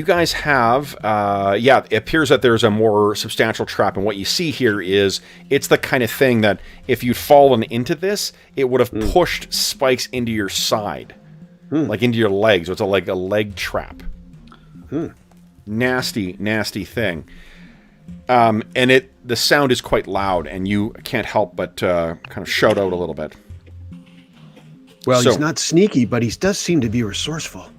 guys have, it appears that there's a more substantial trap, and what you see here is it's the kind of thing that if you'd fallen into this, it would have pushed spikes into your side, like into your legs. So it's like a leg trap. Nasty, nasty thing. And the sound is quite loud, and you can't help but kind of shout out a little bit. Well, So- he's not sneaky, but he does seem to be resourceful.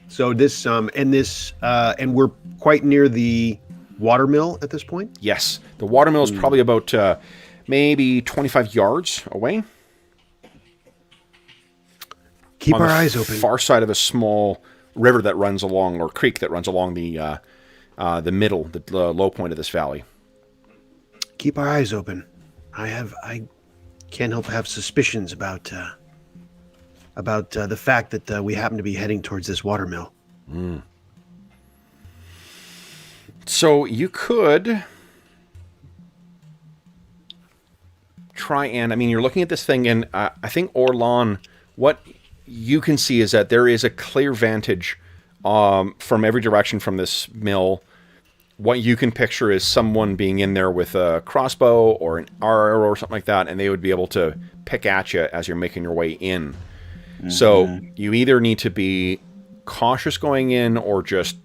So this and we're quite near the watermill at this point. Yes, the watermill is probably about maybe 25 yards away. Keep on our the eyes open. Far side of a small river that runs along, or creek that runs along the middle, the low point of this valley. Keep our eyes open. I can't help but have suspicions about the fact that we happen to be heading towards this watermill. So you could try and, I mean, you're looking at this thing, and I think Orlan, what you can see is that there is a clear vantage from every direction from this mill what you can picture is someone being in there with a crossbow or an arrow or something like that, and they would be able to pick at you as you're making your way in. Mm-hmm. So you either need to be cautious going in, or just,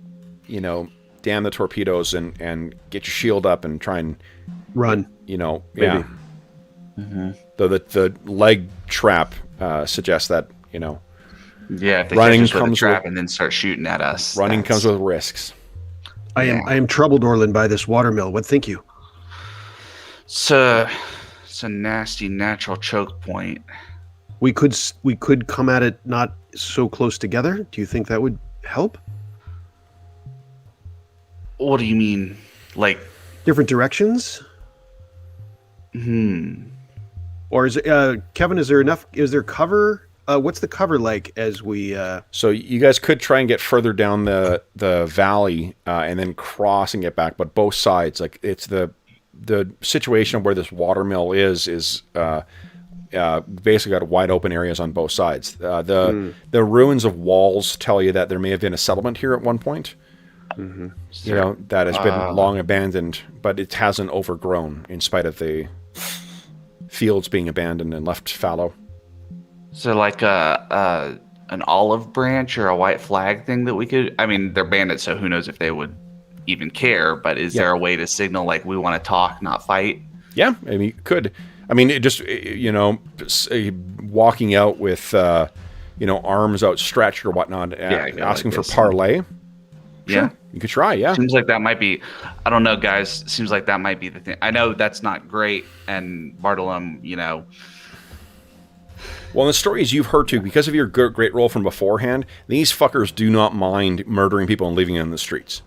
damn the torpedoes and get your shield up and try and run. Maybe. Yeah. Mm-hmm. Though the leg trap suggests that, Yeah, if they running catch us with a comes trap with, and then start shooting at us. running comes with risks. I am troubled, Orland, by this watermill. What think you? It's a nasty natural choke point. We could come at it not so close together. Do you think that would help? What do you mean? Like different directions? Or is it, Kevin, is there cover? What's the cover like as we... So you guys could try and get further down the valley and then cross and get back, but both sides, like it's the situation where this watermill is basically got wide open areas on both sides. The ruins of walls tell you that there may have been a settlement here at one point. Mm-hmm. That has been long abandoned, but it hasn't overgrown in spite of the fields being abandoned and left fallow. So like an olive branch or a white flag thing that we could... I mean, they're bandits, so who knows if they would even care, but is there a way to signal, like, we want to talk, not fight? Yeah, I mean, you could. I mean, it just, walking out with, arms outstretched or whatnot, asking like for parley. Sure, yeah. You could try, yeah. Seems like that might be... I don't know, guys. Seems like that might be the thing. I know that's not great, and Bartolome, Well, the stories you've heard too, because of your great roll from beforehand, these fuckers do not mind murdering people and leaving them in the streets.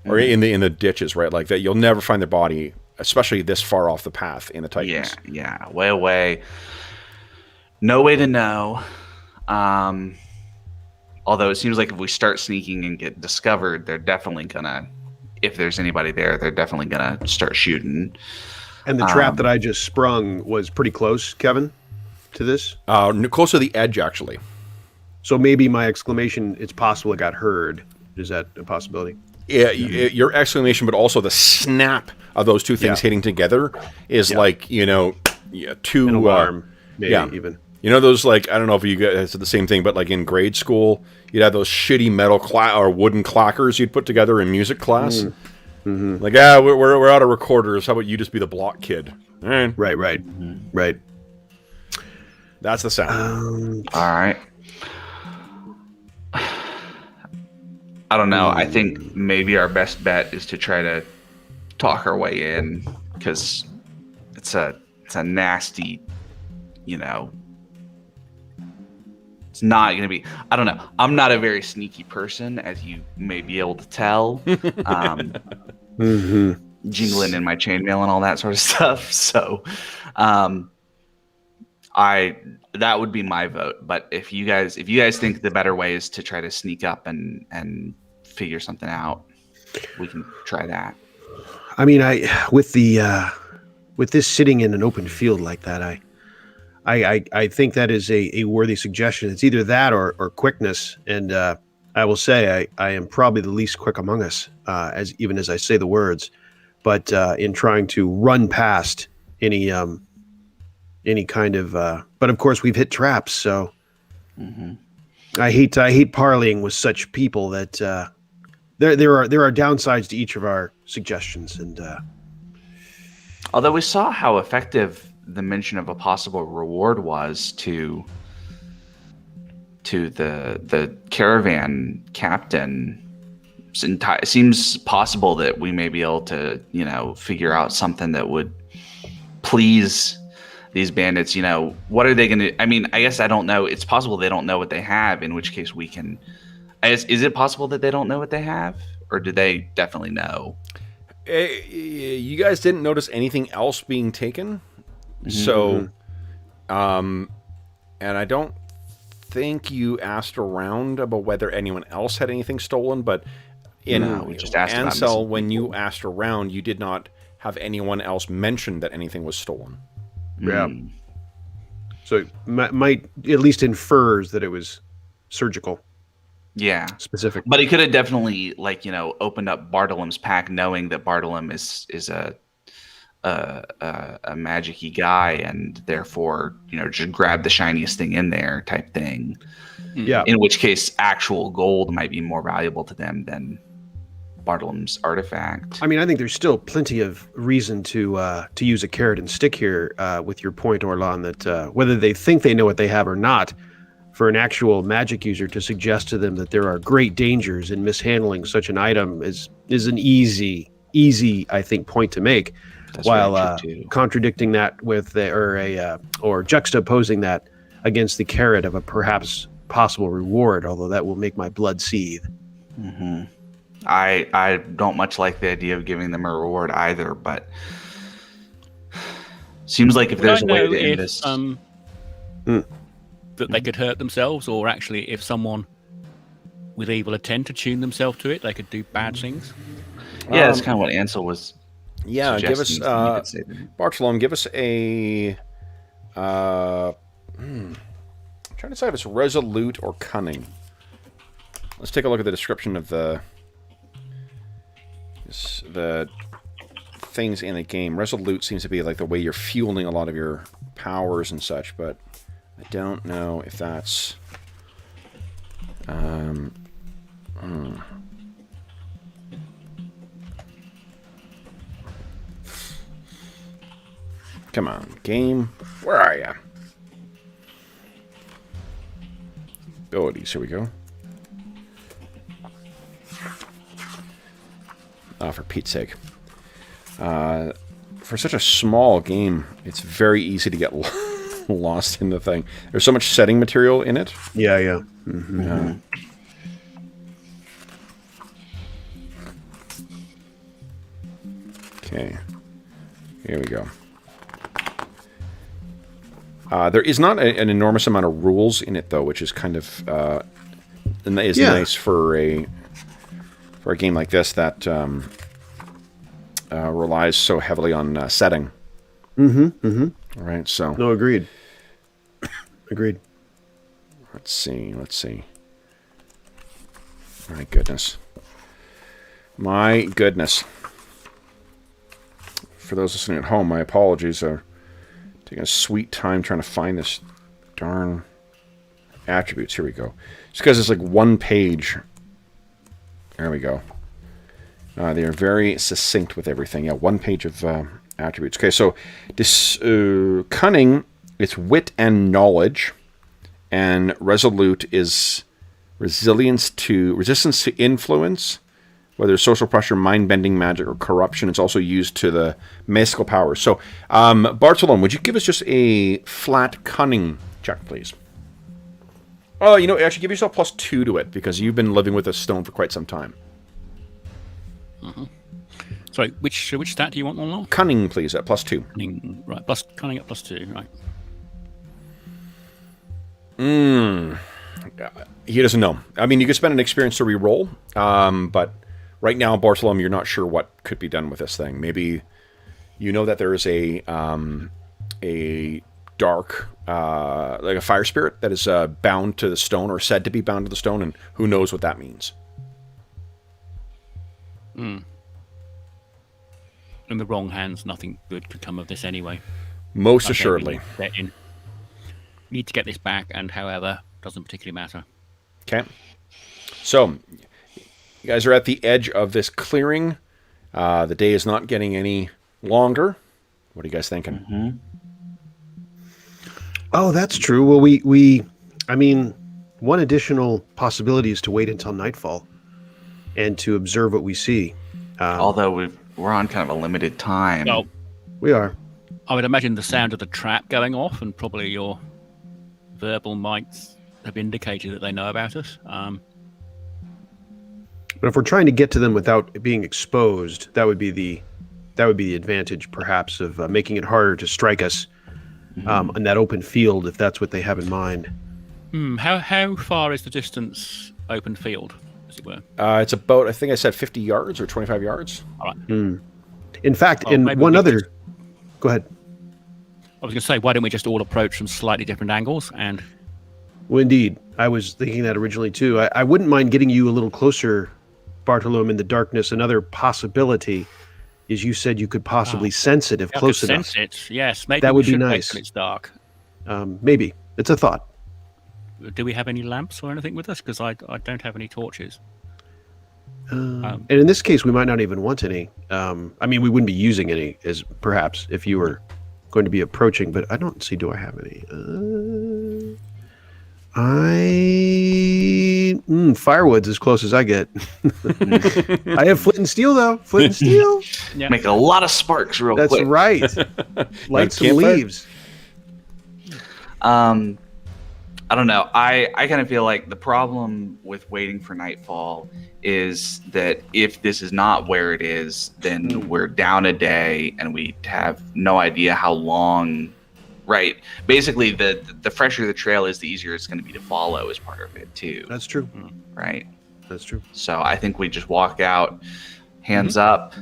Or in the ditches, right? Like that, you'll never find their body, especially this far off the path in the Titans. Yeah, way away. No way to know. Although it seems like if we start sneaking and get discovered, they're definitely gonna, if there's anybody there, they're definitely gonna start shooting. And the trap that I just sprung was pretty close, Kevin, to this? Close to the edge, actually. So maybe my exclamation, it's possible it got heard. Is that a possibility? Yeah, your exclamation, but also the snap of those two things hitting together is like, two... An alarm, maybe even. Those, like, I don't know if you guys did the same thing, but like in grade school, you'd have those shitty metal or wooden clackers you'd put together in music class. Mm-hmm. Like, we're out of recorders. How about you just be the block kid? All right. Right. That's the sound. All right. I don't know. I think maybe our best bet is to try to talk our way in, because it's a nasty, it's not going to be... I don't know. I'm not a very sneaky person, as you may be able to tell. Jingling in my chainmail and all that sort of stuff. So that would be my vote. But if you guys think the better way is to try to sneak up and figure something out, we can try that. I mean, with this sitting in an open field like that, I think that is a worthy suggestion. It's either that or quickness. And I will say I am probably the least quick among us, as I say the words. But in trying to run past any kind of... but of course we've hit traps, so I hate parleying with such people that there are downsides to each of our suggestions. And although we saw how effective the mention of a possible reward was to the caravan captain, it seems possible that we may be able to figure out something that would please these bandits. What are they going to... I mean, I guess I don't know. It's possible they don't know what they have, in which case we can... is it possible that they don't know what they have? Or do they definitely know? You guys didn't notice anything else being taken? So, and I don't think you asked around about whether anyone else had anything stolen, but we just asked about Ansel, when you asked around, you did not have anyone else mention that anything was stolen. Yeah. So it might at least infers that it was surgical. Yeah. specific. But he could have definitely, like, opened up Bartolom's pack, knowing that Bartolom is a magic-y guy, and therefore, just grab the shiniest thing in there type thing. Yeah. In which case, actual gold might be more valuable to them than Bartolom's artifact. I mean, I think there's still plenty of reason to use a carrot and stick here with your point, Orlan, that whether they think they know what they have or not, for an actual magic user to suggest to them that there are great dangers in mishandling such an item is an easy, I think, point to make. That's while very true, too. contradicting that with or juxtaposing that against the carrot of a perhaps possible reward, although that will make my blood seethe. Mm-hmm. I don't much like the idea of giving them a reward either, but seems like if there's a way to end this, that they could hurt themselves, or actually if someone with evil intent to tune themselves to it, they could do bad things. Yeah, that's kind of what Ansel was. Yeah, give us Bartolom. Give us a. I'm trying to decide if it's resolute or cunning. Let's take a look at the description of the things in the game. Resolute seems to be like the way you're fueling a lot of your powers and such, but I don't know if that's. Come on, game. Where are ya? Abilities, here we go. For Pete's sake. For such a small game, it's very easy to get lost in the thing. There's so much setting material in it. Yeah. Mm-hmm. Yeah. Okay. Here we go. There is not an enormous amount of rules in it, though, which is kind of nice for a game like this that relies so heavily on setting. Mm-hmm. All right, so no, agreed. Agreed. Let's see. My goodness. For those listening at home, my apologies. Taking a sweet time trying to find this darn attributes. Here we go. Just because it's like one page. There we go. They are very succinct with everything. Yeah, one page of attributes. Okay, so this cunning, it's wit and knowledge, and resolute is resistance to influence, whether it's social pressure, mind-bending magic, or corruption. It's also used to the mystical powers. So, Bartolom, would you give us just a flat cunning check, please? Oh, actually give yourself +2 to it, because you've been living with a stone for quite some time. Mm-hmm. Sorry, which stat do you want on that? Cunning, please, at +2. Cunning, right, cunning at +2, right. He doesn't know. I mean, you could spend an experience to re-roll, but right now, Bartolom, you're not sure what could be done with this thing. Maybe you know that there is a dark, like a fire spirit that is bound to the stone, or said to be bound to the stone, and who knows what that means. In the wrong hands, nothing good could come of this anyway. Most assuredly. Need to get this back, and however, doesn't particularly matter. Okay. So, you guys are at the edge of this clearing. The day is not getting any longer. What are you guys thinking? Mm-hmm. Oh, that's true. Well, I mean, one additional possibility is to wait until nightfall and to observe what we see. Although we're on kind of a limited time. Well, we are. I would imagine the sound of the trap going off, and probably your verbal might have indicated that they know about us. But if we're trying to get to them without being exposed, that would be the advantage, perhaps, of making it harder to strike us on that open field, if that's what they have in mind. How far is the distance open field, as it were? It's about, I think I said 50 yards or 25 yards. All right. In fact, go ahead. I was going to say, why don't we just all approach from slightly different angles, and Well, indeed. I was thinking that originally too. I wouldn't mind getting you a little closer, Bartolome, in the darkness. Another possibility is you said you could possibly sense it if close enough. Sense it. Yes, maybe That we would be should wait nice. till it's dark. Maybe. It's a thought. Do we have any lamps or anything with us? Because I don't have any torches. And in this case, we might not even want any. I mean, we wouldn't be using any, as perhaps if you were going to be approaching. But I don't see. Do I have any? Firewood's as close as I get. I have flint and steel though. Flint and steel. Yeah. Make a lot of sparks real quick. That's right. Light some Campfire? leaves. I don't know. I kind of feel like the problem with waiting for nightfall is that if this is not where it is, then we're down a day and we have no idea how long. Right. Basically, the fresher the trail is, the easier it's going to be to follow as part of it too. That's true. Right. That's true. So I think we just walk out, hands up,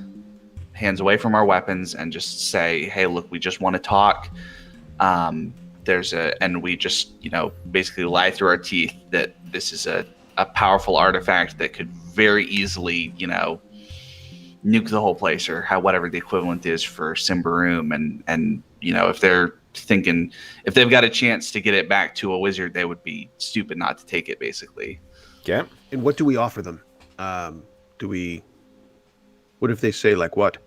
hands away from our weapons, and just say, "Hey, look, we just want to talk." And we just, basically lie through our teeth that this is a powerful artifact that could very easily, nuke the whole place, or whatever the equivalent is for Symbaroum. And if they're thinking, if they've got a chance to get it back to a wizard, they would be stupid not to take it, basically. Okay. And what do we offer them? What if they say like what?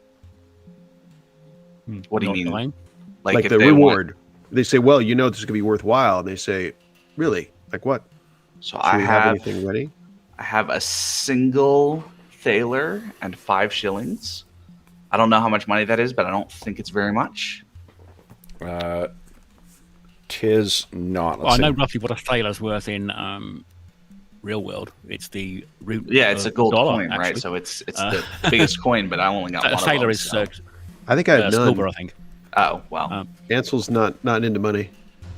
What do you Not mean? dying. Like if the they reward. They say, well, this is going to be worthwhile. And they say, really? Like what? So Do I we have have anything ready? I have a single thaler and 5 shillings. I don't know how much money that is, but I don't think it's very much. Tis not. Well, I know roughly what a thaler's worth in real world. It's the root. Yeah, it's a gold dollar, coin, right? actually. So it's the biggest coin, but I only got A one of thaler them. is So. I think I have none. silver, I think. Oh, well. Ansel's not into money.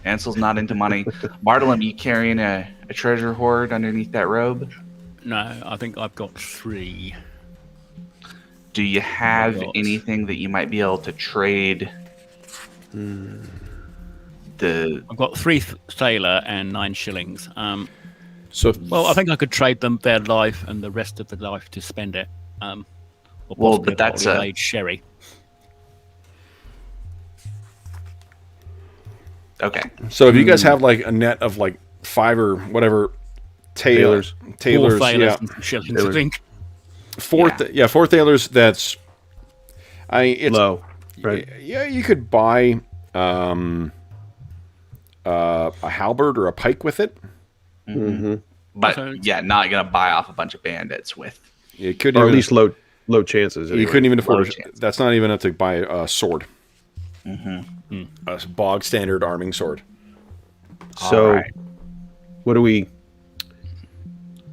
Ansel's not into money. Bartolome, you carrying a treasure hoard underneath that robe? No, I think I've got 3. Do you have Right. anything that you might be able to trade? I've got 3 thaler and 9 shillings. So, Well, I think I could trade them their life and the rest of the life to spend it. Or Well, possibly but that's a a- aged sherry. Okay. so if you guys have like a net of like 5 or whatever tailors, 4 tailors, thalers yeah, and some shillings, Thalers. I think. 4 thalers. That's, it's Low, right? Yeah, you could buy a halberd or a pike with it. Mm-hmm. But So- yeah, not going to buy off a bunch of bandits with. You couldn't Or at even, least low chances. you anyway. couldn't even afford Low it. chance. That's not even enough to buy a sword. A bog standard arming sword. So, Alright. what do we?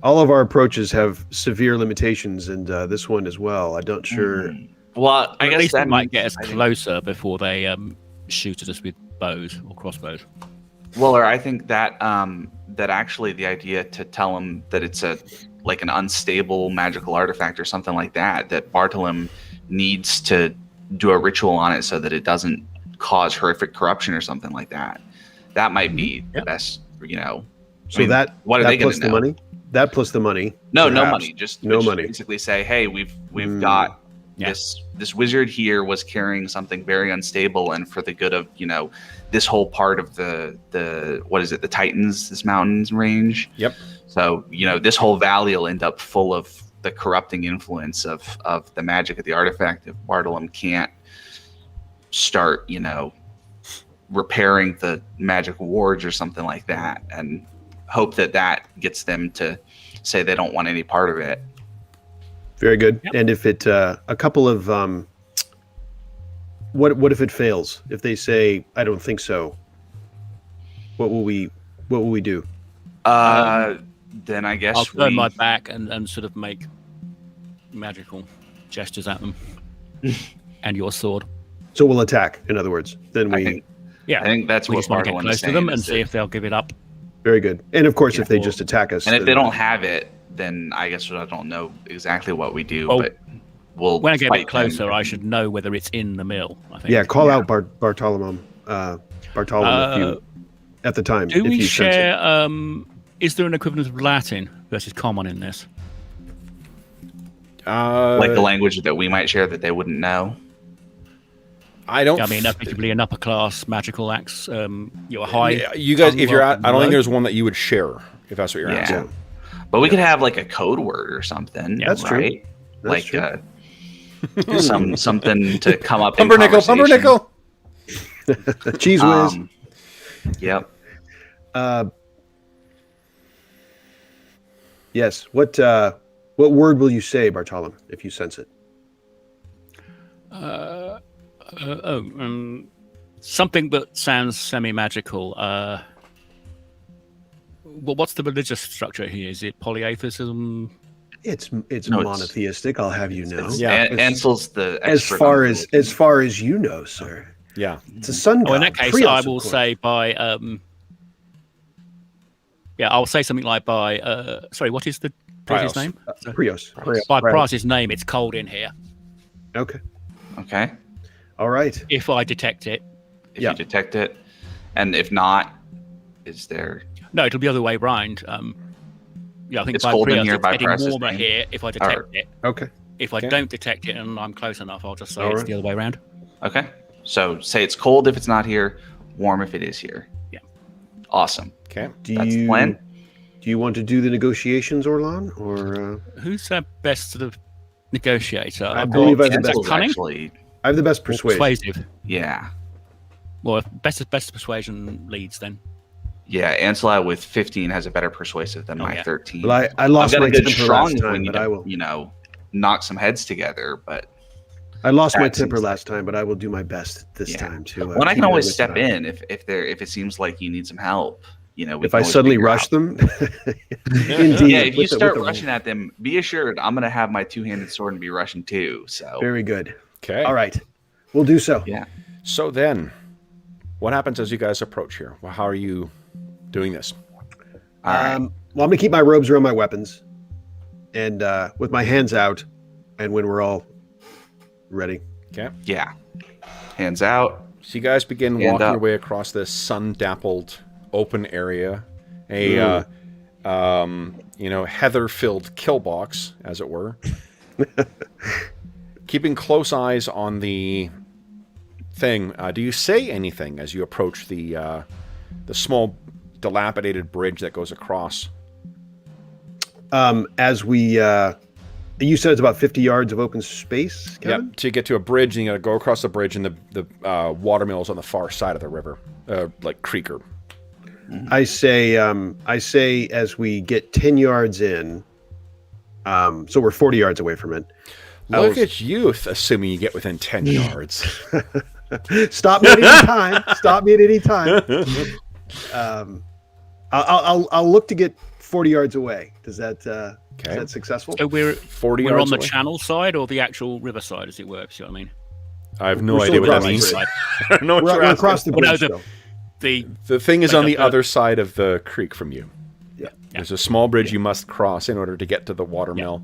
All of our approaches have severe limitations, and this one as well. I'm not sure. Well, I At guess least that it might means- get us I think- closer before they shoot at us with bows or crossbows. Well, or I think that that actually the idea to tell them that it's an unstable magical artifact or something like that, that Bartolome needs to do a ritual on it so that it doesn't cause horrific corruption or something like that. That might be the best, So that what are that they going plus to the know? money. That plus the money. No, no perhaps. money. Just No just money. Basically say, hey, we've got Yeah. this wizard here was carrying something very unstable, and for the good of this whole part of the what is it, the Titans, this mountains range. Yep. So this whole valley will end up full of the corrupting influence of the magic of the artifact if Bartolome can't start repairing the magic wards or something like that, and hope that gets them to say they don't want any part of it. Very good. Yep. And if it a couple of what if it fails? If they say I don't think so, what will we do? Then I guess I'll turn we- my back and sort of make magical gestures at them. And your sword. So we'll attack. In other words, then I we. think Yeah. I think that's We what just want to get Bartolome close is to saying. them and is see that- if they'll give it up. Very good. And of course, if they Or- just attack us, and if then- they don't have it, then I guess I don't know exactly what we do, Well, but we'll When I get a fight bit closer, them. I should know whether it's in the mill, I think. yeah, call out Bartolomeo. If you at the time. Do if we you sense it. share? Is there an equivalent of Latin versus Common in this? Like the language that we might share that they wouldn't know. I don't. I mean, effectively an upper class magical axe. You're high. You guys, if you're at, I don't think low. there's one that you would share if that's what you're asking. Yeah. But we could have like a code word or something. Yeah, that's right? true. That's Like something to come up Pumpernickel, in conversation. pumpernickel. Cheese whiz. Yep. Yes. What word will you say, Bartolom, if you sense it? Something that sounds semi-magical. Well, what's the religious structure here? Is it polytheism? It's No, monotheistic. I'll have you know. Yeah. Ansel's the As expert far on as religion. as far as you know, sir. Yeah. It's a sun god. Oh, in that case, Prios, I of will course. say by. I'll say something like by. Sorry, what is the Price's Prios. name? Prios. By Price's name, it's cold in here. Okay. Okay. All right. If I detect it, If Yeah. you detect it, and if not, is there? no, it'll be the other way round. I think It's by cold in Prius, here it's by getting Price's warmer name. here. If I detect it, Okay. if I Okay. don't detect it and I'm close enough, I'll just say All it's right. the other way around. Okay. So say it's cold if it's not here, warm if it is here. Yeah. Awesome. Okay. That's the plan. Do you want to do the negotiations, Orlan, or Who's the best sort of negotiator? I believe I have the best. Ansel's cunning? actually, I have the best Or persuasion? persuasive. yeah. Well, if best persuasion leads then. Yeah, Ansel with 15 has a better persuasive than Oh, my yeah. 13. Well, I I've lost got my a good temper strong last time, when but I will. knock some heads together. But I lost my that temper seems last time, but I will do my best this Yeah. time to. when I keep can it always with step that. in if it seems like you need some help. We If can I always suddenly figure rush out. them, indeed. Yeah, if you with the- start with the- rushing at them, be assured I'm going to have my two-handed sword and be rushing too. So Very good. Okay. All right, we'll do so. yeah. So then, what happens as you guys approach here? Well, how are you doing this? All right. Well, I'm gonna keep my robes around my weapons, and with my hands out, and when we're all ready. Okay. Yeah. Hands out. So you guys begin Hand walking up. your way across this sun-dappled open area, a heather-filled kill box, as it were. Keeping close eyes on the thing. Do you say anything as you approach the small, dilapidated bridge that goes across? As we, you said it's about 50 yards of open space, Kevin? Yep. To get to a bridge, and you got to go across the bridge, and the watermill is on the far side of the river, like creeker. I say as we get 10 yards in, so we're 40 yards away from it. Look at you, assuming you get within 10 yards. Stop me at any time. Stop me at any time. I'll look to get 40 yards away. Is that successful? So we're 40 on yards the away? channel side or the actual river side, as it were. See what I mean? I have no We're idea still what that across the means. bridge. I don't know what We're, you're we're asking. across the Well, no, bridge. Though. The thing is like on the a- other side of the creek from you. Yeah. There's a small bridge you must cross in order to get to the watermill.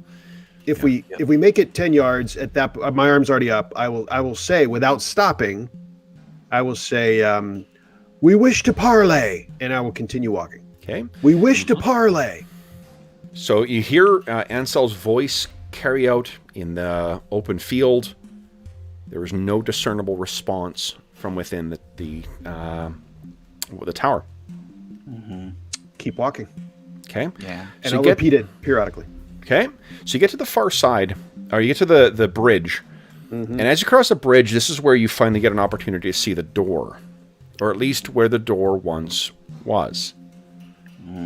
If we make it 10 yards at that, my arm's already up. I will say without stopping, I will say, we wish to parley, and I will continue walking. Okay. We wish to parley. So you hear Ansel's voice carry out in the open field. There is no discernible response from within the tower. Keep walking, Okay. Yeah. and So I'll you repeat it periodically. Okay, so you get to the far side, or you get to the bridge, and as you cross the bridge, this is where you finally get an opportunity to see the door, or at least where the door once was.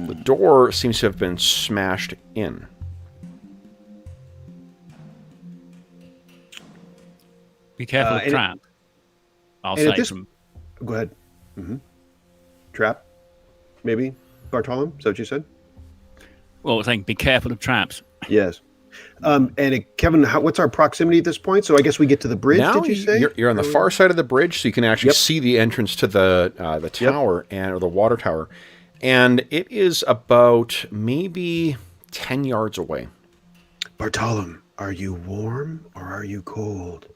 The door seems to have been smashed in. Be careful of and it- trap. I'll and at say this- from Go ahead. Trap, maybe. Bartolom, is that what you said? well, we're saying be careful of traps. Yes. Kevin, what's our proximity at this point? So I guess we get to the bridge. Now Did you say you're on the far side of the bridge, so you can actually Yep. see the entrance to the tower or the water tower, and it is about maybe 10 yards away. Bartolom, are you warm or are you cold?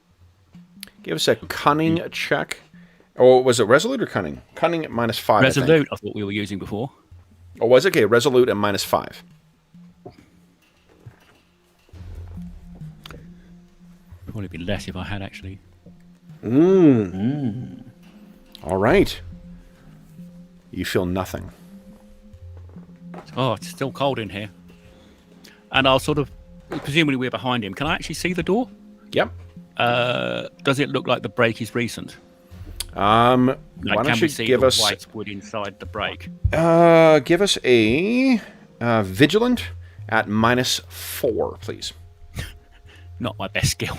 Give us a cunning check, Oh, was it resolute or cunning? Cunning at -5. Resolute, I thought we were using before. Oh, was it? Okay, resolute at -5. Probably be less if I had actually. All right. You feel nothing. Oh, it's still cold in here. And I'll sort of, presumably we're behind him. Can I actually see the door? Yep. Does it look like the break is recent? Why Like, don't can you we see give the us white wood inside the break? give us a vigilant at -4, please. Not my best skill.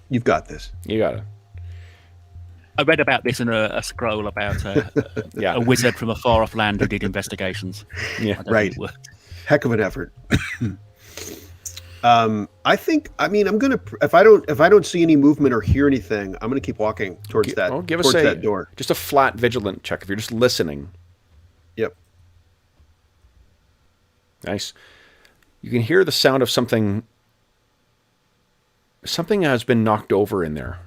You've got this. You got it. I read about this in a scroll about Yeah. a wizard from a far off land who did investigations. Yeah. I don't Right. think it worked. Heck of an effort. I mean, I'm gonna if I don't see any movement or hear anything, I'm gonna keep walking towards that Give towards us that door. just a flat vigilant check if you're just listening. Yep. Nice. You can hear the sound of something. Something has been knocked over in there,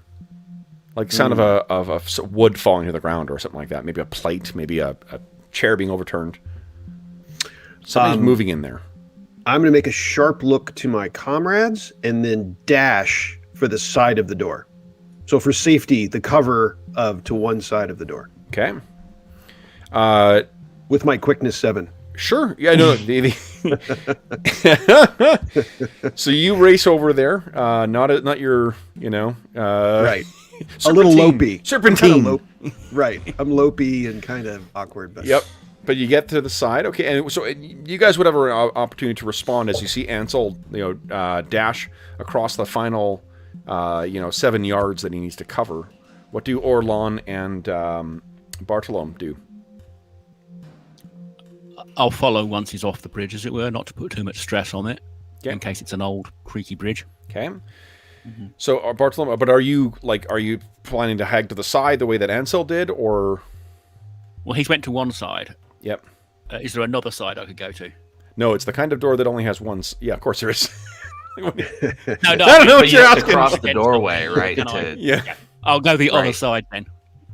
like the sound of wood falling to the ground or something like that. Maybe a plate, maybe a chair being overturned. Something's moving in there. I'm gonna make a sharp look to my comrades and then dash for the side of the door. So for safety, the cover to one side of the door. Okay. With my quickness 7. Sure. Yeah. No. So you race over there. Not your. Right. A Serpentine. little lopey. Serpentine. Right. I'm lopey and kind of awkward. But Yep. But you get to the side. Okay. And so you guys would have an opportunity to respond as you see Ansel, dash across the final, 7 yards that he needs to cover. What do Orlan and Bartolome do? I'll follow once he's off the bridge, as it were, not to put too much stress on it, Yeah. in case it's an old, creaky bridge. Okay. So Bartolome, but are you planning to hag to the side the way that Ansel did, or? Well, he's went to one side. Yep. Is there another side I could go to? No, it's the kind of door that only has one. Yeah, of course there is. No, I don't know what But you're you have to asking. cross the doorway, right? Can I- Yeah. I'll go the other Right. side then.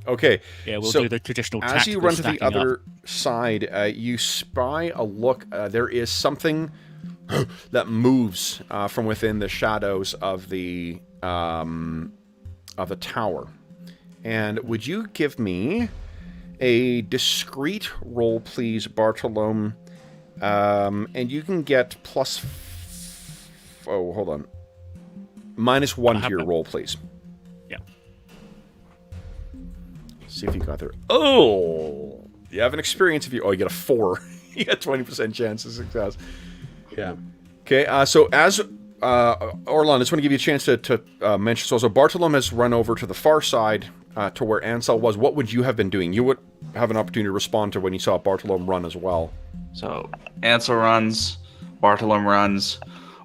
Okay. Yeah, we'll So, do the traditional as tactical you run to the stacking other up. side, you spy a look. There is something that moves from within the shadows of the tower. And would you give me a discreet roll, please, Bartolome? And you can get hold on. -1 to your roll, please. Yeah. See if you got there. Oh! You have an experience if you... Oh, you get a 4. You got 20% chance of success. yeah. Okay, so as... Orlan, I just want to give you a chance to mention... So Bartolome has run over to the far side to where Ansel was. What would you have been doing? You would have an opportunity to respond to when you saw Bartolome run as well. So Ansel runs, Bartolome runs,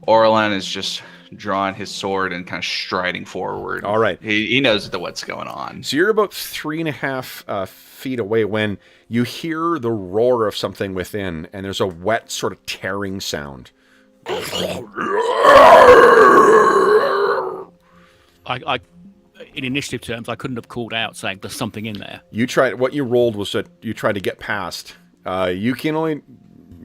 Orlan is just drawing his sword and kind of striding forward. All right. He knows what's going on. So you're about 3.5 feet away when you hear the roar of something within, and there's a wet sort of tearing sound. I, in initiative terms, I couldn't have called out saying there's something in there. What you rolled was that you tried to get past. You can only...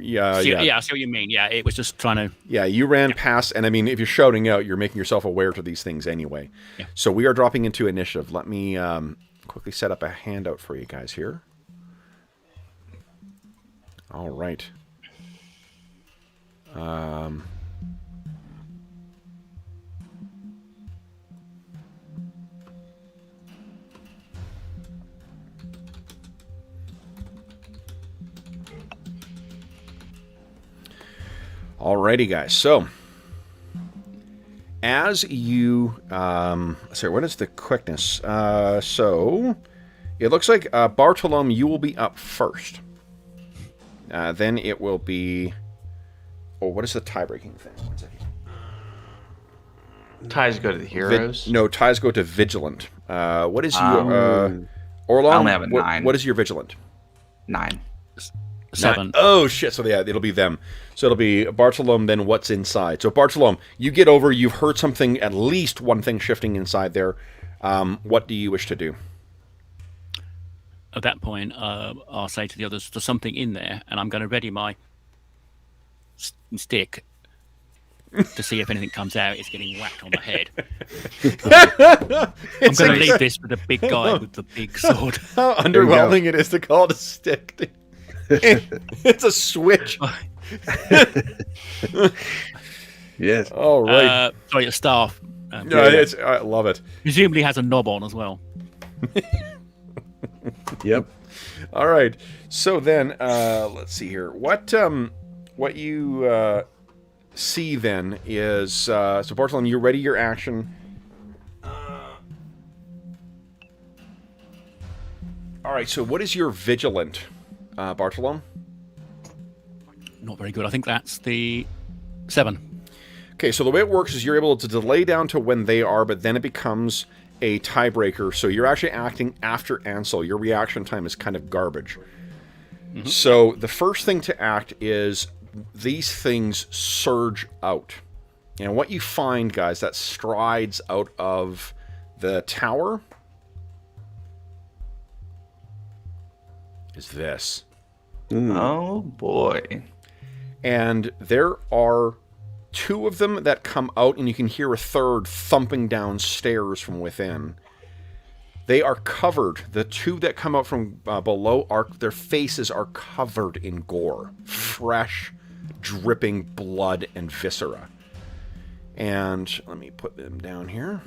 Yeah, I see what you mean. Yeah, it was just trying to... Yeah, you ran past, and I mean, if you're shouting out, you're making yourself aware to these things anyway. Yeah. So we are dropping into initiative. Let me quickly set up a handout for you guys here. All right. Alrighty, guys. So, as you... sorry, what is the quickness? So, it looks like, Bartolome, you will be up first. Then it will be... Oh, what is the tie-breaking thing? 1 second. Ties go to the heroes. No, ties go to Vigilant. What is your... Orlan, I only have a 9. What is your Vigilant? 9. 7. Oh, shit. So, yeah, it'll be them. So, it'll be Bartolome, then what's inside. So, Bartolome, you get over. You've heard something, at least one thing shifting inside there. What do you wish to do? at that point, I'll say to the others, "There's something in there," and I'm going to ready my stick to see if anything comes out. It's getting whacked on the head. I'm going to leave this with the big guy with the big sword. How underwhelming it is to call it a stick. It's a switch. Yes. All right. Sorry, a staff. I love it. Presumably has a knob on as well. Yep. All right. So then, let's see here. What you see then is so Bartolome, you ready your action. All right. So what is your vigilant, Bartolome? Not very good. I think that's the 7. Okay, so the way it works is you're able to delay down to when they are, but then it becomes a tiebreaker. So you're actually acting after Ansel. Your reaction time is kind of garbage. Mm-hmm. So the first thing to act is these things surge out. And what you find, guys, that strides out of the tower is this. Oh, boy. And there are 2 of them that come out, and you can hear a third thumping downstairs from within. They are covered. The 2 that come out from below, their faces are covered in gore. Fresh, dripping blood and viscera. And let me put them down here.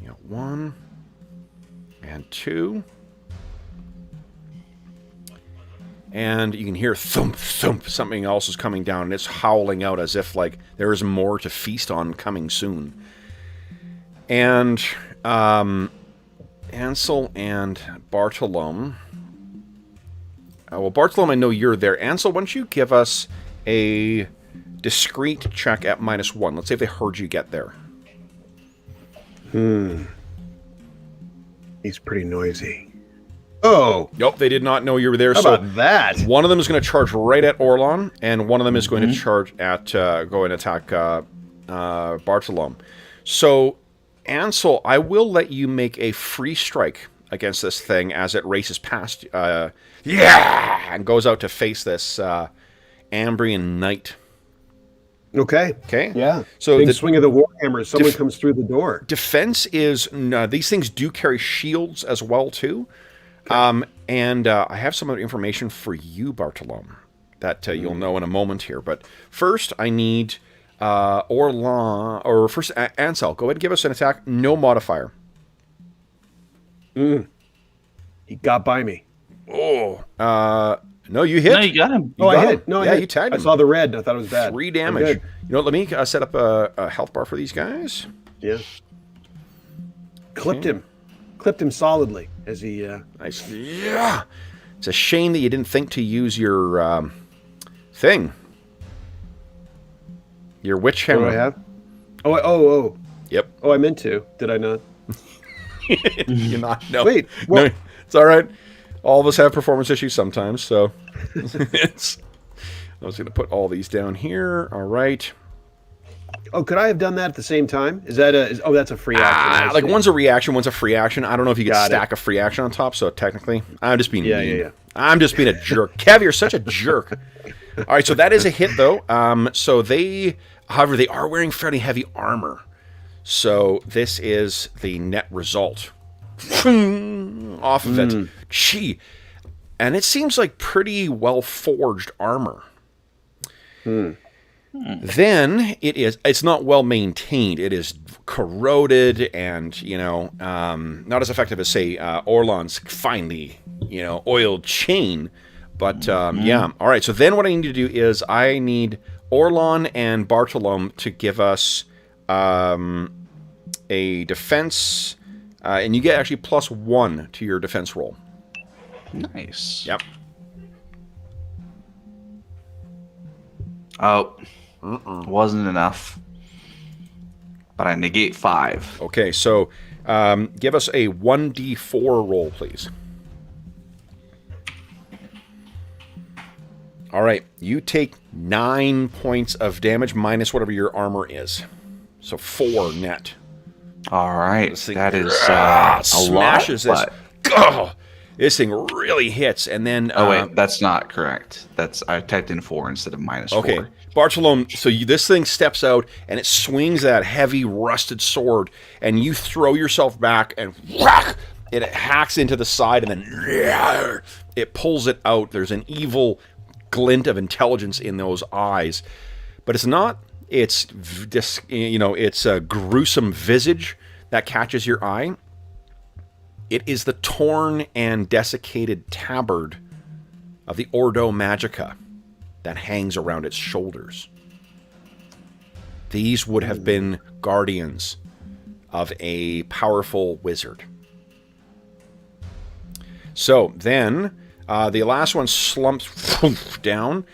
You got 1 and 2. And you can hear thump, thump, something else is coming down, and it's howling out as if, like, there is more to feast on coming soon. And Ansel and Bartolome. Well, Bartolome, I know you're there. Ansel, why don't you give us a discreet check at -1. Let's say if they heard you get there. He's pretty noisy. Oh. Nope, they did not know you were there. How about that? One of them is going to charge right at Orlon, and one of them is going to charge at, go and attack Bartolome. So, Ansel, I will let you make a free strike against this thing as it races past, and goes out to face this Ambrian knight. Okay. Okay. Yeah. So big the swing of the warhammer. Someone comes through the door. Defense is these things do carry shields as well too. And I have some other information for you, Bartolome, that you'll know in a moment here. But first, I need Orlon, or first Ansel. Go ahead and give us an attack. No modifier. He got by me. Oh, no, you hit. No, you got him. I hit. No, I hit. You tagged him. I saw the red. I thought it was bad. 3 damage. You know what? Let me set up a health bar for these guys. Yeah. Clipped him solidly as he. Nice. Yeah. It's a shame that you didn't think to use your thing. Your witch hammer. What do I have? Oh. Yep. Oh, I meant to. Did I not? You're not. No. Wait. No, it's all right. All of us have performance issues sometimes, so it's. I was going to put all these down here. All right. Oh, could I have done that at the same time? Is that that's a free action? Like one's a reaction, one's a free action. I don't know if you can stack a free action on top. So technically, I'm just being mean. Yeah. I'm just being a jerk. Kev, you're such a jerk. All right, so that is a hit though. So however, they are wearing fairly heavy armor. So this is the net result. Off of it. Gee. And it seems like pretty well forged armor. Then it's not well maintained. It is corroded and, not as effective as, say, Orlon's finely, oiled chain. But, yeah. All right, so then what I need to do is I need Orlon and Bartolome to give us a defense, and you get actually +1 to your defense roll. Nice. Yep. Oh, wasn't enough. But I negate 5. Okay, so give us a 1d4 roll, please. All right, you take 9 points of damage minus whatever your armor is. So 4 net. All right, that is a lot. Smashes this. Oh, This thing really hits, and then... Oh, wait, that's not correct. I typed in 4 instead of -4. Okay. Bartolome, so this thing steps out, and it swings that heavy, rusted sword, and you throw yourself back, and whack! It hacks into the side, and then it pulls it out. There's an evil glint of intelligence in those eyes. But it's not... It's a gruesome visage that catches your eye. It is the torn and desiccated tabard of the Ordo Magica that hangs around its shoulders. These would have been guardians of a powerful wizard. So then, the last one slumps down.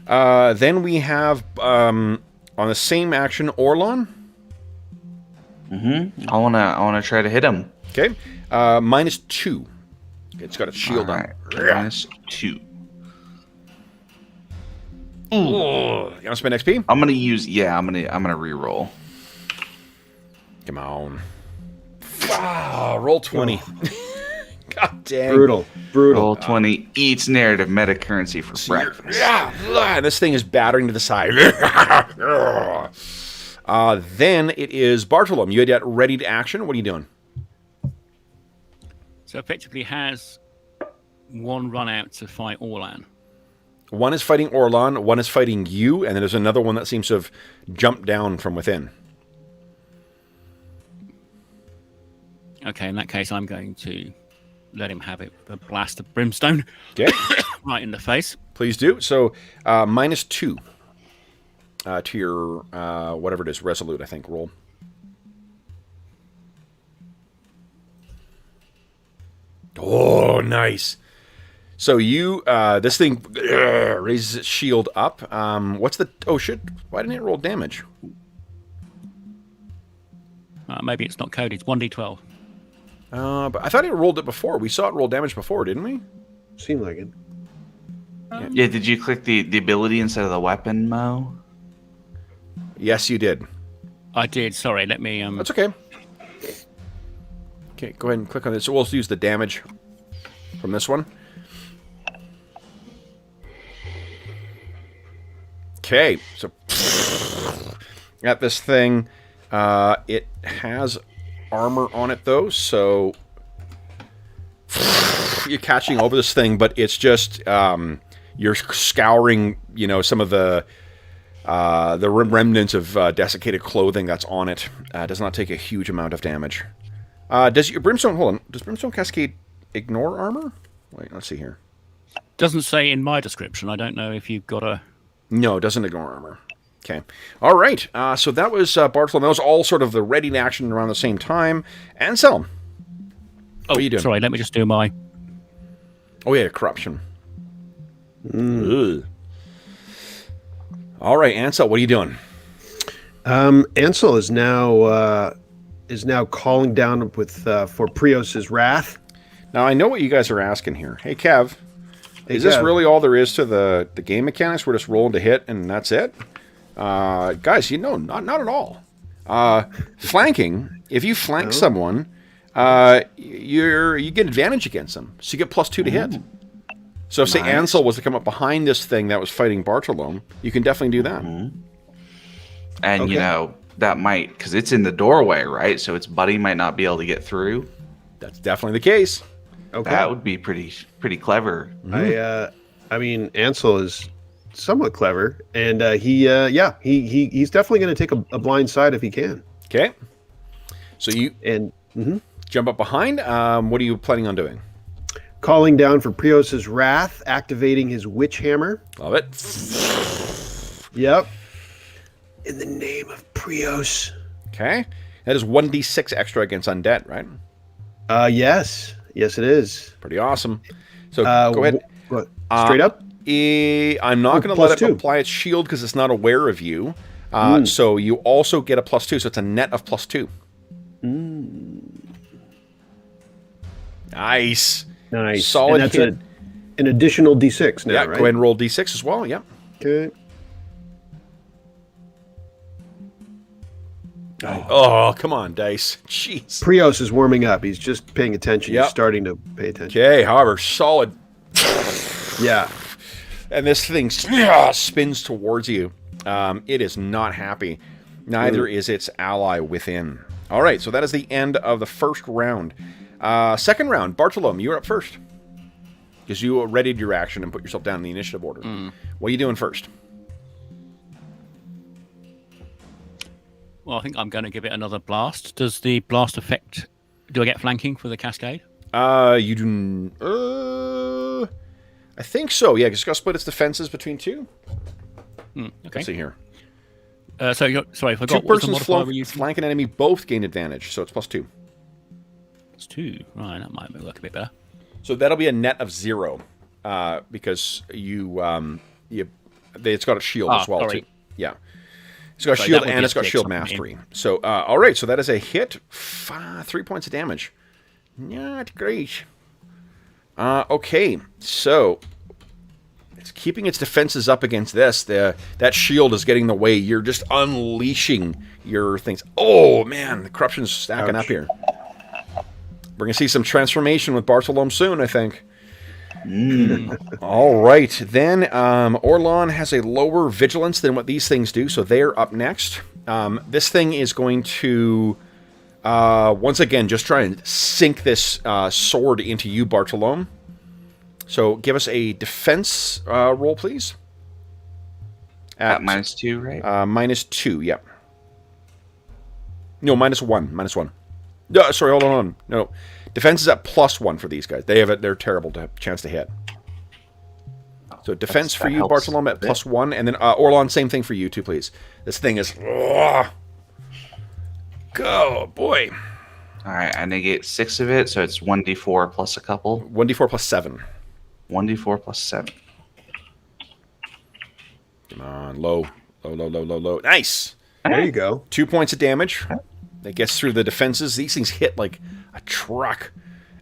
Then we have, on the same action, Orlon. Mm-hmm. I wanna try to hit him. Okay. -2. It's got a shield on. -2. You want to spend XP? I'm gonna re-roll. Come on. Roll 20. God dang. Brutal. Roll 20 eats narrative meta currency for breakfast. And this thing is battering to the side. Then it is Bartolome. You had that ready to action. What are you doing? So effectively has one run out to fight Orlan. One is fighting Orlon, one is fighting you, and then there's another one that seems to have jumped down from within. Okay, in that case, I'm going to let him have it with a blast of brimstone. Okay. Right in the face. Please do. So, -2 to your, whatever it is, resolute, I think, roll. Oh, nice. So you, this thing raises its shield up. What's the... Oh, shit. Why didn't it roll damage? Maybe it's not coded. It's 1d12. But I thought it rolled it before. We saw it roll damage before, didn't we? Seemed like it. Yeah, did you click the ability instead of the weapon, Mo? Yes, you did. I did. Sorry, let me... That's okay. Okay, go ahead and click on this. So we'll use the damage from this one. Okay, so at this thing, it has armor on it though, so you're catching over this thing, but it's just you're scouring, some of the remnants of desiccated clothing that's on it. Does not take a huge amount of damage. Does your brimstone? Hold on. Does brimstone cascade ignore armor? Wait, let's see here. Doesn't say in my description. I don't know if you've got a... No, it doesn't ignore armor. Okay. All right. So that was Bartolome. That was all sort of the ready to action around the same time. Anselm, what are you doing? Sorry, let me just do my... Oh, yeah, corruption. All right, Ansel, what are you doing? Ansel is now calling down with for Prios's wrath. Now, I know what you guys are asking here. Hey, Kev. Is this really all there is to the game mechanics? We're just rolling to hit and that's it? Guys, not at all. Flanking, if you flank someone, you get advantage against them. So you get +2 to hit. So if, say, Ansel was to come up behind this thing that was fighting Bartolome, you can definitely do that. And, that might, because it's in the doorway, right? So its buddy might not be able to get through. That's definitely the case. Okay. That would be pretty clever. I mean, Ansel is somewhat clever, and he's definitely going to take a blind side if he can. Okay. So you jump up behind. What are you planning on doing? Calling down for Prios's wrath, activating his witch hammer. Love it. Yep. In the name of Prios. Okay. That is 1d6 extra against undead, right? Yes. Yes, it is. Pretty awesome. So go ahead. What? Straight up? I'm not going to let it apply its shield because it's not aware of you. So you also get a +2, so it's a net of +2. Nice. Solid and that's hit. An additional D6 now, yeah, right? go ahead and roll D6 as well, yeah. Okay. Oh, come on, dice. Jeez. Prios is warming up. He's just paying attention. Yep. He's starting to pay attention. Okay, however, solid. Yeah. And this thing spins towards you. It is not happy. Neither is its ally within. All right, so that is the end of the first round. Second round, Bartolome, you're up first. Because you readied your action and put yourself down in the initiative order. What are you doing first? Well, I think I'm going to give it another blast. Does the blast affect... Do I get flanking for the cascade? You do... I think so, yeah, because it's got to split its defenses between two. Okay. Let's see here. Sorry, I forgot. Two What was the persons modifier we're using? flank an enemy both gain advantage, so it's +2. It's 2. Right, that might work a bit better. So that'll be a net of 0, because it's got a shield as well, sorry. too. Yeah. It's got a Sorry, shield that would and be it's got 6, shield I mean. mastery. So, all right, so that is a hit. 3 points of damage. Not great. Okay, so it's keeping its defenses up against this. That shield is getting in the way. You're just unleashing your things. Oh, man, the corruption's stacking up here. We're going to see some transformation with Bartolome soon, I think. All right, then Orlan has a lower vigilance than what these things do, so they're up next. This thing is going to, once again, just try and sink this sword into you, Bartolome. So give us a defense roll, please. At -2, right? -2, yep. No, -1. -1. No, sorry, hold on. No. Defense is at +1 for these guys. They're terrible to chance to hit. So defense for you, Bartolome, at +1, and then Orlan, same thing for you too, please. This thing is, go boy. All right, I negate 6 of it, so it's 1d4 plus a couple. 1d4 +7. 1d4 plus 7. Come on, low. Nice. There you go. 2 points of damage. That gets through the defenses. These things hit like a truck.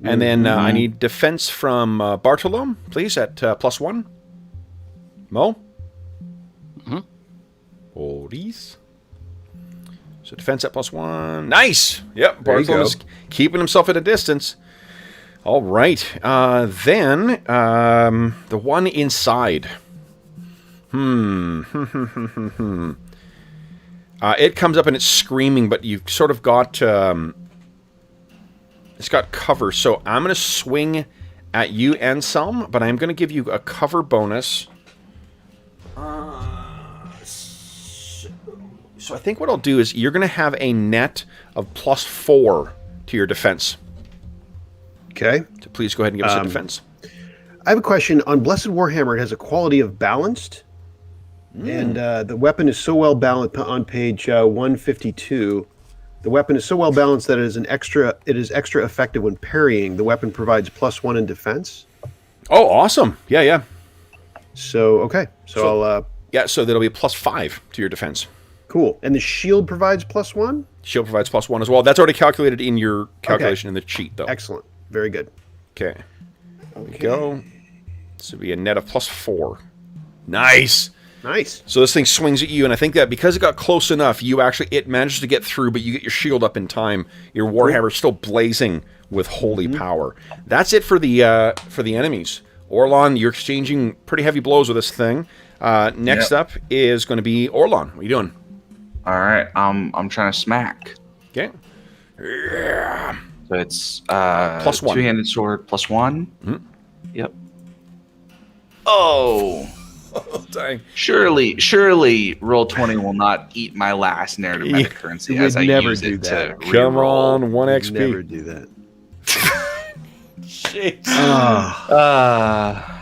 And then I need defense from Bartolome, please, at +1. Mo? Oldies. So defense at +1. Nice! Yep, Bartolome's keeping himself at a distance. All right. Then, the one inside. It comes up and it's screaming, but you've sort of got... it's got cover, so I'm going to swing at you, Anselm, but I'm going to give you a cover bonus. So I think what I'll do is you're going to have a net of +4 to your defense. Okay. So please go ahead and give us a defense. I have a question. On Blessed Warhammer, it has a quality of balanced. And the weapon is so well balanced on page 152. The weapon is so well balanced that it is extra effective when parrying. The weapon provides +1 in defense. Oh, awesome. Yeah. So, okay. So I'll... yeah, so that'll be +5 to your defense. Cool. And the shield provides +1? Shield provides +1 as well. That's already calculated in your calculation in the cheat, though. Excellent. Very good. Okay. There we go. This would be a net of +4. Nice. Nice. So this thing swings at you, and I think that because it got close enough, it manages to get through, but you get your shield up in time. Your Warhammer's still blazing with holy power. That's it for the enemies. Orlan, you're exchanging pretty heavy blows with this thing. Next up is going to be Orlan. What are you doing? All right, I'm trying to smack. Okay. Yeah. So it's +1. Two-handed sword +1. Yep. Oh, dang. Surely, Roll20 will not eat my last narrative meta currency as I use it to Come on, 1 XP. Never do that. Jeez.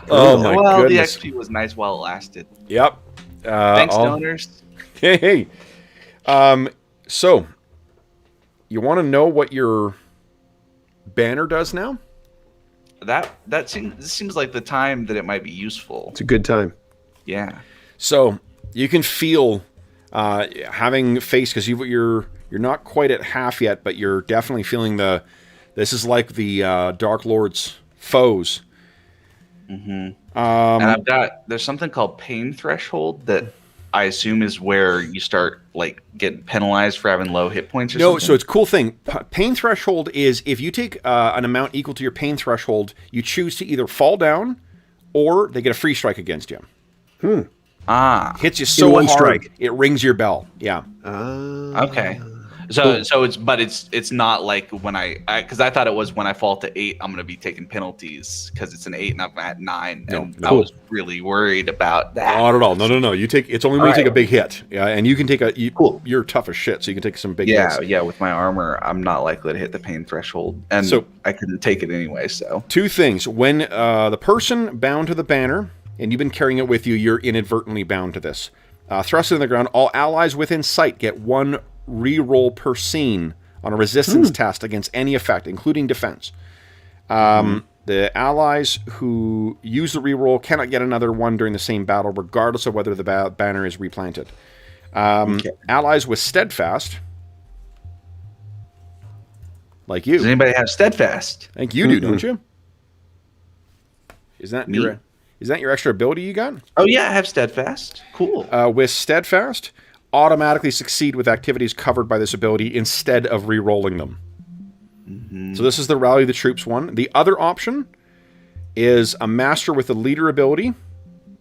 Oh my well, goodness. the XP was nice while it lasted. Yep. Thanks, donors. Hey. So, you want to know what your banner does now? This seems like the time that it might be useful. It's a good time. Yeah. So you can feel having faced, because you're not quite at half yet, but you're definitely feeling this is like the Dark Lord's foes. And there's something called pain threshold that I assume is where you start like getting penalized for having low hit points or No, something? so it's a cool thing. Pain threshold is if you take an amount equal to your pain threshold, you choose to either fall down or they get a free strike against you. Hits you so one hard, strike. it rings your bell. Yeah. Okay. So it's not like when I because I thought it was when I fall to 8, I'm gonna be taking penalties because it's an 8 and I'm at 9, and I was really worried about that. Not at all. No. You take it's only when you take a big hit. Yeah, and you can take a you're tough as shit, so you can take some big hits. Yeah. With my armor, I'm not likely to hit the pain threshold, and So- I couldn't take it anyway. So Two things. When the person bound to the banner, and you've been carrying it with you, you're inadvertently bound to this. Thrust in the ground, all allies within sight get 1 re-roll per scene on a resistance test against any effect, including defense. The allies who use the re-roll cannot get another one during the same battle, regardless of whether the banner is replanted. Allies with steadfast, like you. does anybody have steadfast? I think you do, don't you? Is that Me? your extra ability you got? Oh yeah, I have steadfast. Cool. With steadfast, automatically succeed with activities covered by this ability instead of re-rolling them. So this is the rally the troops one. The other option is a master with a leader ability.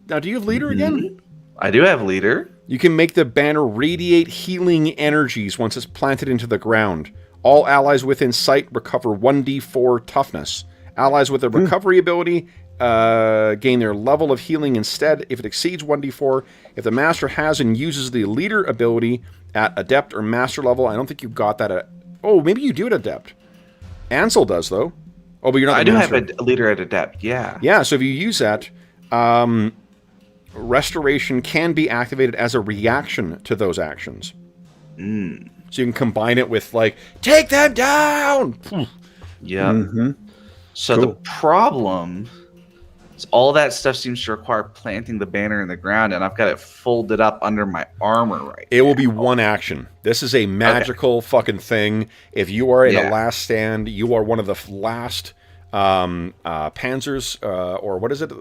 Now, do you have leader again? I do have leader. You can make the banner radiate healing energies once it's planted into the ground. All allies within sight recover 1d4 toughness. Allies with a recovery ability gain their level of healing instead if it exceeds 1d4. If the master has and uses the leader ability at adept or master level, I don't think you've got that at... Oh, maybe you do at adept. Ansel does, though. Oh, but you're not I the do master. have a leader at adept. Yeah. Yeah, so if you use that, restoration can be activated as a reaction to those actions. So you can combine it with, like, take them down! Yeah. So the problem is all that stuff seems to require planting the banner in the ground, and I've got it folded up under my armor right It will be one action. This is a magical fucking thing. If you are in a last stand, you are one of the last panzers, or what is it?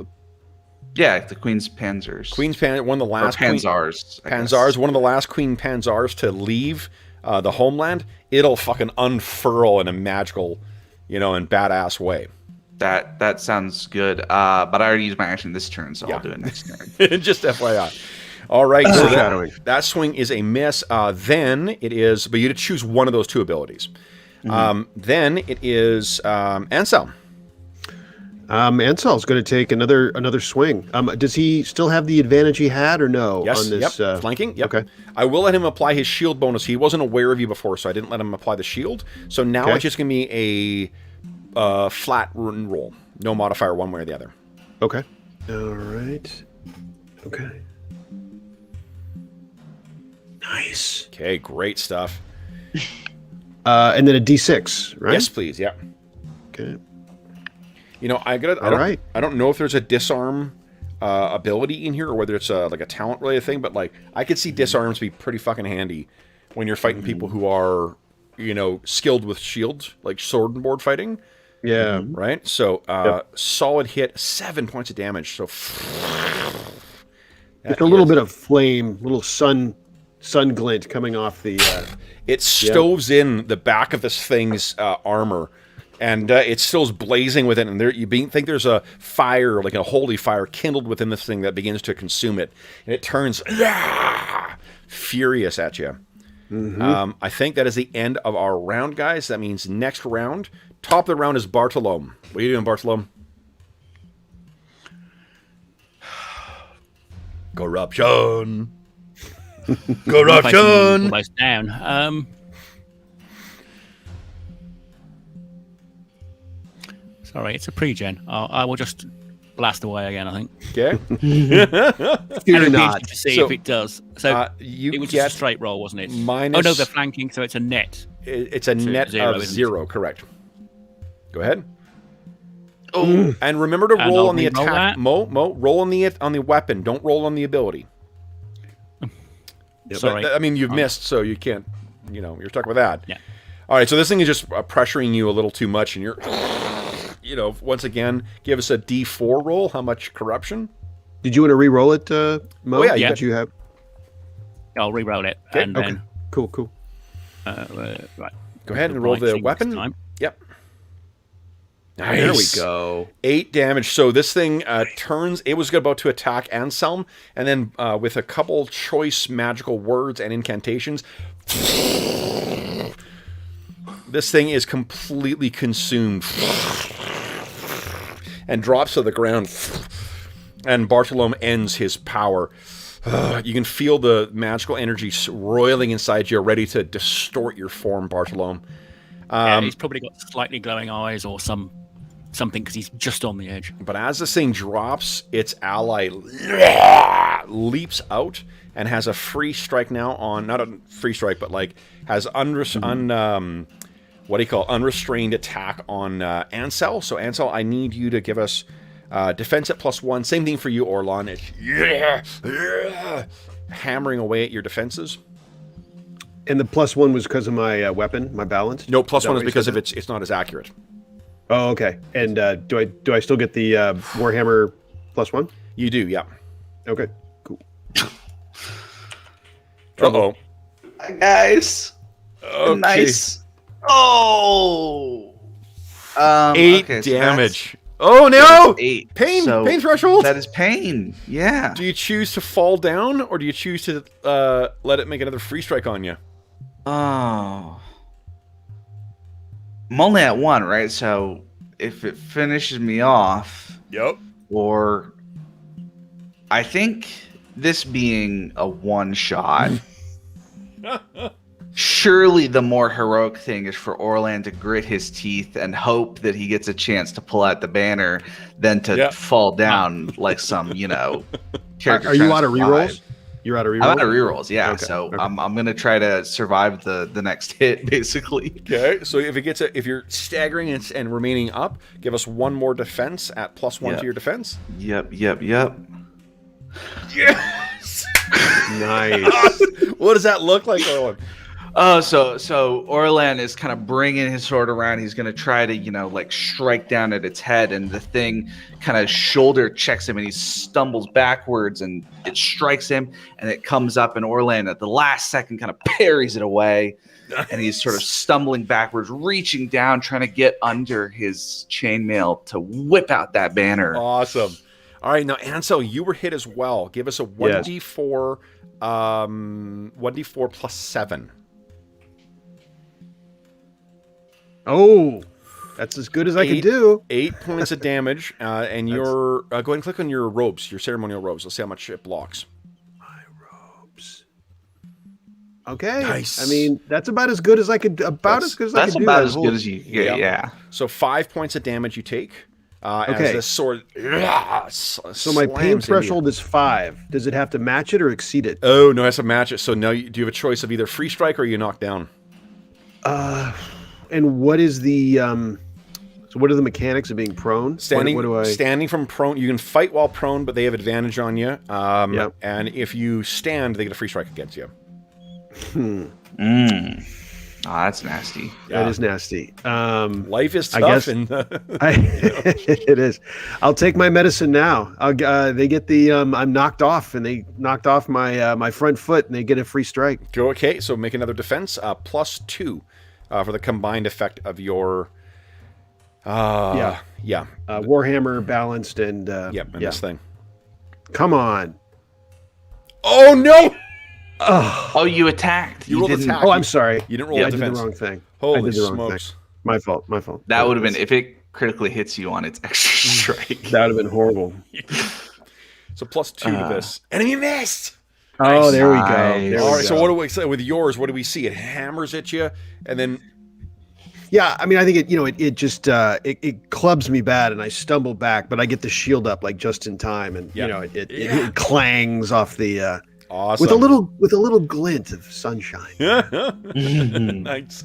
Yeah, the Queen's Panzers. One of the last Panzars. Panzars, one of the last Queen Panzars to leave the homeland. It'll fucking unfurl in a magical, and badass way. That sounds good. But I already used my action this turn, so I'll do it next turn. Just FYI. All right, so that swing is a miss. Then it is, but you had to choose one of those two abilities. Then it is Ansel. Ansel's going to take another swing. Does he still have the advantage he had, or no? Yes. On this, flanking. Yep. Okay. I will let him apply his shield bonus. He wasn't aware of you before, so I didn't let him apply the shield. So now it's just going to be a flat roll, no modifier one way or the other. Okay. All right. Okay. Nice. Okay, great stuff. And then a D6, right? Yes, please. Yeah. Okay. I don't know if there's a disarm ability in here or whether it's like a talent related thing, but like I could see disarms be pretty fucking handy when you're fighting people who are, skilled with shields, like sword and board fighting. Yeah. Right. So solid hit, 7 points of damage. So just a little bit of flame, little sun glint coming off the. It stoves in the back of this thing's armor. And it still is blazing within, and you think there's a fire, like a holy fire, kindled within this thing that begins to consume it, and it turns furious at you. I think that is the end of our round, guys. That means next round, top of the round is Bartolome. What are you doing, Bartolome? Corruption. Corruption. Almost down. Sorry, it's a pre-gen. I will just blast away again, I think. Okay. Fear not. To see if it does. So you it was get just a straight roll, wasn't it? minus- Oh no, they're flanking, so it's a net. It's a net zero, of isn't it? 0, correct. Go ahead. Oh, And remember to roll I'll on the re-roll attack. that. Mo, roll on the weapon. Don't roll on the ability. Sorry. I mean, you've missed, so you can't. You're stuck with that. Yeah. All right. So this thing is just pressuring you a little too much, and you're. Once again, give us a D4 roll. How much corruption? Did you want to re-roll it, Mo? Oh, yeah, Did you have? I'll re-roll it, Okay, and Okay. then Cool. right. Go ahead and roll right the thing this weapon. time. Yep. There we Nice. go. 8 damage. So this thing turns. It was about to attack Anselm, and then with a couple choice magical words and incantations, this thing is completely consumed and drops to the ground. And Bartolome ends his power. You can feel the magical energy roiling inside you, ready to distort your form, Bartolome. Yeah, he's probably got slightly glowing eyes or something because he's just on the edge. But as this thing drops, its ally leaps out and has a free strike now on, not a free strike, but like has unrestrained attack on Ansel. So Ansel, I need you to give us defense at +1. Same thing for you, Orlon. It's hammering away at your defenses. And the +1 was because of my weapon, my balance. No, Is that +1 what is you because said? of it's not as accurate. Oh, okay. And do I still get the Warhammer +1? You do, yeah. Okay, cool. Uh-oh. Hi, guys. Okay. Nice. Oh. 8 okay, so damage. Oh no! that's 8. Pain! So Pain threshold! That is pain. Yeah. Do you choose to fall down, or do you choose to let it make another free strike on you? Oh. I'm only at 1, right? So if it finishes me off, Yep. or I think this being a one shot, surely the more heroic thing is for Orlan to grit his teeth and hope that he gets a chance to pull out the banner than to Yep. fall down like some, character. Are you trying out to of survive. rerolls? You're out of rerolls? I'm out of rerolls, yeah. Okay, So okay. I'm gonna try to survive the next hit, basically. Okay, so if you're staggering and remaining up, give us one more defense at +1 Yep. to your defense. Yep. Yes! Nice. What does that look like, Orlon? Oh, so Orlan is kind of bringing his sword around. He's going to try to, strike down at its head, and the thing kind of shoulder checks him, and he stumbles backwards, and it strikes him, and it comes up, and Orlan at the last second kind of parries it away, and he's sort of stumbling backwards, reaching down, trying to get under his chainmail to whip out that banner. Awesome. All right, now Ansel, you were hit as well. Give us a 1d4, 1d4 +7. Oh, that's as good as I can do. 8 points of damage, and you're go ahead and click on your robes, your ceremonial robes. Let's see how much it blocks. My robes. Okay. Nice. I mean, that's about as good as I could. That's about as good as you can get, Yep. yeah. So 5 points of damage you take. As Okay. this sword. So my pain threshold is 5. Does it have to match it or exceed it? Oh no, it has to match it. So now do you have a choice of either free strike or you knock down? And what is the so what are the mechanics of being prone? Standing, What do I? standing from prone, you can fight while prone, but they have advantage on you. Yep. And if you stand, they get a free strike against you. Oh, that's nasty. That is nasty. Life is tough, I guess- and It is. I'll take my medicine now. They get the I'm knocked off, and they knocked off my my front foot, and they get a free strike. go okay. So make another defense, +2, for the combined effect of your. Yeah. Warhammer balanced and Yep. And this thing. Come on. Oh no! Oh, you attacked. You rolled didn't. attack. Oh, I'm sorry. You didn't roll Yeah, a I did the defense. wrong thing. Holy I did the wrong smokes! thing. My fault. My fault. That would have been if it critically hits you on its extra strike. That would have been horrible. So +2 to this. Enemy missed. Oh, there we go. Nice. There All we right. So go. what do we say with yours? What do we see? It hammers at you, and then Yeah, I mean, I think it just it clubs me bad, and I stumble back, but I get the shield up like just in time, and Yeah. it clangs off the awesome with a little glint of sunshine. Nice.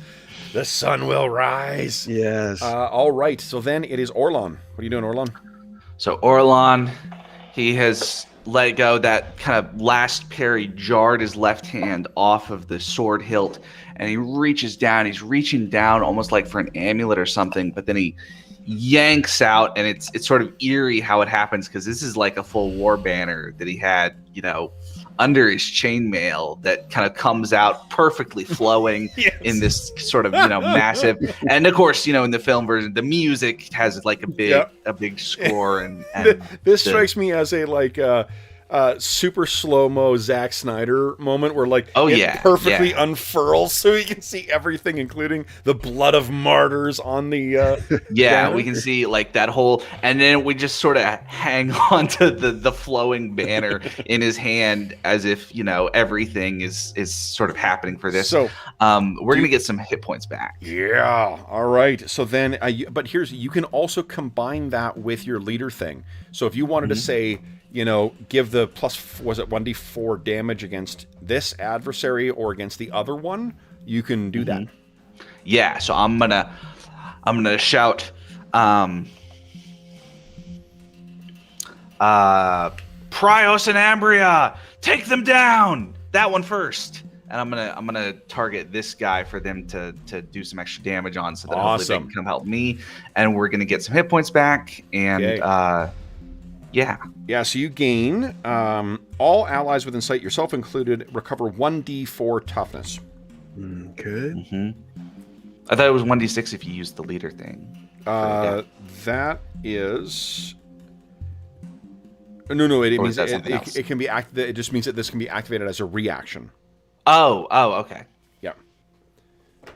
The sun will rise. Yes. All right. So then it is Orlon. What are you doing, Orlon? So Orlon, he has let go. That kind of last parry jarred his left hand off of the sword hilt, and he reaches down. He's reaching down almost like for an amulet or something, but then he yanks out, and it's sort of eerie how it happens because this is like a full war banner that he had, under his chainmail that kind of comes out perfectly flowing in this sort of massive. And of course, in the film version, the music has like a big score. And this strikes me as a super slow-mo Zack Snyder moment where it perfectly unfurls so you can see everything, including the blood of martyrs on the we can see like that whole, and then we just sort of hang on to the flowing banner in his hand as if everything is sort of happening for this. So we're gonna get some hit points back. All right, so then but you can also combine that with your leader thing. So if you wanted to say, give the plus, was it 1d4 damage against this adversary or against the other one, you can do that. Yeah, so I'm gonna shout, Prios and Ambria, take them down. That one first, and I'm gonna target this guy for them to do some extra damage on, so that hopefully they can come help me, and we're gonna get some hit points back, and Yeah, so you gain, all allies within sight, yourself included, recover 1d4 toughness. Okay. I thought it was 1d6 if you used the leader thing. That is... No, it means it can be it just means that this can be activated as a reaction. Oh, okay. Yeah.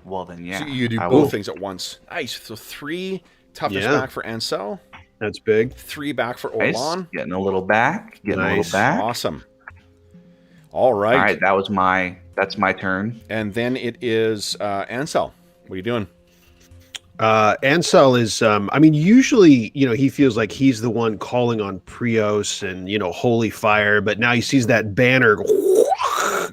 Well then, yeah. So you do both things at once. Nice. So 3 toughness back for Ansel. That's big. 3 back for Nice. Orlan. Getting a little back. Awesome. All right. All right, that's my turn. And then it is Ansel. What are you doing? Ansel is, usually, he feels like he's the one calling on Prios and, holy fire, but now he sees that banner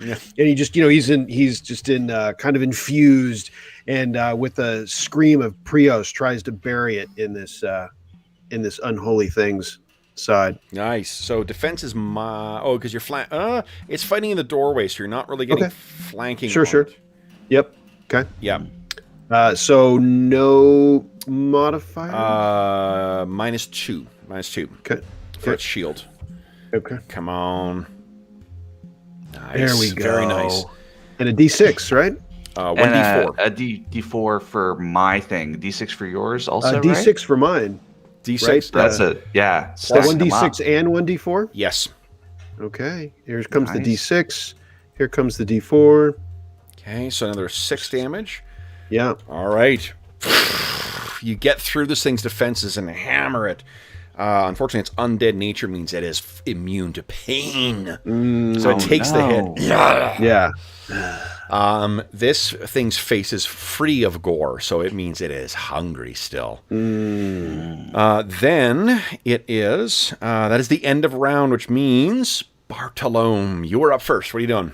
and he just, he's just in kind of infused, and with a scream of Prios tries to bury it in this unholy thing's side. Nice. So defense is because you're it's fighting in the doorway, so you're not really getting flanking. Sure. Yep. Okay. Yeah. So no modifier? -2. Okay. For its shield. Okay. Come on. Nice. There we go. Very nice. And a D6, right? 1d4. A D4 for my thing. D6 for yours also, D6 right? for mine. D6. Right? That's So 1d6 and 1d4? Yes. Okay. Here comes the D6. Here comes the D4. Okay, so another 6 damage. Yeah. All right. You get through this thing's defenses and hammer it. Unfortunately, its undead nature means it is immune to pain. So it takes the hit. Yeah. This thing's face is free of gore, so it means it is hungry still. Then it is... that is the end of round, which means... Bartolome, you are up first. What are you doing?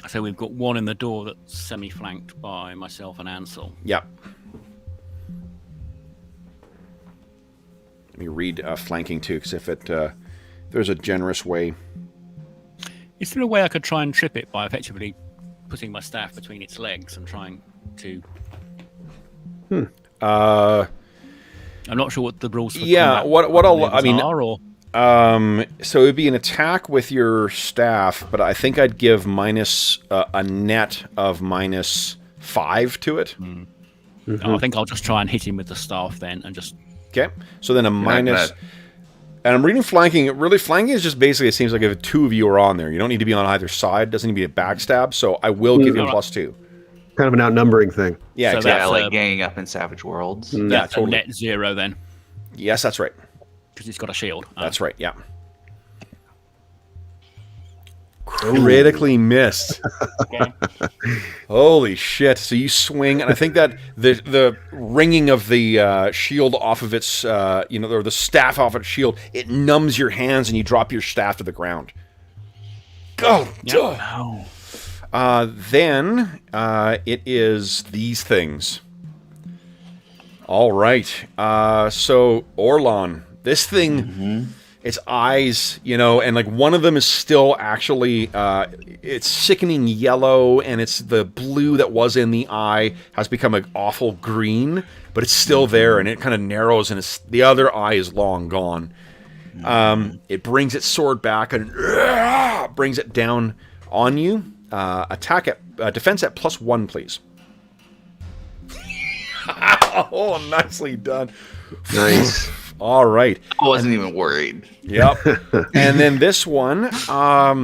So we've got one in the door that's semi-flanked by myself and Ansel. Yeah. Let me read flanking too, because if there's a generous way. Is there a way I could try and trip it by effectively putting my staff between its legs and trying to... I'm not sure what the rules for combat are, or... So it would be an attack with your staff, but I think I'd give minus a net of -5 to it. I think I'll just try and hit him with the staff then, and just... Okay, so then a minus... And I'm reading flanking. Really, flanking is just basically, it seems like if 2 of you are on there, you don't need to be on either side. It doesn't need to be a backstab, so I will give you a +2. Kind of an outnumbering thing. Yeah, so exactly. Yeah, like ganging up in Savage Worlds. That's totally. A net 0 then. Yes, that's right. Because it's got a shield. That's right, yeah. Critically missed. Okay. Holy shit. So you swing, and I think that the ringing of the shield off of its, or the staff off its shield, it numbs your hands and you drop your staff to the ground. Oh, No. Then it is these things. All right. So Orlan, this thing its eyes, and like one of them is still actually, it's sickening yellow, and it's the blue that was in the eye has become an awful green, but it's still there, and it kind of narrows, and the other eye is long gone. It brings its sword back and brings it down on you. Defense at +1, please. Oh, nicely done. Nice. All right. I wasn't even worried. Yep. And then this one, I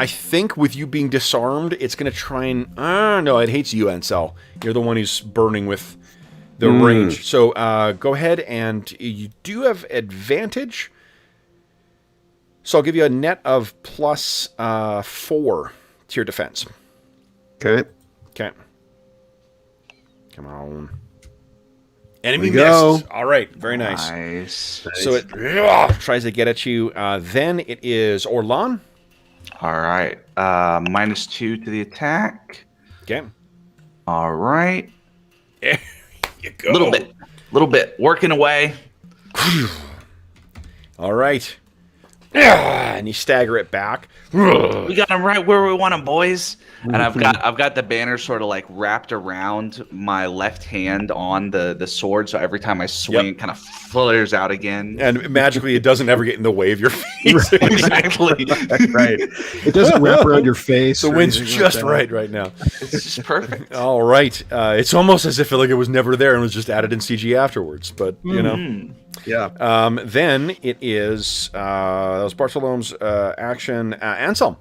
think with you being disarmed, it's going to try and... no, it hates you, Ansel. You're the one who's burning with the range. So go ahead, and you do have advantage. So I'll give you a net of +4 to your defense. Okay. Okay. Come on. Enemy missed. All right. Very nice. Nice. So it tries to get at you. Then it is Orlan. All right. -2 to the attack. Okay. All right. There you go. Little bit. Working away. All right. And you stagger it back. We got him right where we want him, boys. And I've got the banner sort of like wrapped around my left hand on the sword, so every time I swing, it kind of flutters out again. And magically, it doesn't ever get in the way of your face. Exactly. Right. It doesn't wrap around your face. The wind's just right now. It's just perfect. All right. It's almost as if it was never there and was just added in CG afterwards. But, Yeah. Then it is that was Bartolome's action. Anselm.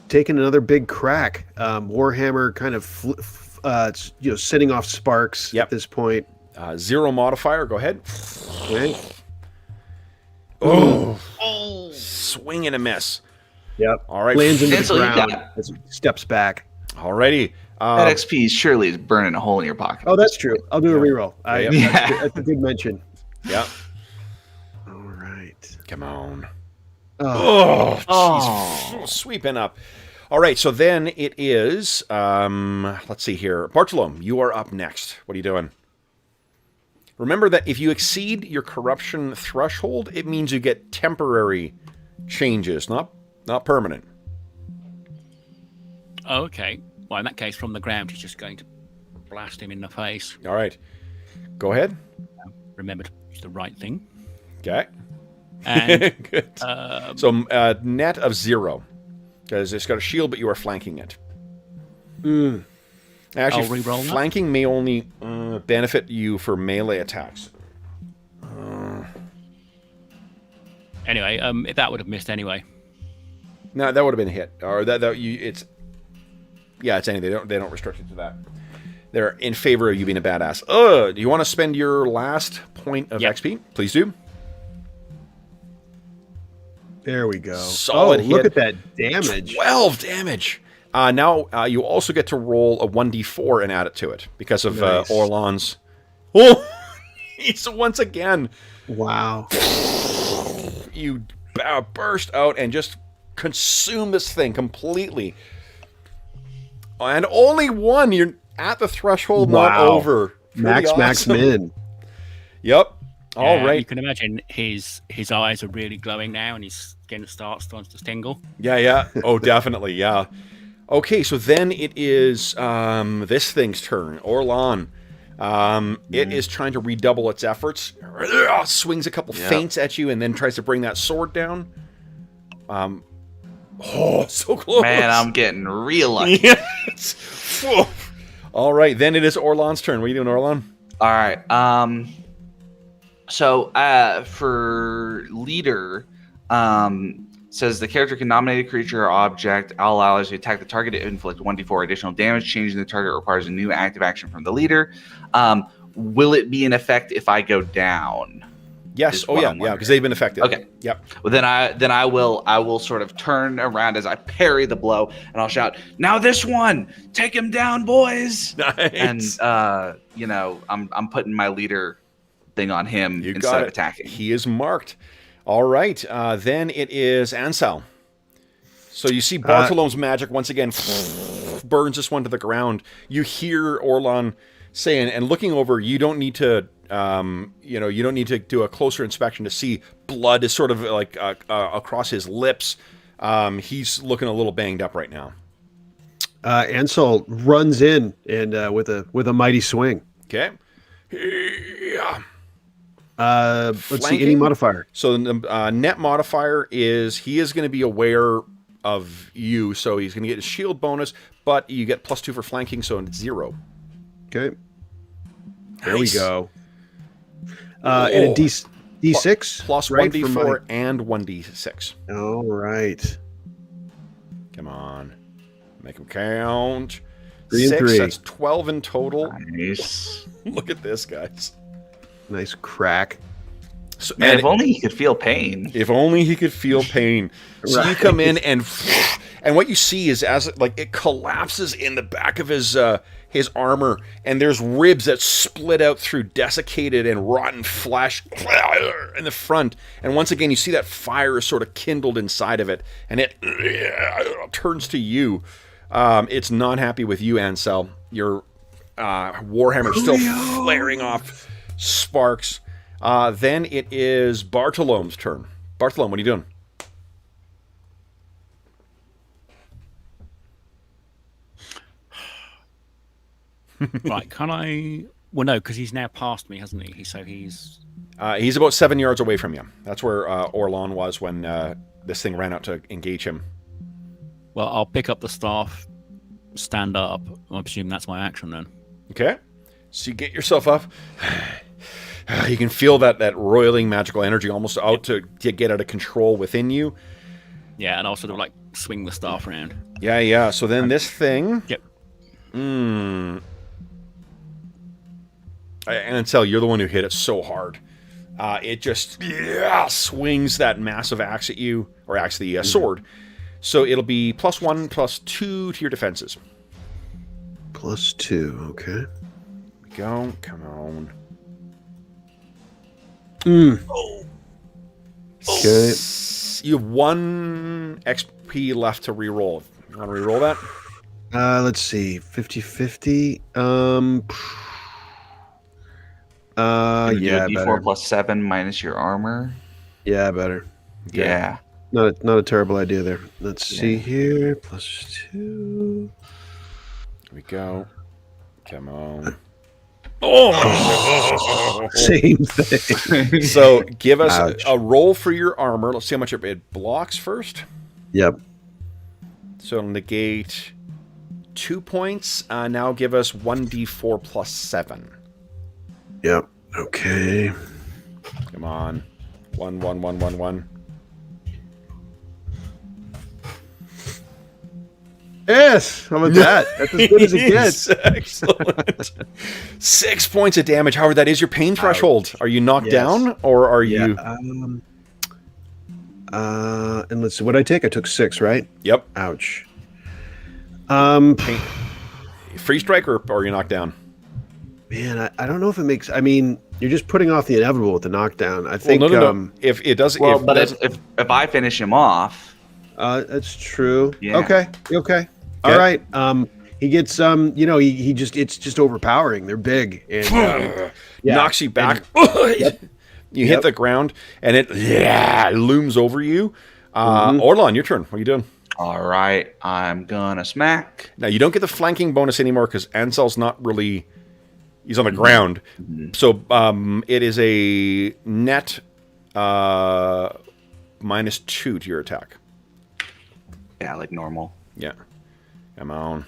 Taking another big crack. Warhammer kind of sending off sparks at this point. 0 modifier. Go ahead. Okay. Oh. Swing and a miss. Yep. All right. Lands into the Ansel, you ground got- as it steps back. Alrighty. That XP surely is burning a hole in your pocket. Oh, that's true. I'll do a reroll. Yeah. That's a good mention. Yep. All right. Come on. Oh. Jeez. Sweeping up. All right, so then it is, let's see here. Bartolome, you are up next. What are you doing? Remember that if you exceed your corruption threshold, it means you get temporary changes, not permanent. Okay. Well, in that case, from the ground, he's just going to blast him in the face. All right. Go ahead. Remember to use the right thing. Okay. And Good. So net of 0. Because it's got a shield, but you are flanking it. Actually, I'll re-roll that. flanking may only benefit you for melee attacks. anyway, that would have missed anyway. No, that would have been a hit. Or it's anything. They don't restrict it to that. They're in favor of you being a badass. Do you want to spend your last point of XP? Please do. There we go. Solid hit. Look at that damage. 12 damage. Now you also get to roll a 1d4 and add it to it because of Nice. Orlan's. Oh, he's once again. Wow. You burst out and just consume this thing completely. And only one. You're at the threshold, not Wow. over. Pretty Max awesome. min. Yep. All You right. can imagine his eyes are really glowing now, and his skin starts to tingle. Yeah. Oh, definitely. Yeah. Okay, so then it is this thing's turn. Orlan. It is trying to redouble its efforts. Swings a couple feints at you and then tries to bring that sword down. So close. Man, I'm getting real lucky. Yes. Whoa. All right, then it is Orlan's turn. What are you doing, Orlan? All right. So for leader, says the character can nominate a creature or object. All allows you to attack the target to inflict 1d4 additional damage. Changing the target requires a new active action from the leader. Will it be in effect if I go down? Yes. Is Oh what yeah, I'm yeah. wondering. Because they've been affected. Okay. Yep. Well, then I will sort of turn around as I parry the blow, and I'll shout, "Now this one, take him down, boys!" Nice. And I'm putting my leader thing on him You instead got of it. attacking. He is marked. All right. Then it is Ansel. So you see Bartolome's magic once again burns this one to the ground. You hear Orlan saying, and looking over, you don't need to, you don't need to do a closer inspection to see blood is sort of like across his lips. He's looking a little banged up right now. Ansel runs in and with a mighty swing. Okay. Yeah. Let's see, any modifier. So the net modifier is he is going to be aware of you, so he's going to get a shield bonus, but you get +2 for flanking, so it's 0. Okay. Nice. There we go. And a D6? Plus right, 1d4 and 1d6. All right. Come on. Make them count. 3 and 6, 3. that's 12 in total. Nice. Look at this, guys. Nice crack. So, Man, if only he could feel pain. If only he could feel pain. So you come in and what you see is as it collapses in the back of his armor, and there's ribs that split out through desiccated and rotten flesh in the front. And once again, you see that fire is sort of kindled inside of it, and it turns to you. It's not happy with you, Ansel. Your Warhammer's still flaring off sparks. Then it is Bartolome's turn. Bartolome, what are you doing? Right, can I... Well, no, because he's now past me, hasn't he? So he's... He's about 7 yards away from you. That's where Orlan was when this thing ran out to engage him. Well, I'll pick up the staff, stand up. I presume that's my action then. Okay. So you get yourself up. You can feel that roiling magical energy almost out to get out of control within you. Yeah, and I'll sort of like swing the staff around. Yeah. So then this thing... Yep. Ansel, you're the one who hit it so hard. It just swings that massive axe at you, or axe the sword. So it'll be +1, +2 to your defenses. +2, okay. Go, come on. Okay. You have 1 XP left to reroll. You want to reroll that? Let's see, 50-50. Yeah, D4 better. +7 minus your armor. Yeah, better. Okay. Yeah. Not a terrible idea there. Let's see here. +2. Here we go. Come on. Same thing. So give us Ouch. a roll for your armor. Let's see how much it blocks first. Yep. So it'll negate 2 points. Now give us 1d4 +7. Yep. Okay. Come on. 1, 1, 1, 1, 1. Yes. How about that? That's as good as it gets. Excellent. 6 points of damage. However, that is your pain threshold. Are you knocked Yes. down, or are Yeah. you? And let's see. What I take? I took 6, right? Yep. Ouch. Free strike, or are you knocked down? Man, I don't know if it makes. I mean, you're just putting off the inevitable with the knockdown. I think. Well, no. If it does, Well, if but that's- if I finish him off, that's true. Yeah. Okay. All right. He gets he just it's just overpowering. They're big and knocks you back. You hit Yep. the ground, and it looms over you. Orlan, your turn. What are you doing? all right, I'm gonna smack. Now, you don't get the flanking bonus anymore because Ansel's not really... He's on the ground. So it is a net -2 to your attack. Yeah, like normal. Yeah. Come on.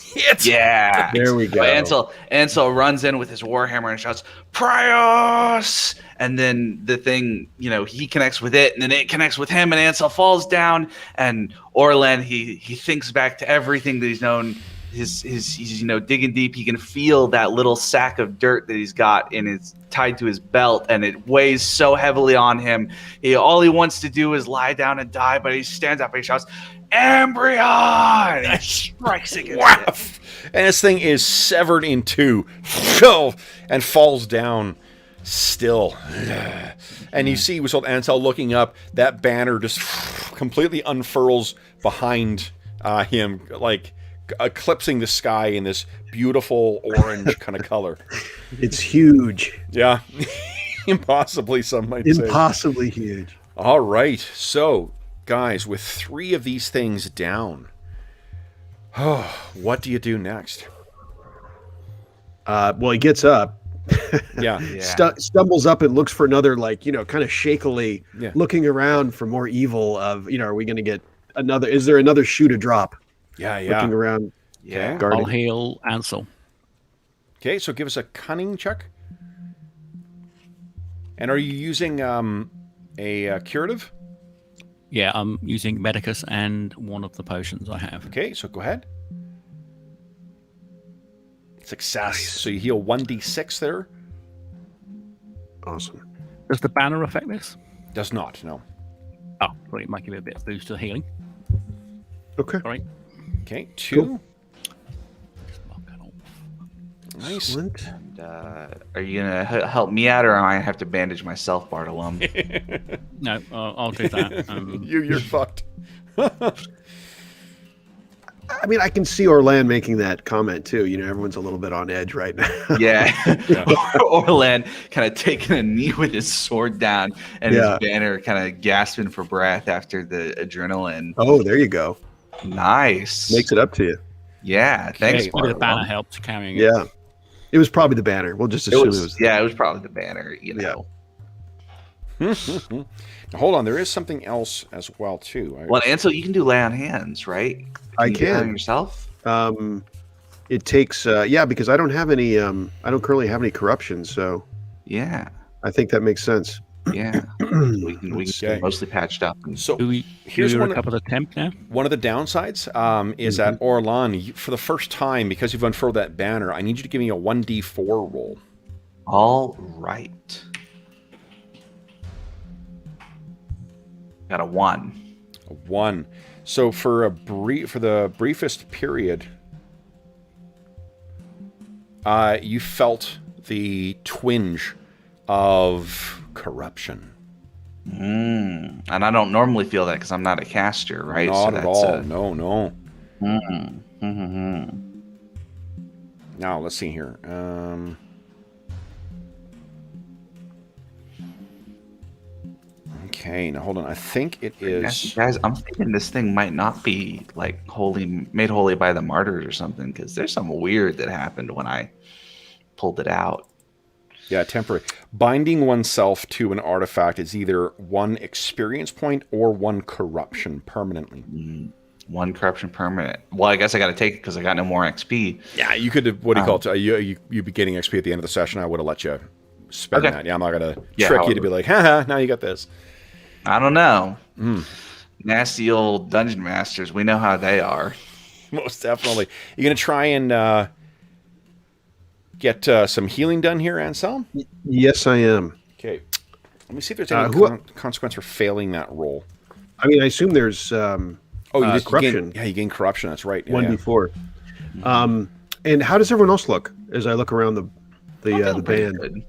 Hit! Yeah. There we go. Ansel runs in with his warhammer and shouts, "Prios!" And then the thing, he connects with it, and then it connects with him, and Ansel falls down. And Orlan, he thinks back to everything that he's known. He's digging deep. He can feel that little sack of dirt that he's got tied to his belt, and it weighs so heavily on him. All he wants to do is lie down and die, but he stands up and he shouts, "Embryon!" And he strikes against it. And this thing is severed in 2 and falls down still. And you see, with Ansel looking up, that banner just completely unfurls behind him, like eclipsing the sky in this beautiful orange kind of color. It's huge. Yeah. Impossibly, some might say. Impossibly huge. All right. So, guys, with 3 of these things down, what do you do next? Well, he gets up. Yeah. Stumbles up and looks for another, like, kind of shakily Yeah. looking around for more evil of, are we going to get another, is there another shoe to drop? Yeah. Looking around. Yeah. Guarding. I'll heal Ansel. Okay, so give us a cunning check. And are you using a curative? Yeah, I'm using Medicus and one of the potions I have. Okay, so go ahead. Success. So you heal 1d6 there. Awesome. Does the banner affect this? Does not, no. Oh, well, it might give it a bit of boost to healing. Okay. All right. Okay, 2. Cool. Just mark that off. Nice. Excellent. And, are you gonna help me out, or am I gonna have to bandage myself, Bartolome? No, I'll do that. You're fucked. I mean, I can see Orlan making that comment too. Everyone's a little bit on edge right now. Yeah. Orlan kind of taking a knee with his sword down, and his banner kind of gasping for breath after the adrenaline. Oh, there you go. Nice. Makes it up to you. Yeah. Thanks, Maybe the banner Bartolome. helped carrying it. Yeah. It was probably the banner. We'll just assume it was. Yeah, it was probably the banner. You know. Hold on, there is something else as well too. Well, Ansel, you can do lay on hands, right? I you do that on can. yourself. It takes because I don't have any I don't currently have any corruption, so Yeah. I think that makes sense. Yeah. we can Okay. get mostly patched up. So Do we here's do one a couple of temp now? one of the downsides is that Orlan, for the first time, because you've unfurled that banner, I need you to give me a 1d4 roll. All right. Got a 1. A 1. So for the briefest period, you felt the twinge of corruption. And I don't normally feel that because I'm not a caster, right? Not at all. No. No. Mm-hmm. Now let's see here. Okay, now hold on. I think it is. Guys, I'm thinking this thing might not be like made holy by the martyrs or something, because there's some weird that happened when I pulled it out. Yeah, temporary. Binding oneself to an artifact is either 1 experience point or 1 corruption permanently. 1 corruption permanent. Well, I guess I got to take it because I got no more XP. Yeah, you could have, what do you call it? You'd be getting XP at the end of the session. I would have let you spend that. Yeah, I'm not going to trick you to be like, haha, now you got this. I don't know. Nasty old dungeon masters. We know how they are. Most definitely. You're going to try and get some healing done here, Anselm? Yes, I am. Okay. Let me see if there's any consequence for failing that roll. I mean, I assume there's corruption. You gain corruption. That's right. Yeah, 1d4. And how does everyone else look as I look around the band? Good.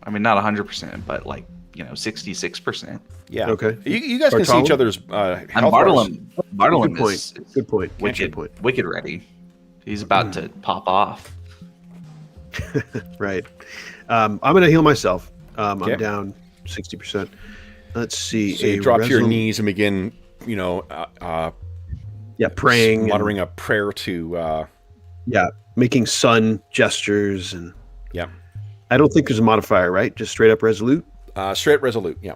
I mean, not 100%, but like 66%. Yeah. Okay. You guys can see each other's health. And Bartolome Good point. is Good point. wicked, Good point. wicked ready. He's about to pop off. Right. I'm going to heal myself. Okay. I'm down 60%. Let's see. So you drop to your knees and begin, praying, muttering a prayer to. making sun gestures, and Yeah. I don't think there's a modifier, right? Just straight up resolute. Straight resolute. Yeah.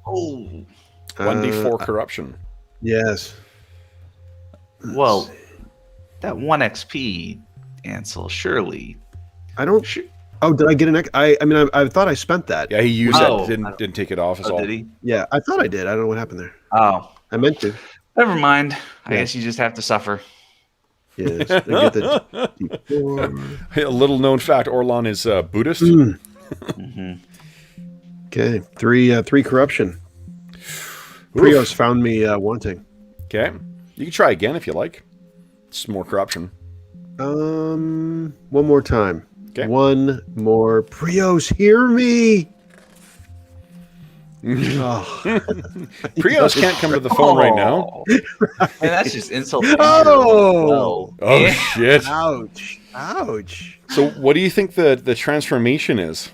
Oh, 1d4 corruption. Yes. well, that 1 XP, Ansel. Surely. I don't. Oh, did I get an? I mean, I thought I spent that. Yeah, he used Oh. it. Didn't take it off. Is all. Did he? Yeah, I thought I did. I don't know what happened there. Oh, I meant to. never mind. I Yeah. guess you just have to suffer. Yes. I get the D4. A little known fact: Orlan is Buddhist. Okay, three corruption. Prios found me wanting. Okay, you can try again if you like. It's more corruption. One more time. Okay. One more. Prios, hear me. Oh, Prios can't come to the phone right now. Oh. Man, that's just insult. to Oh! injury. Oh shit! ouch! Ouch! So, what do you think the transformation is?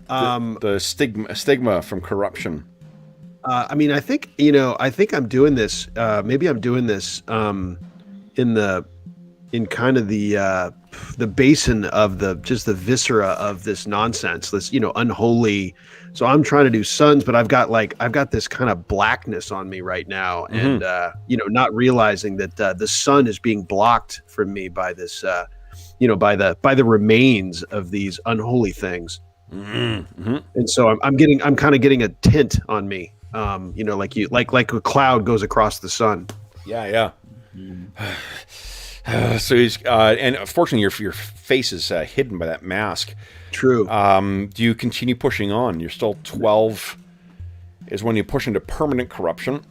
Um, The stigma from corruption. I mean, I think I'm doing this. Maybe I'm doing this in kind of the basin of the viscera of this nonsense, this unholy. So I'm trying to do suns, but I've got this kind of blackness on me right now, and not realizing that the sun is being blocked from me by this, by the remains of these unholy things. Mm-hmm. And so I'm kind of getting a tint on me, like a cloud goes across the sun. Yeah. So he's and unfortunately your face is hidden by that mask. True. Do you continue pushing on? You're still 12 is when you push into permanent corruption.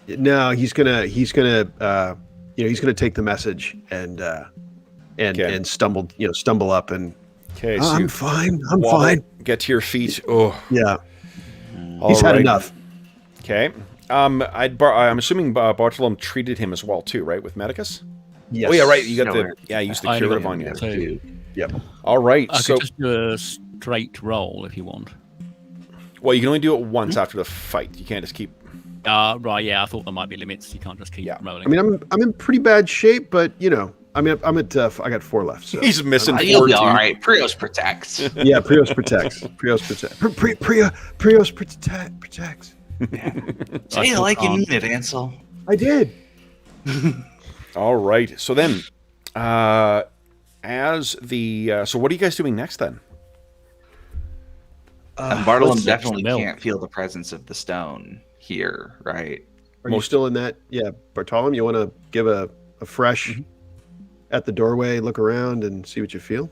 No, he's gonna take the message and stumble up and Okay, so I'm fine. I'm wobble, fine. Get to your feet. Oh, Yeah. all He's had right. enough. Okay. I'm assuming Bartolome treated him as well too, right? With Medicus. Yes. Oh yeah, right. You got No, you used the I curative got on you. it. So Yep. All right. I So could just do a straight roll if you want. well, you can only do it once after the fight. You can't just keep. Right, yeah, I thought there might be limits. You can't just keep Yeah. rolling. I mean, I'm in pretty bad shape, but I'm at I got 4 left. So He's missing You'll 4 be too. all right. Prios protects. yeah, Prios protects. Prios protects. Say it like you can't. mean it, Ansel. I did. All right. So then, as the so what are you guys doing next then? And Bartolome let's fix definitely the milk. can't feel the presence of the stone here, right? Are you still in that? Yeah, Bartolome, you want to give a fresh at the doorway, look around, and see what you feel?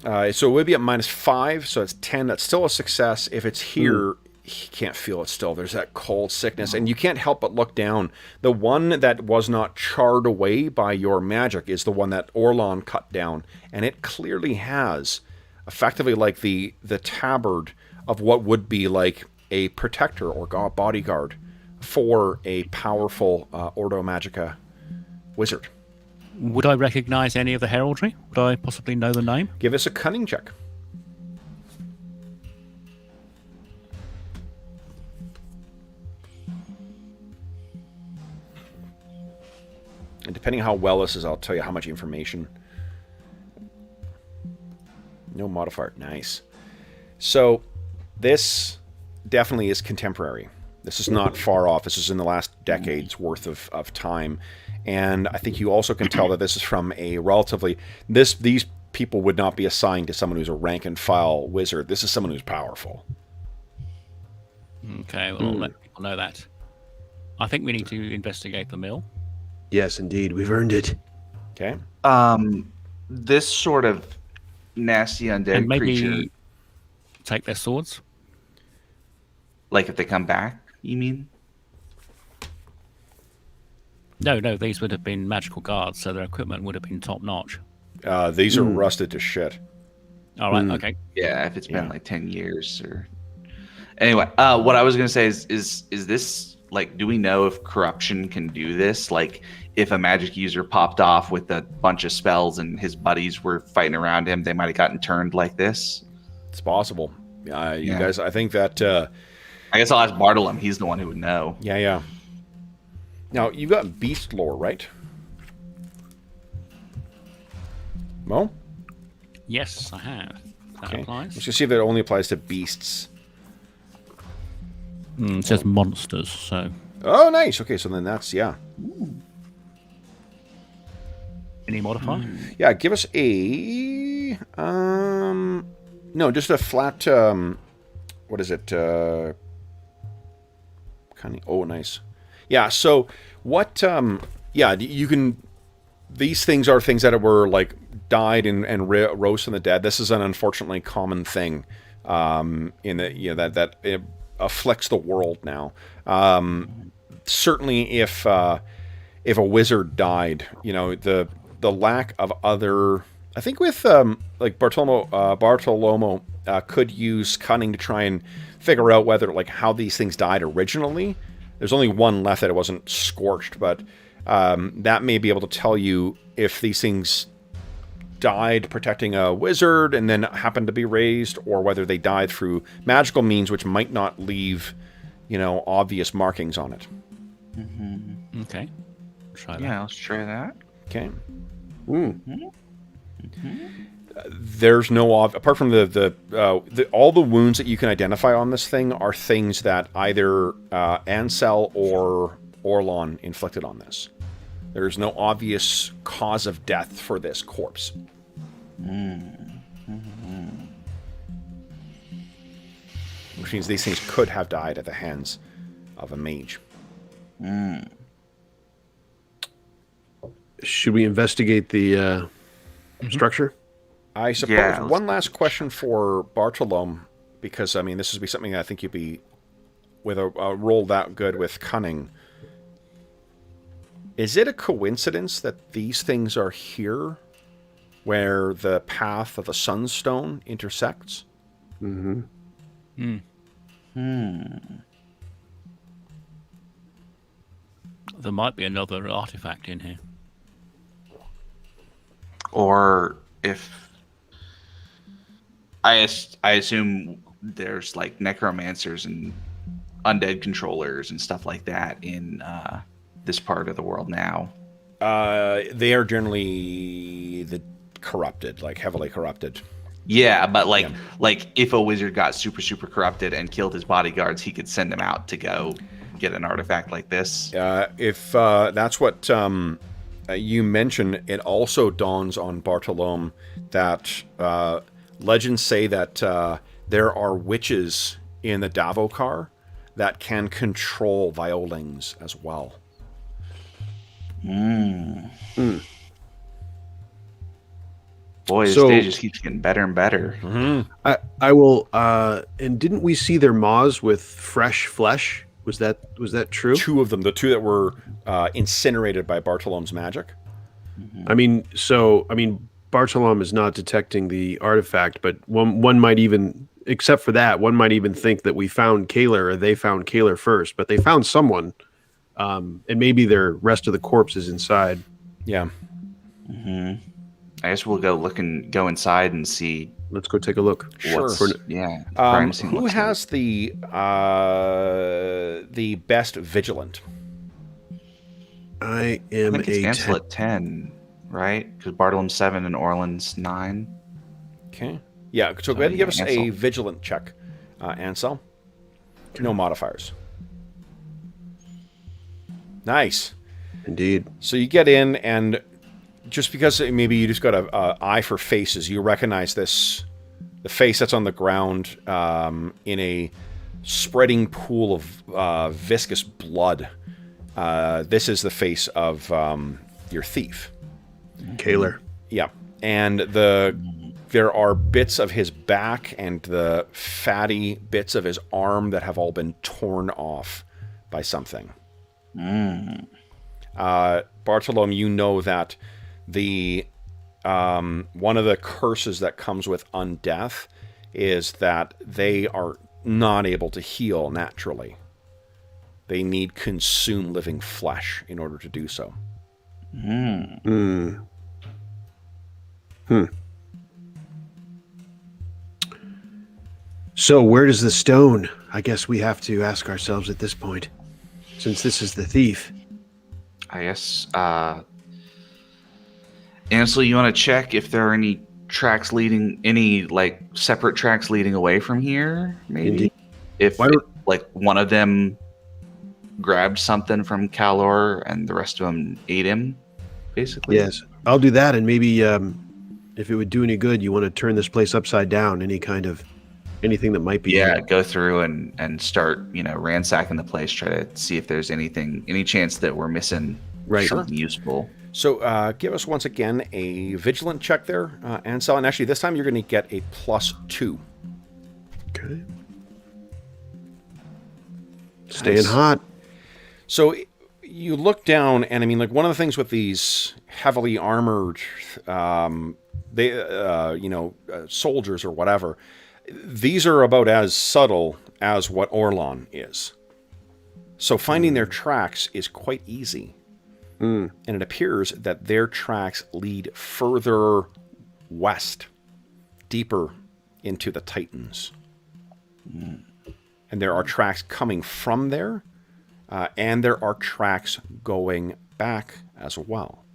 So it would be at -5, so it's 10. That's still a success. If it's here, he can't feel it still. There's that cold sickness, and you can't help but look down. The one that was not charred away by your magic is the one that Orlon cut down, and it clearly has effectively like the tabard of what would be like a protector or bodyguard for a powerful Ordo Magica wizard. Would I recognize any of the heraldry? Would I possibly know the name? Give us a cunning check. And depending how well this is, I'll tell you how much information. No modifier. Nice. So this definitely is contemporary. This is not far off. This is in the last decade's worth of time. And I think you also can tell that this is from a relatively... These people would not be assigned to someone who's a rank and file wizard. This is someone who's powerful. Okay, well, I'll let people know that. I think we need to investigate the mill. Yes, indeed, we've earned it. Okay. This sort of nasty undead And maybe creature, take their swords. like if they come back, you mean? No, these would have been magical guards, so their equipment would have been top notch. These are rusted to shit. All right, okay. Yeah, if it's been like 10 years or... Anyway, what I was going to say is this, like, do we know if corruption can do this? Like, if a magic user popped off with a bunch of spells and his buddies were fighting around him, they might have gotten turned like this? It's possible. You guys, I think that... I guess I'll ask Bartolome. He's the one who would know. Yeah. Now, you got beast lore, right? Mo? Yes, I have. That Okay. applies. Let's just see if it only applies to beasts. It says monsters, so... Oh, nice. Okay, so then that's, yeah. Any modifier? Yeah, give us a... No, just a flat... what is it? Kind of... Oh, nice. Yeah, so what... yeah, you can... These things are things that were, like, died and rose from the dead. This is an unfortunately common thing in the... that it afflicts the world now. Certainly if a wizard died, the lack of other I think with like Bartolomo could use cunning to try and figure out whether like how these things died originally. There's only one left that it wasn't scorched, but that may be able to tell you if these things died protecting a wizard and then happened to be raised, or whether they died through magical means, which might not leave, obvious markings on it. Mm-hmm. Okay. Try that. Yeah, let's try that. Okay. Mm-hmm. There's no apart from the all the wounds that you can identify on this thing are things that either Ansel or Orlon inflicted on this. There's no obvious cause of death for this corpse. Mm-hmm. Which means these things could have died at the hands of a mage. Mm. Should we investigate the structure? I suppose one last question for Bartolome, because, I mean, this would be something I think you'd be, with a roll that good with cunning. Is it a coincidence that these things are here, where the path of the Sunstone intersects? Mm-hmm. There might be another artifact in here. Or if I assume there's like necromancers and undead controllers and stuff like that in this part of the world now. They are generally the corrupted, like heavily corrupted. Yeah, but like if a wizard got super, super corrupted and killed his bodyguards, he could send them out to go get an artifact like this. If that's what you mentioned, it also dawns on Bartolome that legends say that there are witches in the Davokar that can control violings as well. Boy, this day just keeps getting better and better. Mm-hmm. I will. And didn't we see their maws with fresh flesh? Was that true? Two of them, the two that were incinerated by Bartolome's magic. I mean, Bartolome is not detecting the artifact, but one might even, except for that, one might even think that we found Kaler, or they found Kaler first, but they found someone, and maybe the rest of the corpse is inside. Yeah. Mm-hmm. I guess we'll go inside and see. Let's go take a look. Sure. Who has the best vigilant? I am I think it's Ansel at 10, right? Because Bartolome's 7 and Orland's 9. Okay. Yeah, so go ahead and give us a vigilant check, Ansel. No modifiers. Nice. Indeed. So you get in, and just because maybe you just got an eye for faces, you recognize the face that's on the ground in a spreading pool of viscous blood. This is the face of your thief. Kaler. Yeah. And there are bits of his back and the fatty bits of his arm that have all been torn off by something. Bartolome, you know that the one of the curses that comes with undeath is that they are not able to heal naturally. They need consume living flesh in order to do so. So where does the stone? I guess we have to ask ourselves at this point, since this is the thief. I guess, Ansel, you want to check if there are any tracks separate tracks leading away from here? Maybe. Indeed. If one of them grabbed something from Calor and the rest of them ate him, basically. Yes, I'll do that, and maybe if it would do any good, you want to turn this place upside down. Anything that might be. Yeah, go through and start, ransacking the place, try to see if there's any chance that we're missing something useful. So give us once again a vigilant check there, Ansel, and actually this time you're going to get a +2. Okay. Staying hot. So you look down, and I mean, like, one of the things with these heavily armored they, soldiers or whatever. These are about as subtle as what Orlan is. So finding their tracks is quite easy. And it appears that their tracks lead further west, deeper into the Titans. And there are tracks coming from there, and there are tracks going back as well.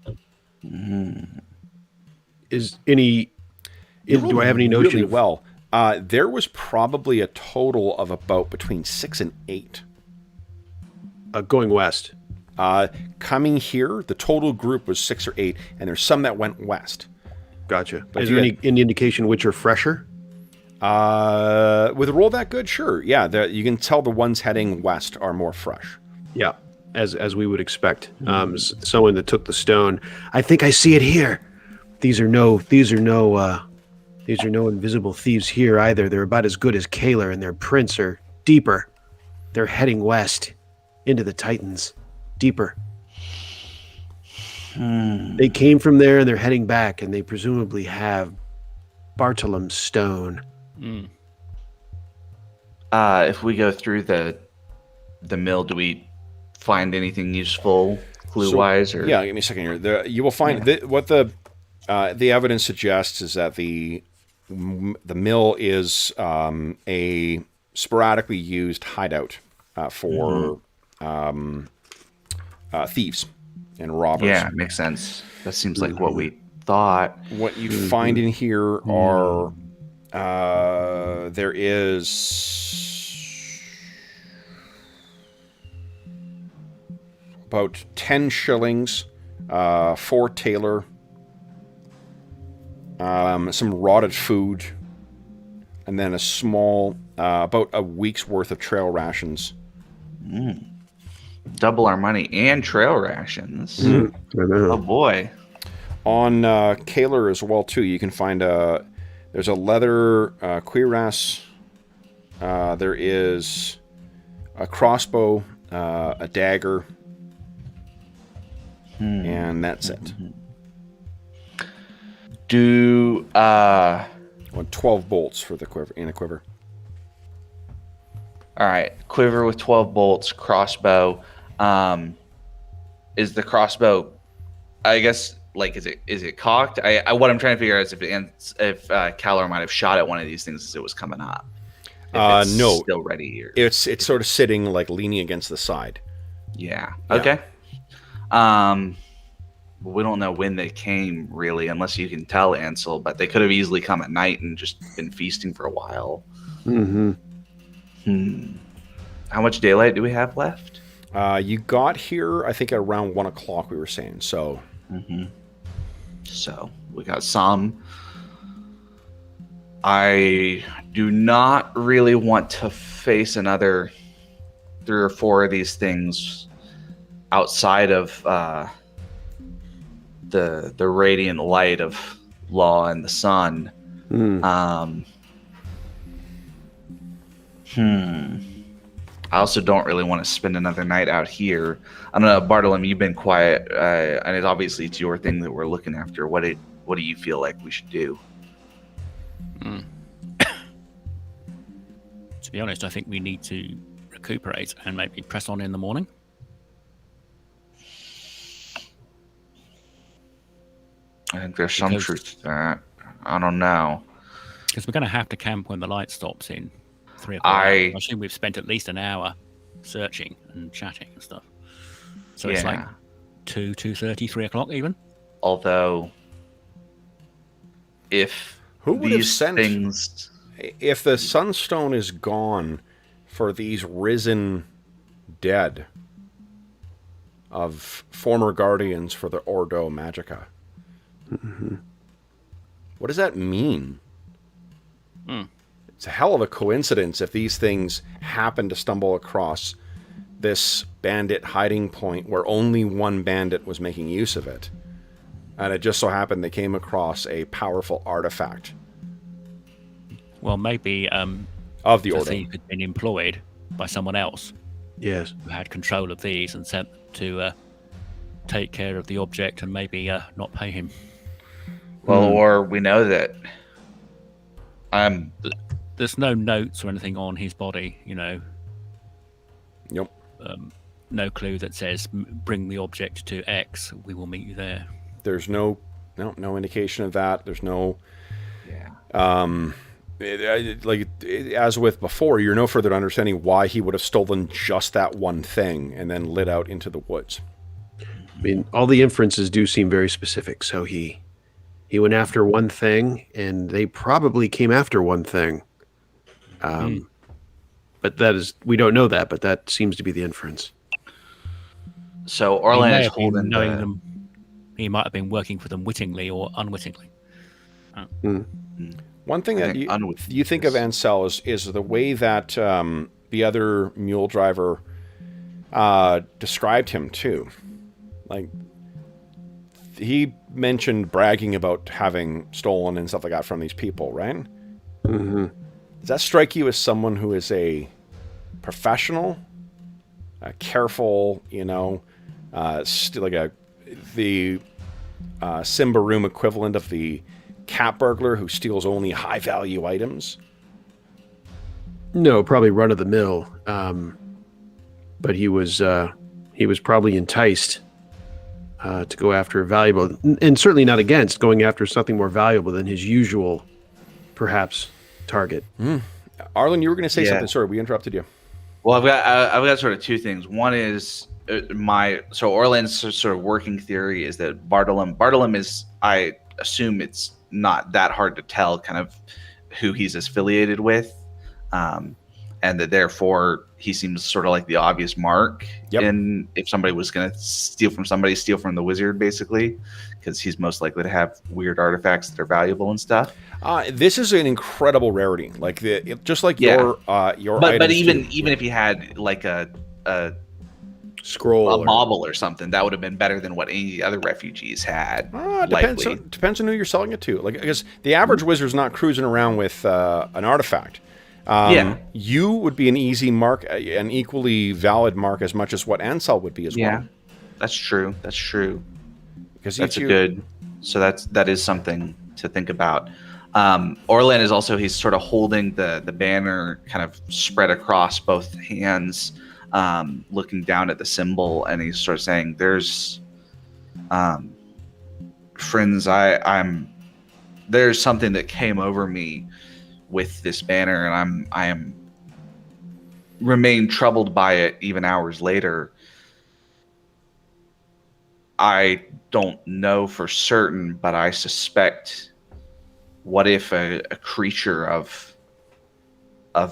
Is any... do I have any notion really of... well? There was probably a total of about between 6 and 8. Going west. Coming here, the total group was 6 or 8, and there's some that went west. Gotcha. Is there any indication which are fresher? With a roll that good, sure. Yeah, you can tell the ones heading west are more fresh. Yeah, as we would expect. Someone that took the stone. I think I see it here. These are no invisible thieves here either. They're about as good as Kaler, and their prints are deeper. They're heading west into the Titans. Deeper. They came from there and they're heading back, and they presumably have Bartolom's stone. If we go through the mill, do we find anything useful clue-wise? Or yeah, give me a second here. You will find what the evidence suggests is that the mill is a sporadically used hideout for thieves and robbers. Yeah, makes sense. That seems like what we thought. What you find in here are there is about 10 shillings, 4 tailor, some rotted food, and then a small, about a week's worth of trail rations. Double our money and trail rations. Oh boy. On Kaler as well too, you can find there's a leather cuirass. There is a crossbow, a dagger, and that's it. Do 12 bolts for the quiver in a quiver. All right, quiver with 12 bolts, crossbow. Is the crossbow, I guess, like, is it cocked? What I'm trying to figure out is if Kaler might have shot at one of these things as it was coming up. If it's no, still ready here. It's sort of sitting, like, leaning against the side. Yeah. Okay. We don't know when they came, really, unless you can tell, Ansel, but they could have easily come at night and just been feasting for a while. How much daylight do we have left? You got here, I think, at around 1 o'clock, we were saying, so... So, we got some. I do not really want to face another 3 or 4 of these things outside of the radiant light of law and the sun. I also don't really want to spend another night out here. I don't know, Bartolome, you've been quiet, and it's obviously it's your thing that we're looking after. What do you feel like we should do? To be honest, I think we need to recuperate and maybe press on in the morning. I think there's some truth to that. I don't know. Because we're going to have to camp when the light stops in 3 or 4 hours. I assume we've spent at least an hour searching and chatting and stuff. So it's like 2:30, 3 o'clock even. Although, if who would have sent things... If the Sunstone is gone for these risen dead of former guardians for the Ordo Magica, what does that mean? It's a hell of a coincidence if these things happen to stumble across this bandit hiding point where only one bandit was making use of it. And it just so happened they came across a powerful artifact. Well, maybe of the Ordo. thief had been employed by someone else. Yes. Who had control of these and sent to take care of the object and maybe not pay him. Well, or we know that There's no notes or anything on his body, Yep. no clue that says bring the object to X, we will meet you there. There's no indication of that. There's no as with before, you're no further to understanding why he would have stolen just that one thing and then lit out into the woods. I mean, all the inferences do seem very specific. So he went after one thing, and they probably came after one thing. But we don't know that, but that seems to be the inference. So Orlan is holding knowing them. He might have been working for them wittingly or unwittingly. One thing that you think of Ansel is the way that the other mule driver described him too. Like, he mentioned bragging about having stolen and stuff like that from these people, right? Mm-hmm. Does that strike you as someone who is a professional, careful, the Symbaroum equivalent of the cat burglar who steals only high-value items? No, probably run of the mill. But he was probably enticed to go after valuable, and certainly not against going after something more valuable than his usual, perhaps, target. Arlen, you were going to say something. Sorry, we interrupted you. Well, I've got sort of two things. One is Orlan's sort of working theory is that Bartolom is, I assume it's not that hard to tell kind of who he's affiliated with, and that therefore he seems sort of like the obvious mark. Yep. And if somebody was going to steal from the wizard, basically, because he's most likely to have weird artifacts that are valuable and stuff. This is an incredible rarity, just like your But even if he had like a scroll, a bauble or something, that would have been better than what any other refugees had. Depends on who you're selling it to. Like, because the average wizard's not cruising around with an artifact. You would be an easy mark, an equally valid mark as much as what Ansel would be as well. Yeah, that's true. Because so that is something to think about. Orlan is also, he's sort of holding the banner kind of spread across both hands, looking down at the symbol, and he's sort of saying, there's friends, there's something that came over me with this banner, and I am remain troubled by it even hours later. I don't know for certain, but I suspect, what if a creature of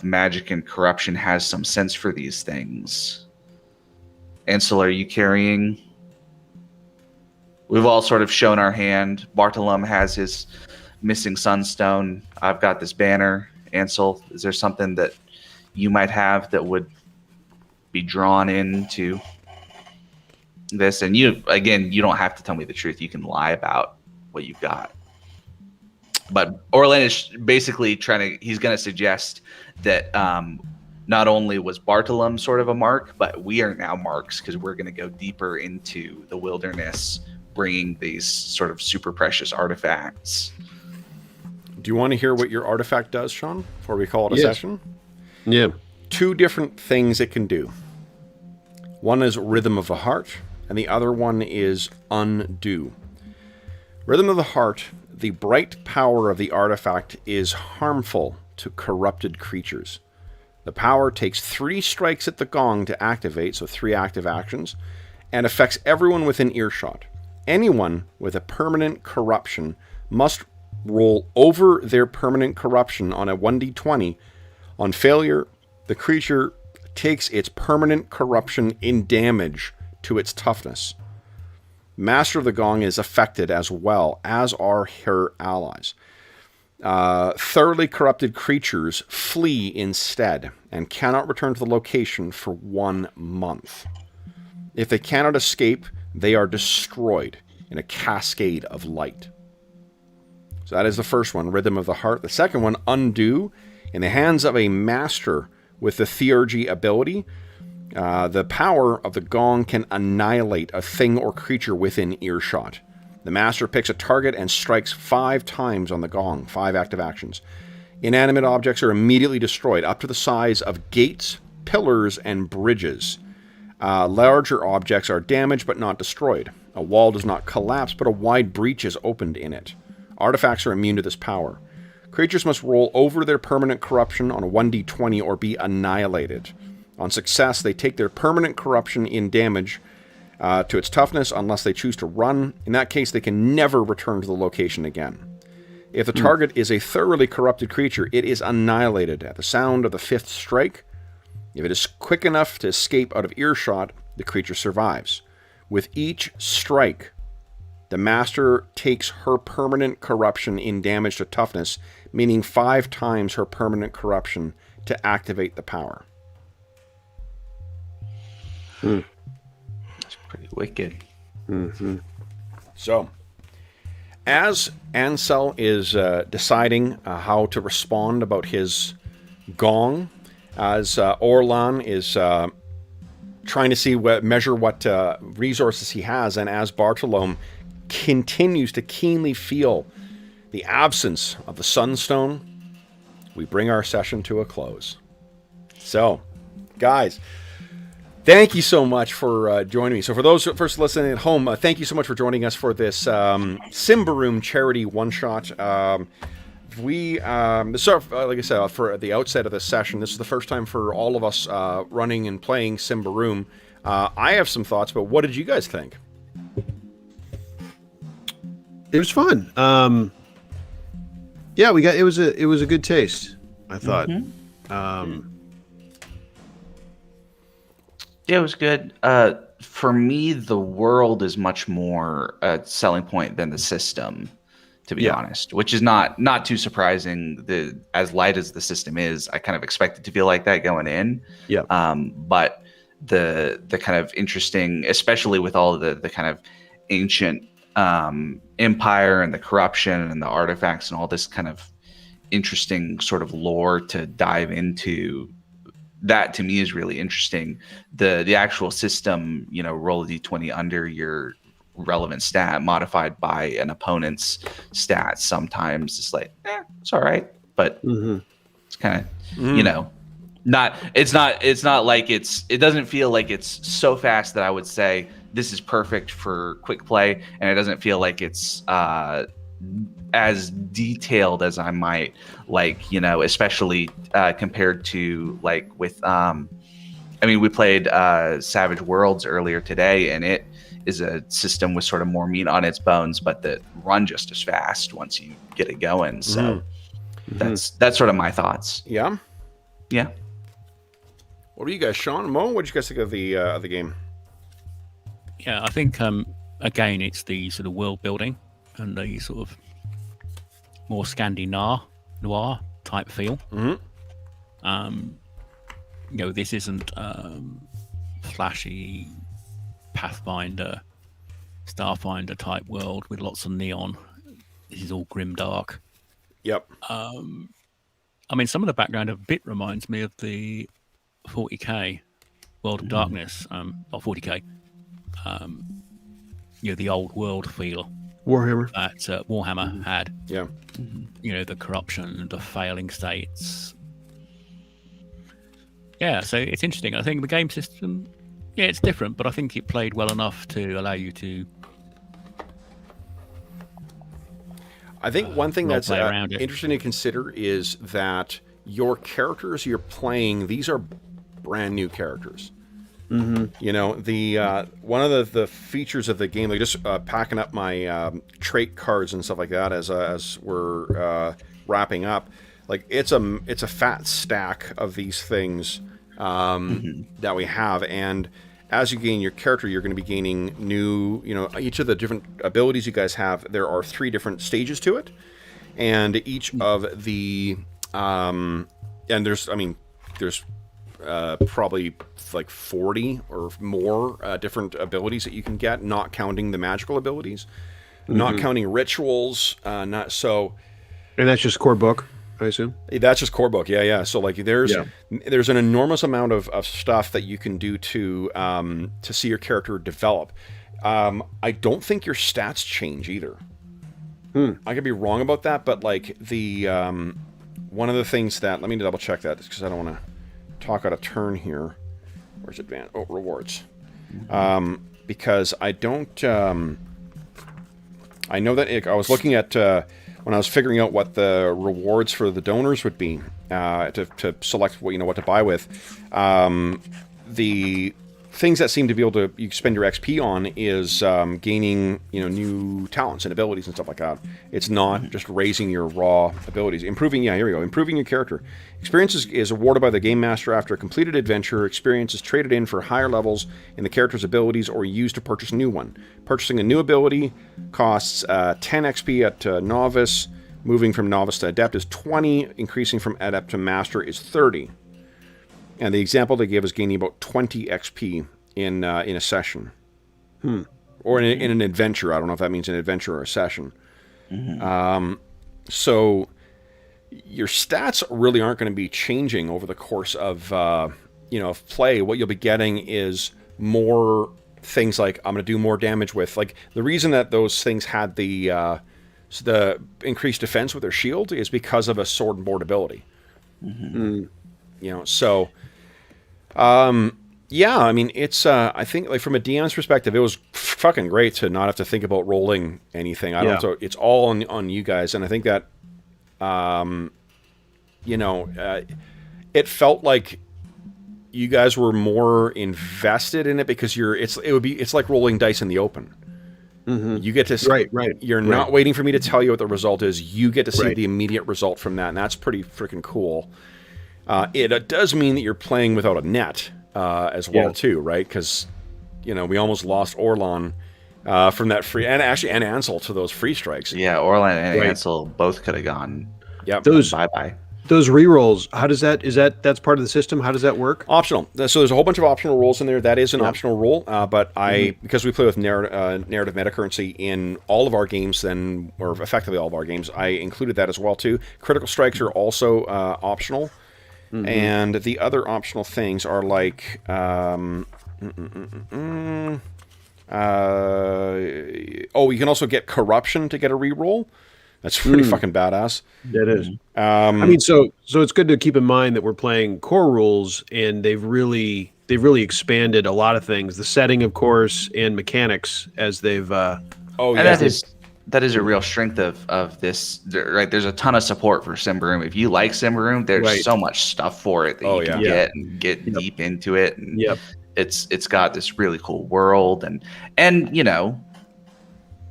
magic and corruption has some sense for these things? Ansel, are you carrying? We've all sort of shown our hand. Bartolom has his missing sunstone. I've got this banner. Ansel, is there something that you might have that would be drawn into this? And you don't have to tell me the truth. You can lie about what you've got. But Orlan is basically he's going to suggest that not only was Bartolom sort of a mark, but we are now marks because we're going to go deeper into the wilderness, bringing these sort of super precious artifacts. Do you want to hear what your artifact does, Sean, before we call it a session? Yeah. 2 different things it can do. One is Rhythm of the Heart, and the other one is Undo. Rhythm of the Heart, the bright power of the artifact is harmful to corrupted creatures. The power takes 3 strikes at the gong to activate, so 3 active actions, and affects everyone within earshot. Anyone with a permanent corruption must roll over their permanent corruption on a 1d20. On failure, the creature takes its permanent corruption in damage to its toughness. Master of the Gong is affected as well, as are her allies. Thoroughly corrupted creatures flee instead and cannot return to the location for 1 month. If they cannot escape, they are destroyed in a cascade of light. So that is the first one, Rhythm of the Heart. The second one, Undo. In the hands of a master with the Theurgy ability, the power of the gong can annihilate a thing or creature within earshot. The master picks a target and strikes 5 times on the gong, 5 active actions. Inanimate objects are immediately destroyed, up to the size of gates, pillars, and bridges. Larger objects are damaged but not destroyed. A wall does not collapse, but a wide breach is opened in it. Artifacts are immune to this power. Creatures must roll over their permanent corruption on a 1d20 or be annihilated. On success, they take their permanent corruption in damage to its toughness unless they choose to run. In that case, they can never return to the location again. If the target is a thoroughly corrupted creature, it is annihilated at the sound of the 5th strike. If it is quick enough to escape out of earshot, the creature survives. With each strike, the master takes her permanent corruption in damage to toughness, meaning 5 times her permanent corruption to activate the power. That's pretty wicked. Mm-hmm. So, as Ansel is deciding how to respond about his gong, as Orlan is trying to see measure what resources he has, and as Bartolome continues to keenly feel the absence of the Sunstone, we bring our session to a close. So, guys, thank you so much for joining me. So for those first listening at home, thank you so much for joining us for this Symbaroum charity one-shot. Like I said, for the outset of this session, this is the first time for all of us running and playing Symbaroum. I have some thoughts, but what did you guys think? It was fun. Yeah, it was a good taste, I thought. Yeah, it was good. For me, the world is much more a selling point than the system, to be honest, which is not too surprising. As light as the system is, I kind of expected to feel like that going in. Yeah. But the kind of interesting, especially with all of the kind of ancient empire and the corruption and the artifacts and all this kind of interesting sort of lore to dive into, that to me is really interesting. The actual system, roll a d20 under your relevant stat modified by an opponent's stat, sometimes it's like it's all right, but it's kind of it's not like it doesn't feel like it's so fast that I would say this is perfect for quick play, and it doesn't feel like it's as detailed as I might like, especially compared to like with we played Savage Worlds earlier today, and it is a system with sort of more meat on its bones, but that run just as fast once you get it going. So that's sort of my thoughts. Yeah. Yeah. What do you guys, Sean, Mo? What did you guys think of the game? Yeah, I think again it's the sort of world building and the sort of more Scandinavian noir type feel. This isn't flashy Pathfinder, Starfinder type world with lots of neon. This is all grimdark. Yep. Some of the background a bit reminds me of the 40k World of Darkness, or 40k. The old world feel Warhammer that Warhammer had. Yeah. The corruption, the failing states. Yeah, so it's interesting. I think the game system, it's different, but I think it played well enough to allow you to. I think one thing that's around interesting to consider is that your characters you're playing, these are brand new characters. The one of the features of the game, like just packing up my trait cards and stuff like that as we're wrapping up, like it's a fat stack of these things that we have, and as you gain your character, you're going to be gaining new, each of the different abilities you guys have. There are 3 different stages to it, and each of the and there's probably like 40 or more different abilities that you can get, not counting the magical abilities, not counting rituals, And that's just core book, I assume? That's just core book, yeah. So like there's an enormous amount of stuff that you can do to see your character develop. I don't think your stats change either. I could be wrong about that, but like the one of the things that, let me double check that because I don't want to talk out of turn here. Where's advanced? Oh, rewards. Because I don't. I know that I was looking at when I was figuring out what the rewards for the donors would be to select what to buy with. The things that seem to be able to you spend your XP on is gaining new talents and abilities and stuff like that. It's not just raising your raw abilities. Improving, here we go. Improving your character. Experience is awarded by the game master after a completed adventure. Experience is traded in for higher levels in the character's abilities or used to purchase a new one. Purchasing a new ability costs 10 XP at novice. Moving from novice to adept is 20. Increasing from adept to master is 30. And the example they give is gaining about 20 XP in a session. Or in an adventure. I don't know if that means an adventure or a session. So your stats really aren't going to be changing over the course of of play. What you'll be getting is more things like I'm going to do more damage with. Like the reason that those things had the increased defense with their shield is because of a sword and board ability. So yeah, I mean, it's, I think, like, from a DM's perspective, it was fucking great to not have to think about rolling anything. So it's all on you guys, and I think that, it felt like you guys were more invested in it because it's like rolling dice in the open. You get to right. You're not waiting for me to tell you what the result is. You get to see the immediate result from that, and that's pretty freaking cool. It does mean that you're playing without a net as well too, right? Because we almost lost Orlan from that free, and Ansel to those free strikes. Yeah, Orlan and Ansel both could have gone. Yep. Bye. Those rerolls, how does that's part of the system? How does that work? Optional. So there's a whole bunch of optional rolls in there. That is an optional roll, but because we play with narrative metacurrency in all of our games, or effectively all of our games, I included that as well too. Critical strikes are also optional. And the other optional things are like you can also get corruption to get a reroll. That's pretty fucking badass. That is. I mean, so it's good to keep in mind that we're playing core rules, and they've really expanded a lot of things. The setting, of course, and mechanics as they've. That is a real strength of this, right? There's a ton of support for Symbaroum. If you like Symbaroum, there's so much stuff for it that you can get and get deep into it. And it's got this really cool world, and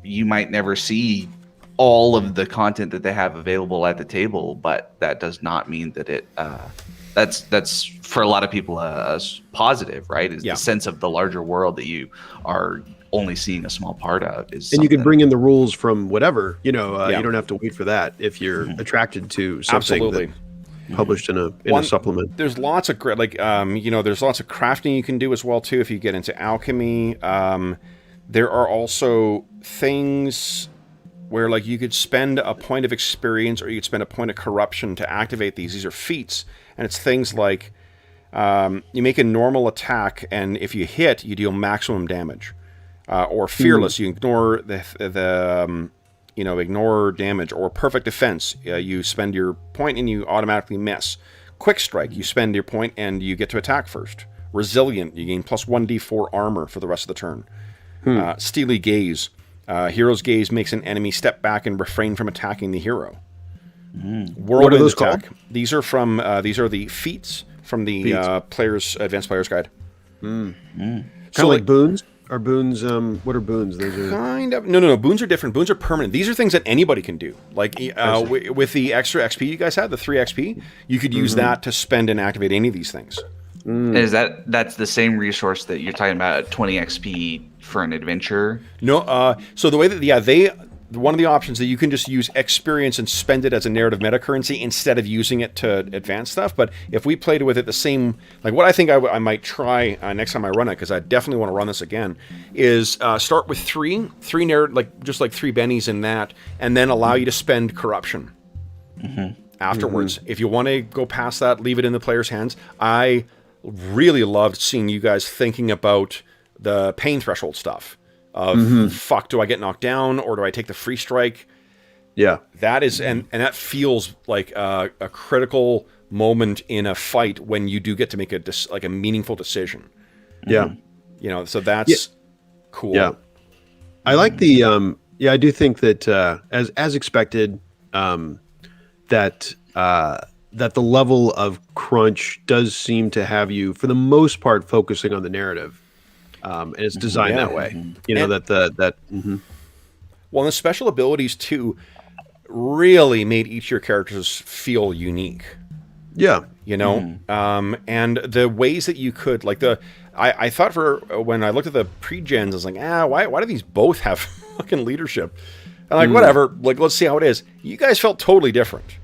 you might never see all of the content that they have available at the table, but that does not mean that it that's for a lot of people a positive, right? Is the sense of the larger world that you are only seeing a small part of. And you can bring in the rules from whatever, you don't have to wait for that if you're attracted to something published in a supplement. There's lots of there's lots of crafting you can do as well too if you get into alchemy. There are also things where like you could spend a point of experience or you could spend a point of corruption to activate these. These are feats, and it's things like you make a normal attack, and if you hit, you deal maximum damage. Or fearless, you ignore ignore damage. Or perfect defense, you spend your point and you automatically miss. Quick strike, you spend your point and you get to attack first. Resilient, you gain plus 1d4 armor for the rest of the turn. Steely gaze, hero's gaze makes an enemy step back and refrain from attacking the hero. What are those attack. called? These are from these are the feats from the Advanced Player's Guide. Kind of like boons. Are boons, what are boons? Those are kind of no. Boons are different. Boons are permanent. These are things that anybody can do. Like with the extra XP you guys had, the 3 XP, you could use that to spend and activate any of these things. Is that's the same resource that you're talking about, 20 XP for an adventure? No. So the way that one of the options that you can just use experience and spend it as a narrative metacurrency instead of using it to advance stuff. But if we played with it the same, like what I think I might try next time I run it, because I definitely want to run this again, is start with three narrative, like just like 3 bennies in that, and then allow you to spend corruption afterwards. If you want to go past that, leave it in the player's hands. I really loved seeing you guys thinking about the pain threshold stuff. of fuck, do I get knocked down or do I take the free strike? Yeah. That is, and that feels like a critical moment in a fight when you do get to make a meaningful decision. Yeah. You know, so that's cool. Yeah. I like the I do think that as expected, that the level of crunch does seem to have you, for the most part, focusing on the narrative, and it's designed that way. You know, Well, the special abilities too really made each of your characters feel unique. Yeah. You know, and the ways that you could, like I thought when I looked at the pre-gens, I was like, why do these both have fucking leadership? And like, whatever, like, let's see how it is. You guys felt totally different.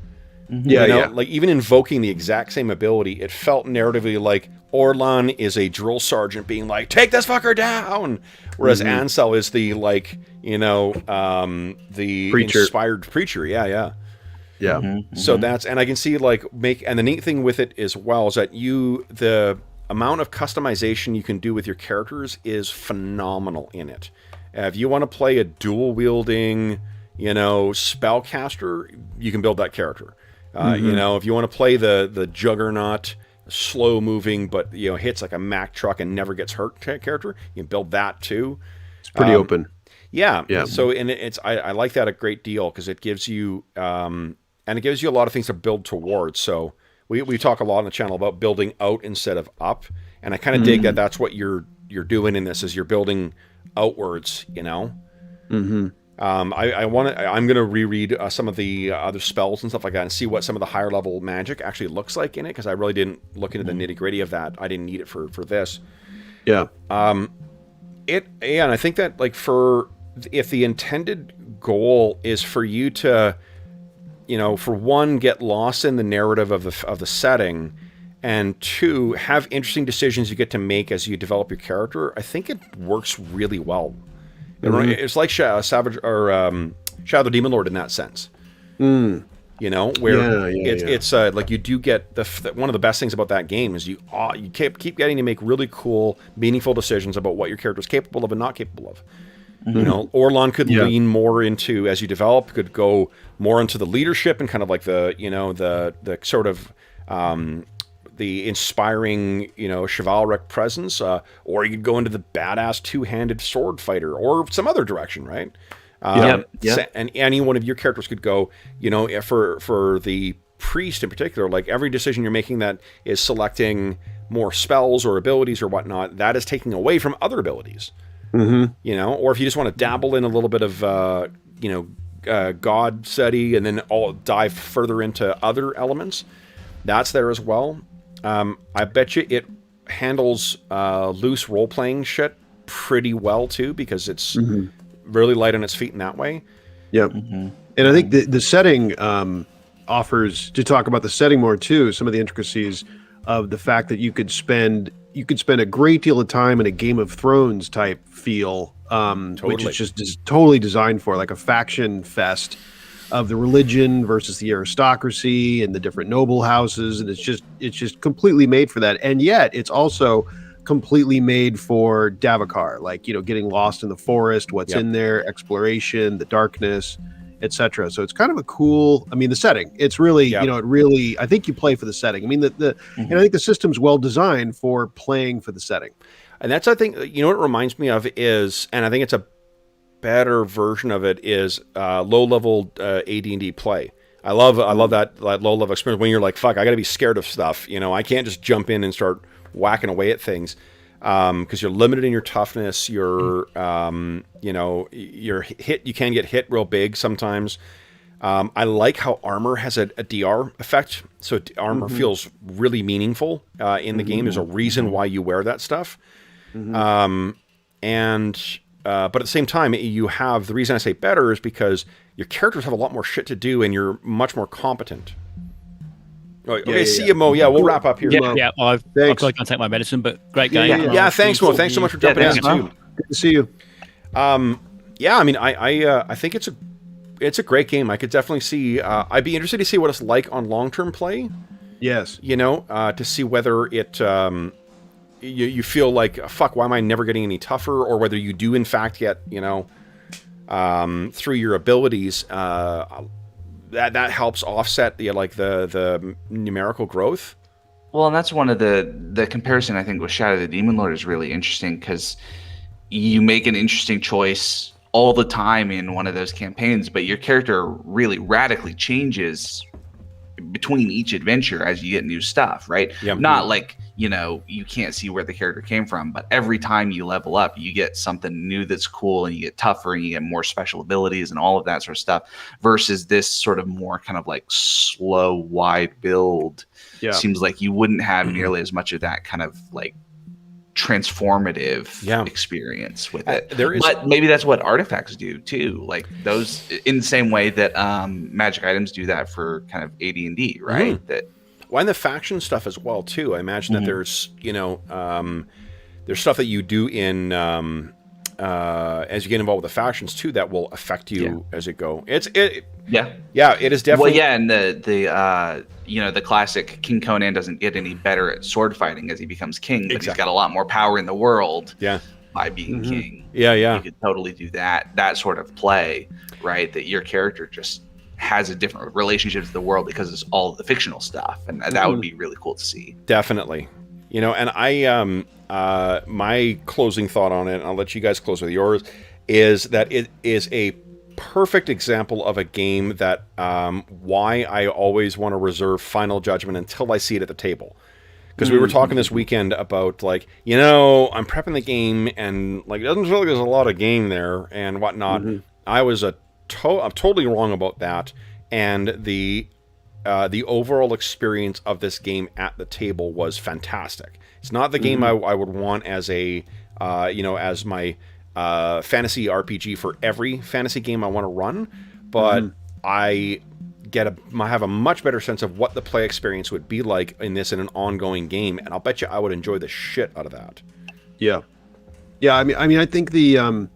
Yeah, you know? Like, even invoking the exact same ability, it felt narratively like Orlan is a drill sergeant being like, take this fucker down! Whereas Ansel is the, like, you know, the preacher. Inspired preacher. Yeah. Yeah. So that's, and I can see, like, and the neat thing with it as well is that the amount of customization you can do with your characters is phenomenal in it. If you want to play a dual-wielding, you know, spellcaster, you can build that character. You know, if you want to play the Juggernaut, slow-moving, but, you know, hits like a Mack truck and never gets hurt character, you can build that too. It's pretty open. Yeah. So, and I like that a great deal because it gives you, and it gives you a lot of things to build towards. So we talk a lot on the channel about building out instead of up, and I kind of dig that that's what you're doing in this, is you're building outwards, you know. I'm gonna reread some of the other spells and stuff like that and see what some of the higher level magic actually looks like in it, because I really didn't look into the nitty gritty of that. I didn't need it for this. Yeah. And I think that, like, if the intended goal is for you to, you know, for one, get lost in the narrative of the setting, and two, have interesting decisions you get to make as you develop your character, I think it works really well. It's like Savage or Shadow Demon Lord in that sense. You know, where it's like you do get one of the best things about that game is you keep getting to make really cool, meaningful decisions about what your character is capable of and not capable of. You know, Orlan could lean more into, as you develop, could go more into the leadership and kind of like the, you know, the sort of the inspiring, you know, chivalric presence, or you could go into the badass two-handed sword fighter, or some other direction, right? And any one of your characters could go, you know, for the priest in particular, like every decision you're making that is selecting more spells or abilities or whatnot, that is taking away from other abilities. You know, or if you just want to dabble in a little bit of, you know, God study and then dive further into other elements, that's there as well. I bet you it handles loose role-playing shit pretty well too, because it's really light on its feet in that way. Yep. And I think the setting offers, to talk about the setting more too, some of the intricacies of the fact that you could spend a great deal of time in a Game of Thrones type feel, which is just totally designed for, like, a faction fest of the religion versus the aristocracy and the different noble houses, and it's just completely made for that. And yet it's also completely made for Davokar, like, you know, getting lost in the forest, what's in there, exploration, the darkness, etc. So it's kind of a cool, I mean, the setting, it's really, you know, it really, I think you play for the setting. I mean, and I think the system's well designed for playing for the setting. And that's, I think, you know, what it reminds me of is, and I think it's a better version of it, is low-level AD&D play. I love that low-level experience when you're like, fuck, I gotta be scared of stuff. You know, I can't just jump in and start whacking away at things, because you're limited in your toughness. You're, you know, you're hit. You can get hit real big sometimes. I like how armor has a DR effect, so armor feels really meaningful in the game. There's a reason why you wear that stuff, but at the same time, you have, the reason I say better is because your characters have a lot more shit to do and you're much more competent. Okay, see you, Mo. Yeah, we'll wrap up here. Yeah, I've got to go and take my medicine, but great game. Yeah, thanks, Mo. Thanks so much for jumping in, too. Good to see you. Yeah, I mean, I think it's a great game. I could definitely see, I'd be interested to see what it's like on long-term play. Yes. You know, to see whether it, you feel like, fuck, why am I never getting any tougher? Or whether you do in fact get, through your abilities, that helps offset the numerical growth. Well, and that's one of the comparison I think with Shadow of the Demon Lord is really interesting, because you make an interesting choice all the time in one of those campaigns, but your character really radically changes between each adventure as you get new stuff, right? Yep. Not like, you can't see where the character came from, but every time you level up, you get something new that's cool, and you get tougher, and you get more special abilities and all of that sort of stuff, versus this sort of more kind of like slow, wide build. Yeah. Seems like you wouldn't have nearly as much of that kind of like transformative experience with it. But maybe that's what artifacts do too, like those, in the same way that magic items do that for kind of AD&D, right? And the faction stuff as well too. I imagine that there's there's stuff that you do in as you get involved with the factions too that will affect you as it go. It is definitely. Well, and the classic King Conan doesn't get any better at sword fighting as he becomes king, but he's got a lot more power in the world by being king. You could totally do that sort of play, right? That your character just has a different relationship to the world because it's all the fictional stuff, and that would be really cool to see. Definitely. And I my closing thought on it, and I'll let you guys close with yours, is that it is a perfect example of a game that why I always want to reserve final judgment until I see it at the table. Because we were talking this weekend about I'm prepping the game, and it doesn't feel like there's a lot of game there and whatnot. I was I'm totally wrong about that, and the overall experience of this game at the table was fantastic. It's not the game I would want as a as my fantasy RPG for every fantasy game I want to run, but I have a much better sense of what the play experience would be like in an ongoing game, and I'll bet you I would enjoy the shit out of that. Yeah. I mean, I think it's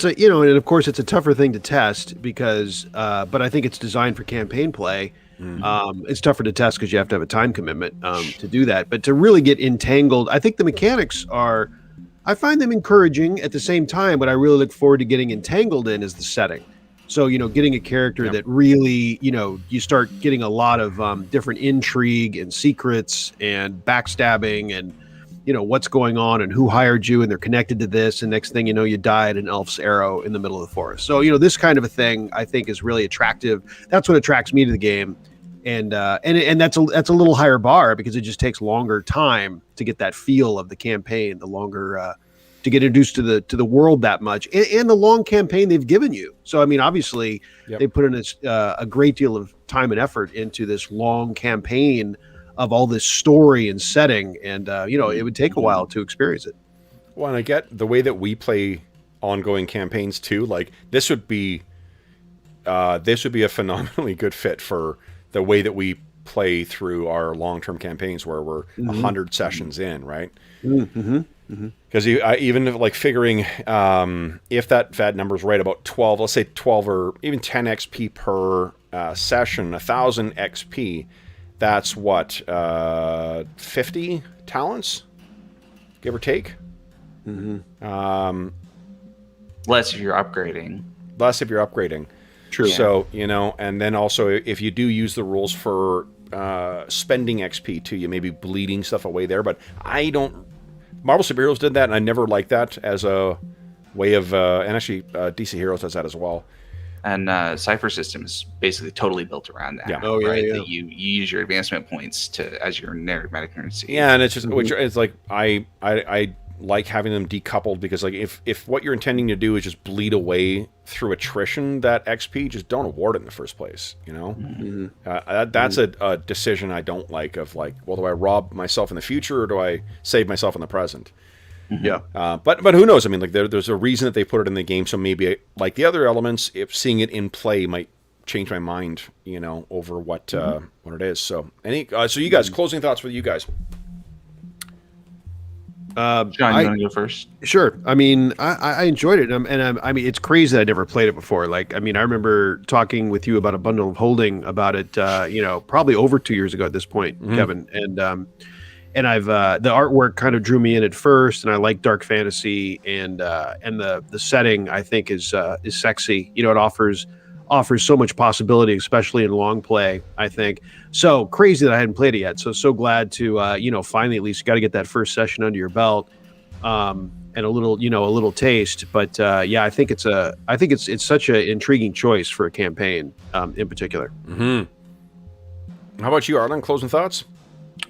a and of course it's a tougher thing to test because, but I think it's designed for campaign play. It's tougher to test because you have to have a time commitment to do that. But to really get entangled, I think the mechanics I find them encouraging at the same time. What I really look forward to getting entangled in is the setting. So, getting a character that really, you start getting a lot of different intrigue and secrets and backstabbing and, what's going on and who hired you, and they're connected to this. And next thing you know, you die at an elf's arrow in the middle of the forest. So, this kind of a thing I think is really attractive. That's what attracts me to the game. And that's a little higher bar because it just takes longer time to get that feel of the campaign, the longer to get introduced to the world that much, and the long campaign they've given you. So, I mean, obviously they put in a great deal of time and effort into this long campaign of all this story and setting. And, it would take a while to experience it. Well, and I get the way that we play ongoing campaigns too. Like this would be a phenomenally good fit for the way that we play through our long-term campaigns where we're 100 sessions in, right? Because even figuring if that number's right, about 12, let's say 12 or even 10 XP per session, 1,000 XP, that's what, 50 talents, give or take? Less if you're upgrading. True. So, and then also if you do use the rules for spending XP too, you may be bleeding stuff away there, but Marvel Superheroes did that, and I never liked that as a way of, and actually DC Heroes does that as well. And Cypher System is basically totally built around that. Yeah. That you use your advancement points as your narrative currency. Yeah, and it's just which it's like I like having them decoupled because if what you're intending to do is just bleed away through attrition that XP, just don't award it in the first place. That's a decision I don't like. Of do I rob myself in the future or do I save myself in the present? But who knows? I mean, there's a reason that they put it in the game, so maybe like the other elements, if seeing it in play might change my mind, over what it is. So so you guys, closing thoughts for you guys. John, you want to go first? Sure. I mean, I enjoyed it, and I mean, it's crazy that I never played it before. I remember talking with you about a bundle of holding about it, probably over 2 years ago at this point, Kevin, and and I've the artwork kind of drew me in at first, and I like dark fantasy, and the setting I think is sexy. You know, it offers so much possibility, especially in long play. I think so crazy that I hadn't played it yet. So glad to finally at least got to get that first session under your belt, and a little taste. But yeah, I think it's such an intriguing choice for a campaign in particular. Mm-hmm. How about you, Arlen? Closing thoughts?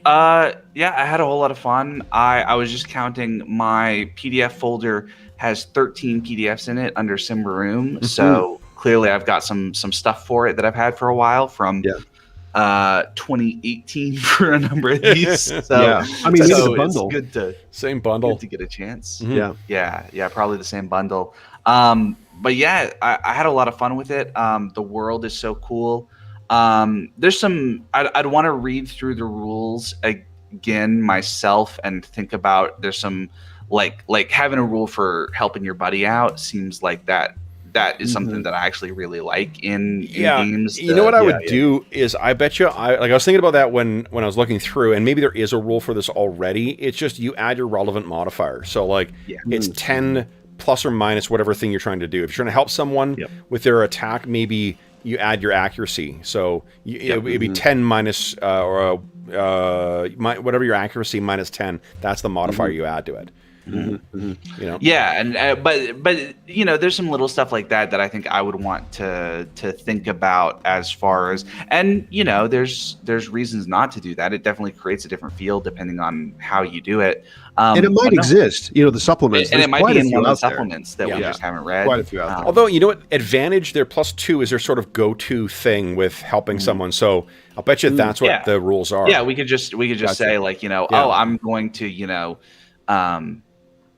Yeah, I had a whole lot of fun. I was just counting, my PDF folder has 13 PDFs in it under Symbaroum. Mm-hmm. So clearly I've got some stuff for it that I've had for a while from 2018 for a number of these. So yeah, I mean, so the bundle. It's good to same bundle to get a chance. Mm-hmm. Yeah, probably the same bundle. But yeah, I had a lot of fun with it. The world is so cool. There's some I'd want to read through the rules again myself and think about, there's some like having a rule for helping your buddy out seems like that is something that I actually really like in games. You know what I would do is, I bet you I was thinking about that when I was looking through, and maybe there is a rule for this already. It's just you add your relevant modifier. So like it's 10 plus or minus whatever thing you're trying to do. If you're trying to help someone with their attack, maybe you add your accuracy. So it'd be 10 minus whatever your accuracy minus 10. That's the modifier you add to it. You know. Yeah, and but you know, there's some little stuff like that I think I would want to think about, as far as, and you know, there's reasons not to do that. It definitely creates a different feel depending on how you do it. And it might exist, you know, the supplements. And it might be in one of the supplements that we just haven't read. Quite a few out there. Although, you know what, Advantage, their +2 is their sort of go-to thing with helping someone. So I'll bet you that's what the rules are. Yeah, we could just say, like, you know, oh, I'm going to, you know,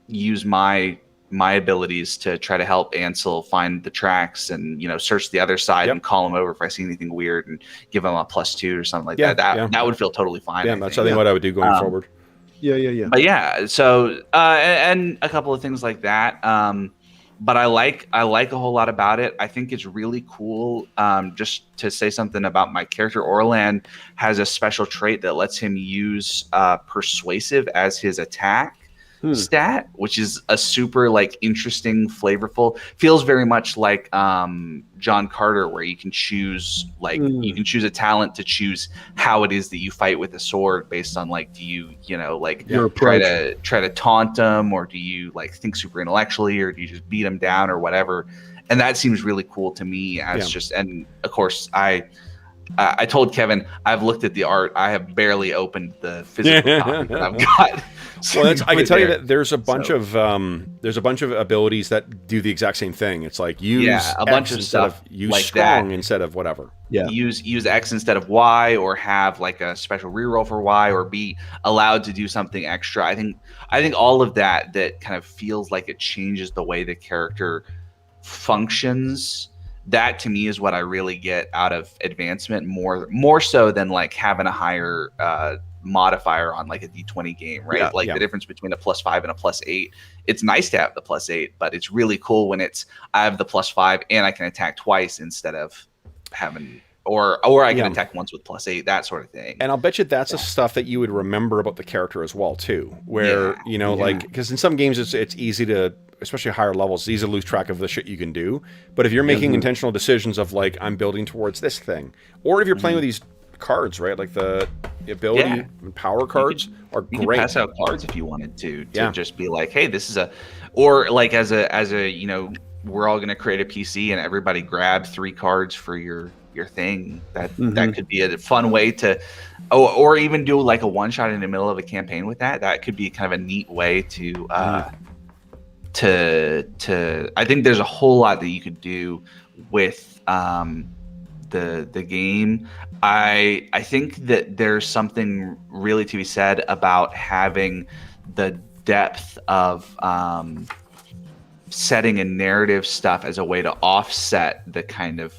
use my abilities to try to help Ansel find the tracks, and, you know, search the other side and call him over if I see anything weird, and give him a +2 or something like that. That would feel totally fine. Yeah, that's what I would do going forward. Yeah. But yeah, so and a couple of things like that. But I like a whole lot about it. I think it's really cool. Just to say something about my character, Orlan has a special trait that lets him use persuasive as his attack stat, which is a super like interesting, flavorful. Feels very much like John Carter, where you can choose you can choose a talent to choose how it is that you fight with a sword, based on like, do you know, like try to taunt them, or do you like think super intellectually, or do you just beat them down or whatever. And that seems really cool to me as just, and of course I told Kevin, I've looked at the art. I have barely opened the physical copy that I've got. So I can tell you that there's a bunch of abilities that do the exact same thing. It's like use a bunch of stuff, use like strong that. Instead of whatever. Yeah. Use X instead of Y, or have like a special reroll for Y, or be allowed to do something extra. I think all of that kind of feels like it changes the way the character functions. That to me is what I really get out of advancement, more so than like having a higher modifier on like a D20 game, right? The difference between a +5 and a +8. It's nice to have the +8, but it's really cool when I have the +5 and I can attack twice instead of having, or I can attack once with +8, that sort of thing. And I'll bet you that's the stuff that you would remember about the character as well too, where you know, like, because in some games it's easy to, especially higher levels, it's easy to lose track of the shit you can do. But if you're making intentional decisions of like, I'm building towards this thing, or if you're playing with these cards, right, like the ability and power cards are great. You can pass out cards if you wanted to just be like, hey, this is or like as a you know, we're all going to create a PC and everybody grab 3 cards for your thing. That could be a fun way to, or even do like a one shot in the middle of a campaign with that. That could be kind of a neat way to I think there's a whole lot that you could do with the game. I think that there's something really to be said about having the depth of setting and narrative stuff as a way to offset the kind of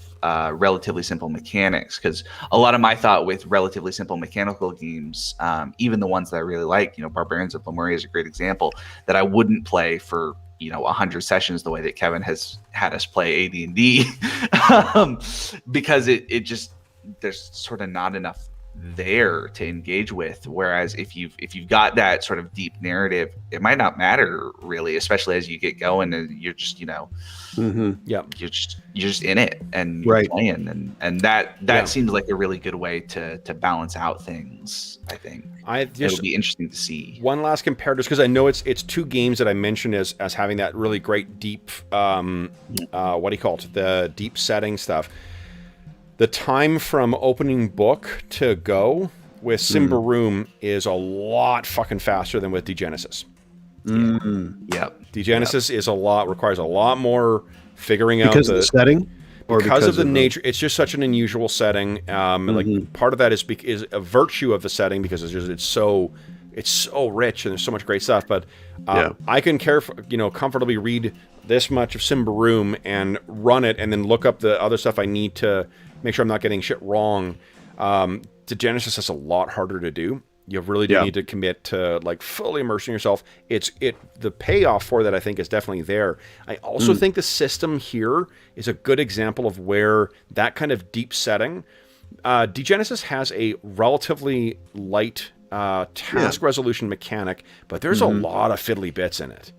relatively simple mechanics, because a lot of my thought with relatively simple mechanical games, even the ones that I really like, you know, Barbarians of Lemuria is a great example, that I wouldn't play for, you know, 100 sessions the way that Kevin has had us play AD&D, because it just, there's sort of not enough there to engage with. Whereas if you've got that sort of deep narrative, it might not matter really, especially as you get going and you're just Yeah. you're just in it and you're playing, and that seems like a really good way to balance out things. I think it'll be interesting to see. One last comparative, because I know it's two games that I mentioned as having that really great deep what do you call it, the deep setting stuff. The time from opening book to go with Symbaroum is a lot fucking faster than with Degenesis. Yep. Degenesis requires a lot more figuring out because of the setting, or because of the nature. It's just such an unusual setting. Like part of that is a virtue of the setting, because it's so rich and there's so much great stuff. But I can comfortably read this much of Symbaroum and run it, and then look up the other stuff I need to make sure I'm not getting shit wrong. Degenesis is a lot harder to do. You really do need to commit to like fully immersing yourself. The payoff for that, I think, is definitely there. I also think the system here is a good example of where that kind of deep setting. Degenesis has a relatively light task resolution mechanic, but there's a lot of fiddly bits in it.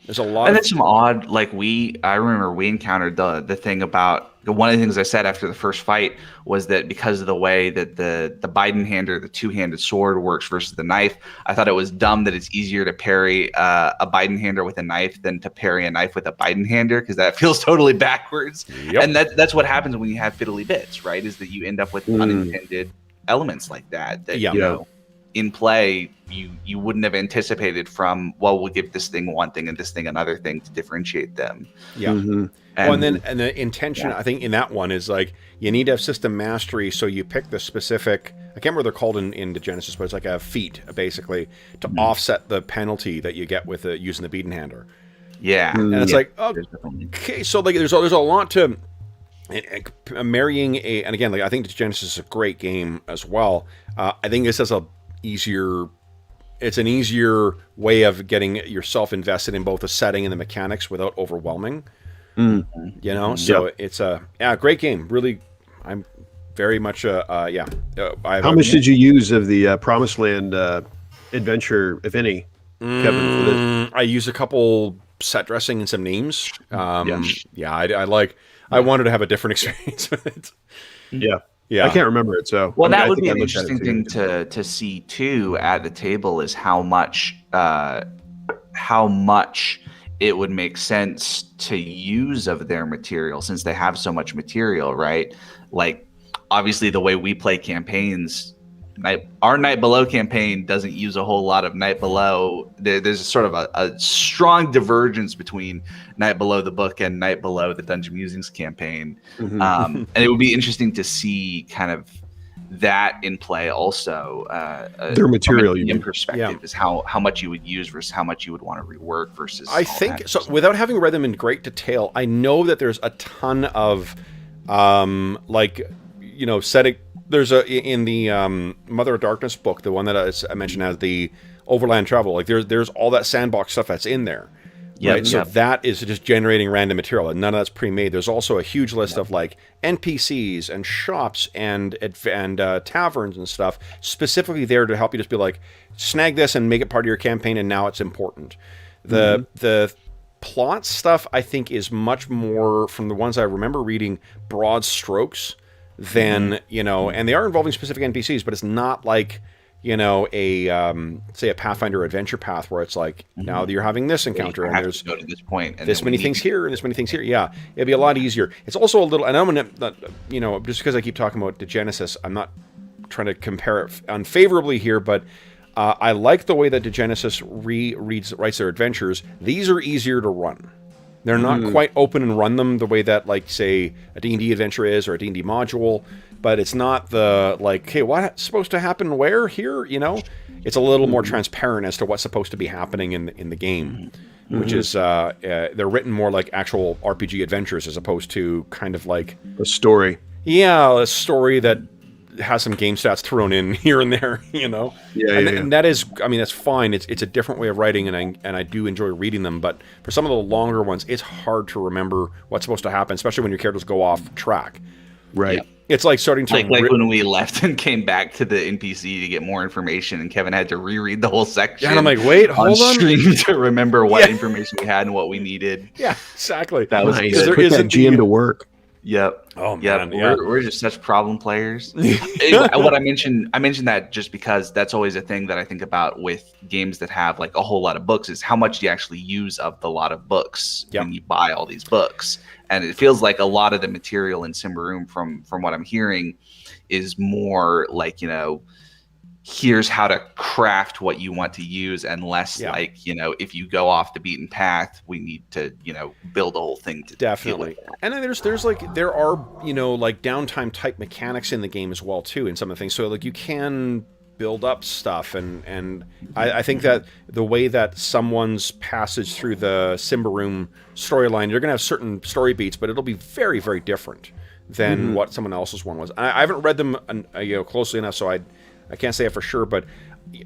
There's a lot. And that's some odd. Like I remember we encountered the thing about one of the things I said after the first fight was that because of the way that the Biden-hander, the two-handed sword works versus the knife, I thought it was dumb that it's easier to parry a Biden-hander with a knife than to parry a knife with a Biden-hander, because that feels totally backwards. Yep. And that's what happens when you have fiddly bits, right? Is that you end up with unintended elements like that you know, in play you wouldn't have anticipated from, well, we'll give this thing one thing and this thing another thing to differentiate them. And the intention, I think, in that one is like you need to have system mastery, so you pick the specific, I can't remember what they're called in Degenesis, but it's like a feat basically to offset the penalty that you get with using the beaten hander. And it's like, okay, so like there's a lot to marrying and again, like I think Degenesis is a great game as well. I think this has it's an easier way of getting yourself invested in both the setting and the mechanics without overwhelming. You know, so it's a great game. Really, I'm very much how much did you use of the Promised Land adventure, if any, Kevin? For this? I used a couple set dressing and some names. I wanted to have a different experience with it. I can't remember it. So that would be an interesting thing to see too at the table, is how much it would make sense to use of their material, since they have so much material, right? Like obviously the way we play campaigns, our Night Below campaign doesn't use a whole lot of Night Below. There's sort of a strong divergence between Night Below the book and Night Below the Dungeon Musings campaign. And it would be interesting to see kind of that in play also. Their material, in perspective, is how much you would use versus how much you would want to rework versus. I think so. Without having read them in great detail, I know that there's a ton of setting. There's in the Mother of Darkness book, the one that I mentioned as the overland travel. Like there's all that sandbox stuff that's in there. So that is just generating random material, and none of that's pre-made. There's also a huge list of like NPCs and shops and taverns and stuff specifically there to help you just be like, snag this and make it part of your campaign, and now it's important. The plot stuff, I think, is much more, from the ones I remember reading, broad strokes than, and they are involving specific NPCs, but it's not like, say a Pathfinder adventure path where it's like, now that you're having this encounter and there's go to this point and this many things here and this many things here. Yeah, it'd be a lot easier. It's also a little, and I'm gonna, just because I keep talking about Degenesis, I'm not trying to compare it unfavorably here, but I like the way that Degenesis writes their adventures. These are easier to run. They're not quite open and run them the way that, like, say, a D&D adventure is, or a D&D module, but it's not the, like, hey, what's supposed to happen where here, It's a little more transparent as to what's supposed to be happening in the game, which is, they're written more like actual RPG adventures as opposed to kind of like... a story. Yeah, a story that has some game stats thrown in here and there, And that is, I mean, that's fine. It's a different way of writing, and I do enjoy reading them. But for some of the longer ones, it's hard to remember what's supposed to happen, especially when your characters go off track. Right. Yeah. It's like starting to Like when we left and came back to the NPC to get more information, and Kevin had to reread the whole section. Yeah, and I'm like, wait, hold on. Stream to remember what information we had and what we needed. Yeah, exactly. That was Nice. good. Put that GM to work. Yep. Oh Yep. man, yeah. We're just such problem players. What I mentioned that just because that's always a thing that I think about with games that have like a whole lot of books is how much you actually use of the lot of books when you buy all these books. And it feels like a lot of the material in Symbaroum from what I'm hearing is more like, here's how to craft what you want to use, and less like, if you go off the beaten path, we need to, build a whole thing to definitely. deal with that. And then there are, like downtime type mechanics in the game as well too, in some of the things. So like you can build up stuff, and I think that the way that someone's passage through the Symbaroum storyline, you're going to have certain story beats, but it'll be very, very different than what someone else's one was. I haven't read them closely enough, so I can't say it for sure, but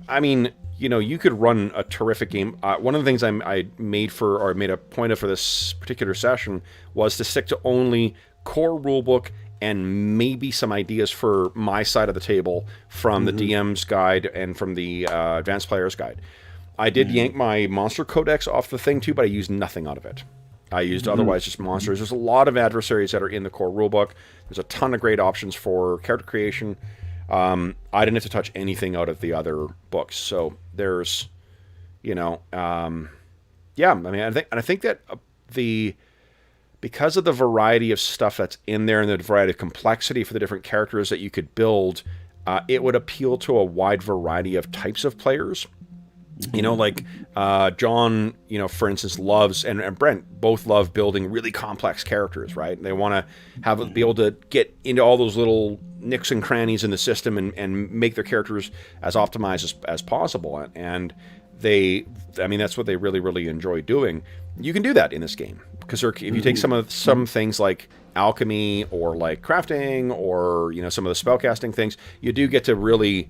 I mean, you could run a terrific game. One of the things I made a point of for this particular session was to stick to only core rulebook and maybe some ideas for my side of the table from the DM's guide and from the advanced player's guide. I did yank my monster codex off the thing too, but I used nothing out of it. I used otherwise just monsters. There's a lot of adversaries that are in the core rulebook. There's a ton of great options for character creation. I didn't have to touch anything out of the other books. So there's, I mean, I think that because of the variety of stuff that's in there and the variety of complexity for the different characters that you could build, it would appeal to a wide variety of types of players. Like John, for instance, loves, and Brent both love building really complex characters, right? They want to be able to get into all those little nicks and crannies in the system and make their characters as optimized as possible. And that's what they really, really enjoy doing. You can do that in this game because if you take some things like alchemy or like crafting or some of the spellcasting things, you do get to really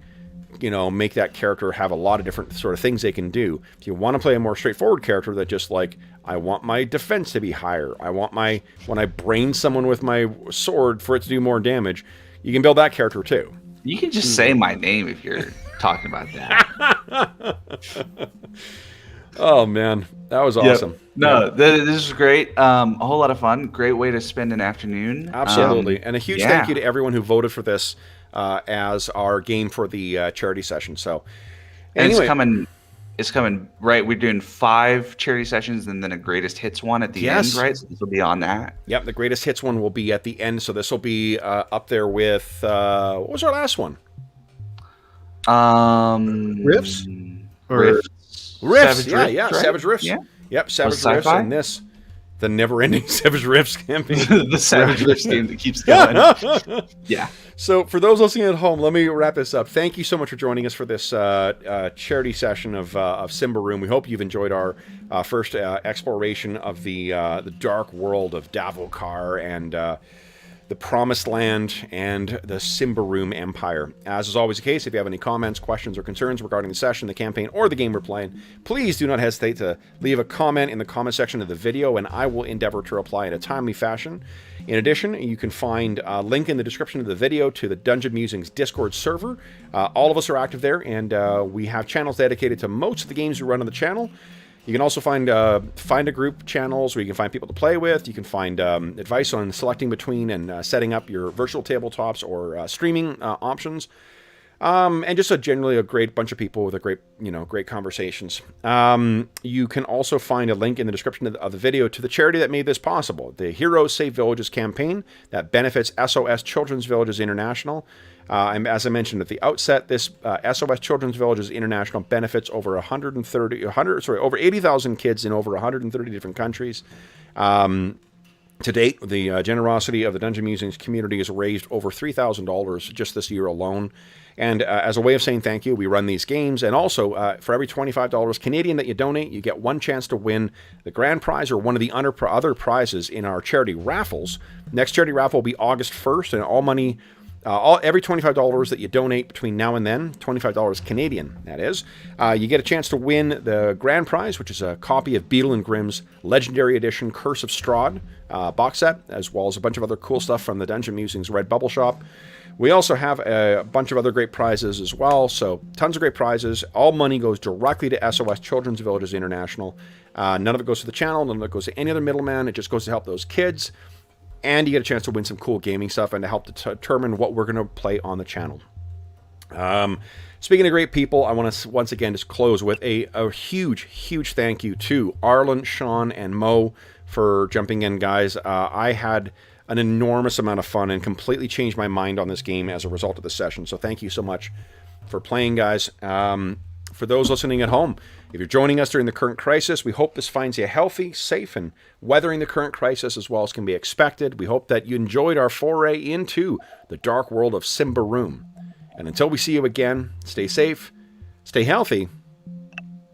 make that character have a lot of different sort of things they can do. If you want to play a more straightforward character that just like, I want my defense to be higher, I want when I brain someone with my sword for it to do more damage, you can build that character too. You can just say my name if you're talking about that. Oh man, that was awesome. No, this is great. A whole lot of fun. Great way to spend an afternoon. Absolutely. And a huge thank you to everyone who voted for this as our game for the charity session. So anyway. And it's coming right. We're doing 5 charity sessions and then a greatest hits one at the end, right? So this will be on that. Yep, the greatest hits one will be at the end. So this will be up there with what was our last one? Rifts? Rifts, Savage Rifts, right? Savage Rifts. Yeah. Yep, Savage Rifts, and this, the never-ending Savage Rifts campaign. The Savage Rifts game that keeps going. Yeah. So for those listening at home, let me wrap this up. Thank you so much for joining us for this charity session of Symbaroum. We hope you've enjoyed our first exploration of the dark world of Davokar and the Promised Land, and the Symbaroum Empire. As is always the case, if you have any comments, questions, or concerns regarding the session, the campaign, or the game we're playing, please do not hesitate to leave a comment in the comment section of the video, and I will endeavor to reply in a timely fashion. In addition, you can find a link in the description of the video to the Dungeon Musings Discord server. All of us are active there, and we have channels dedicated to most of the games we run on the channel. You can also find a group channels where you can find people to play with. You can find advice on selecting between and setting up your virtual tabletops or streaming options. And just generally a great bunch of people with a great conversations. You can also find a link in the description of the video to the charity that made this possible, the Heroes Save Villages campaign that benefits SOS Children's Villages International. And as I mentioned at the outset, this SOS Children's Villages International benefits over 80,000 kids in over 130 different countries. To date, the generosity of the Dungeon Musings community has raised over $3,000 just this year alone. And as a way of saying thank you, we run these games. And also, for every $25 Canadian that you donate, you get one chance to win the grand prize or one of the other prizes in our charity raffles. Next charity raffle will be August 1st, and all money Every $25 that you donate between now and then, $25 Canadian, that is, you get a chance to win the grand prize, which is a copy of Beadle and Grimm's Legendary Edition Curse of Strahd box set, as well as a bunch of other cool stuff from the Dungeon Musings Red Bubble Shop. We also have a bunch of other great prizes as well, so tons of great prizes. All money goes directly to SOS Children's Villages International. None of it goes to the channel, none of it goes to any other middleman. It just goes to help those kids. And you get a chance to win some cool gaming stuff and to help determine what we're going to play on the channel. Speaking of great people, I want to once again just close with a huge, huge thank you to Arlen, Sean, and Mo for jumping in, guys. I had an enormous amount of fun and completely changed my mind on this game as a result of the session. So thank you so much for playing, guys. For those listening at home, if you're joining us during the current crisis, we hope this finds you healthy, safe, and weathering the current crisis as well as can be expected. We hope that you enjoyed our foray into the dark world of Symbaroum. And until we see you again, stay safe, stay healthy,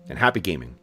and happy gaming.